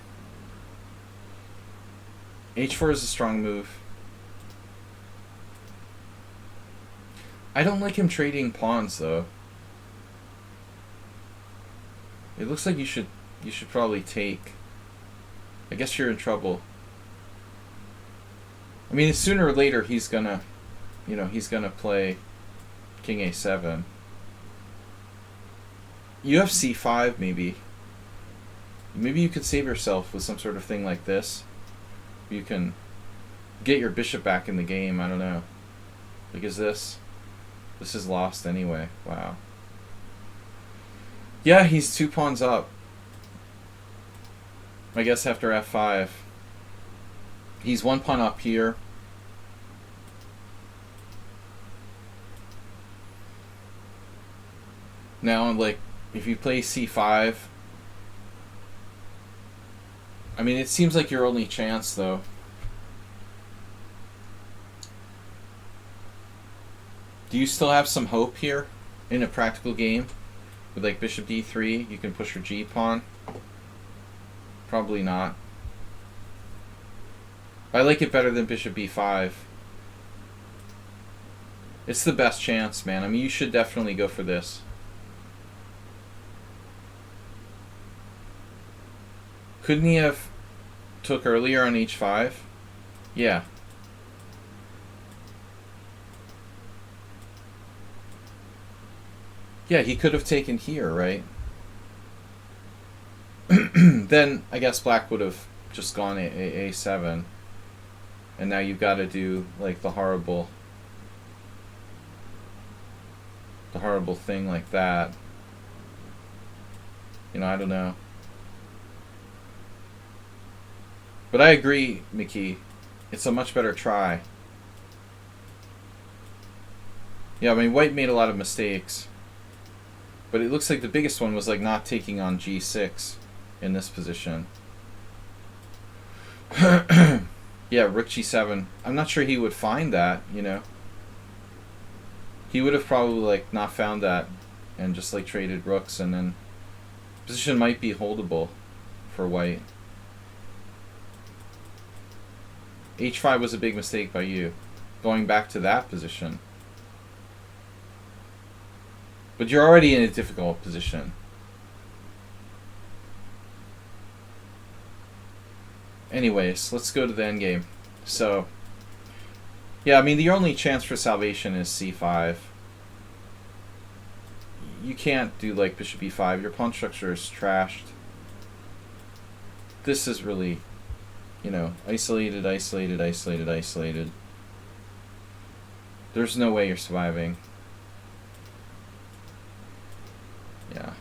H4 is a strong move. I don't like him trading pawns though. It looks like you should probably take. I guess you're in trouble. I mean, sooner or later he's gonna, he's gonna play King A7. You have C5 maybe. Maybe you could save yourself with some sort of thing like this. You can get your bishop back in the game. I don't know. Like, is this? This is lost anyway. Wow. Yeah, he's 2 pawns up. I guess after F5. He's 1 pawn up here. Now, like, if you play C5... I mean, it seems like your only chance, though. Do you still have some hope here in a practical game? With like bishop d3, you can push your g pawn? Probably not. I like it better than bishop b5. It's the best chance, man. I mean, you should definitely go for this. Couldn't he have took earlier on h5? Yeah. Yeah, he could have taken here, right? Then I guess black would have just gone a7. And now you've got to do like the horrible thing like that. I don't know. But I agree, Mickey. It's a much better try. Yeah, I mean, white made a lot of mistakes. But it looks like the biggest one was like not taking on g6 in this position. Yeah, rook g7. I'm not sure he would find that, you know. He would have probably like not found that and just like traded rooks, and then position might be holdable for white. h5 was a big mistake by you, going back to that position. But you're already in a difficult position. Anyways, let's go to the endgame. So, yeah, I mean, the only chance for salvation is c5. You can't do like bishop e5. Your pawn structure is trashed. This is really, you know, isolated, isolated, isolated, isolated. There's no way you're surviving. Yeah.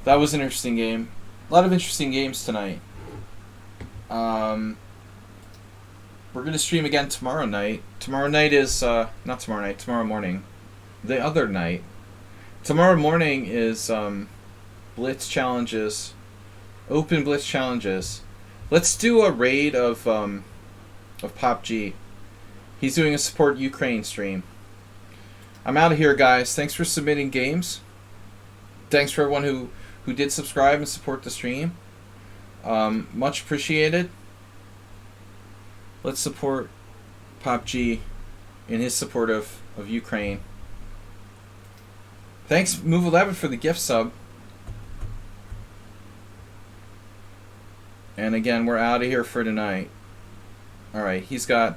That was an interesting game. A lot of interesting games tonight. We're going to stream again tomorrow night. Tomorrow night is, not tomorrow night, tomorrow morning. The other night. Tomorrow morning is Blitz challenges. Open Blitz challenges. Let's do a raid of Pop G. He's doing a support Ukraine stream. I'm out of here, guys. Thanks for submitting games. Thanks for everyone who did subscribe and support the stream. Much appreciated. Let's support Pop G in his support of Ukraine. Thanks, Move11, for the gift sub. And again, we're out of here for tonight. Alright, he's got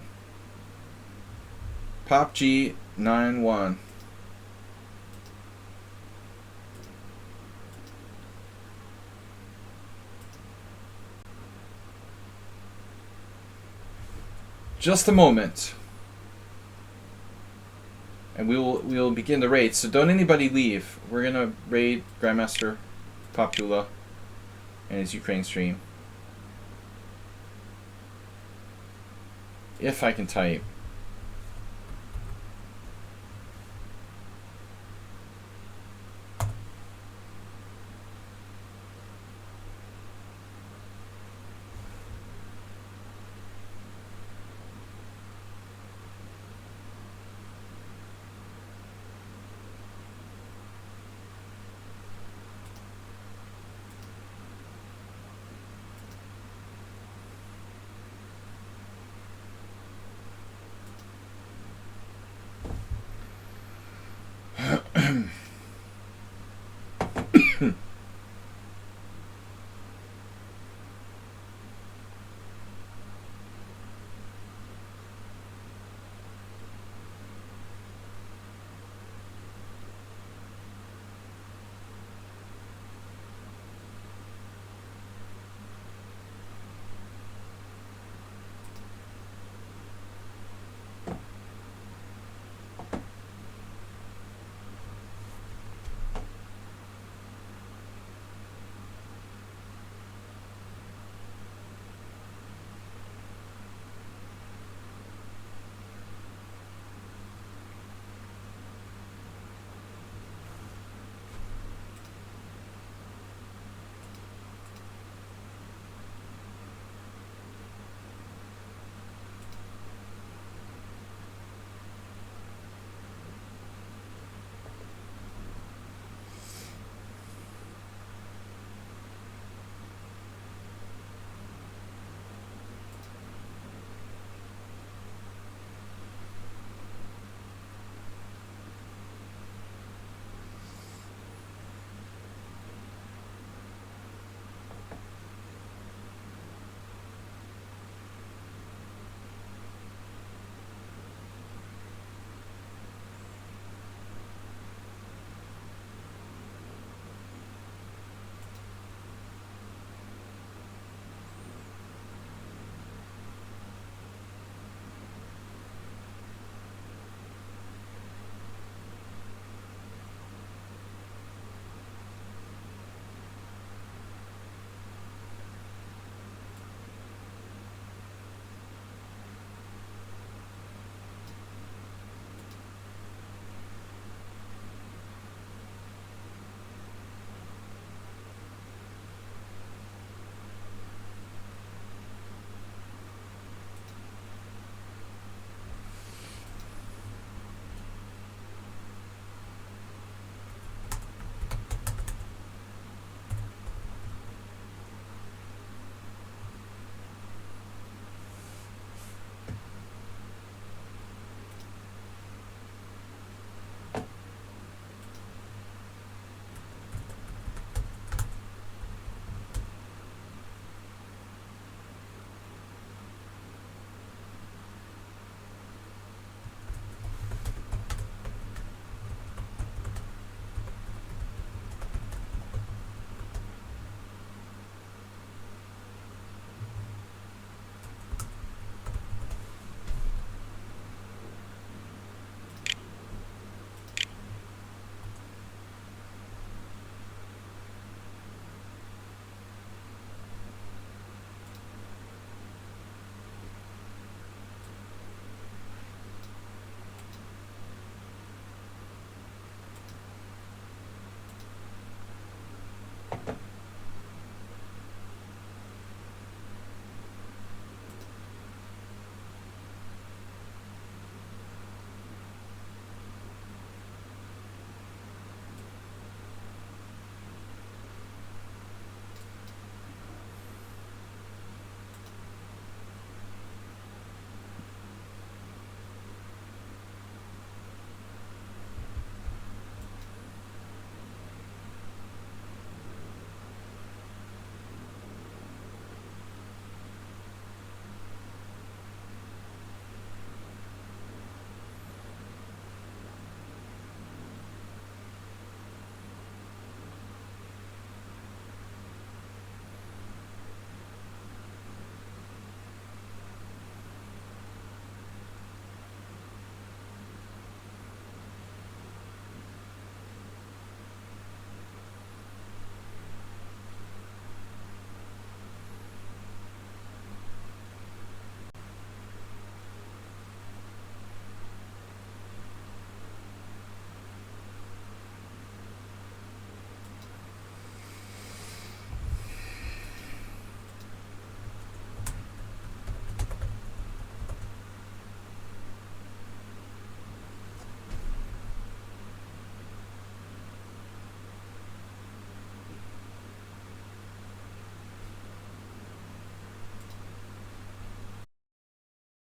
Pop G 9-1. Just a moment, and we will begin the raid. So don't anybody leave. We're gonna raid Grandmaster Popula and his Ukraine stream. If I can type.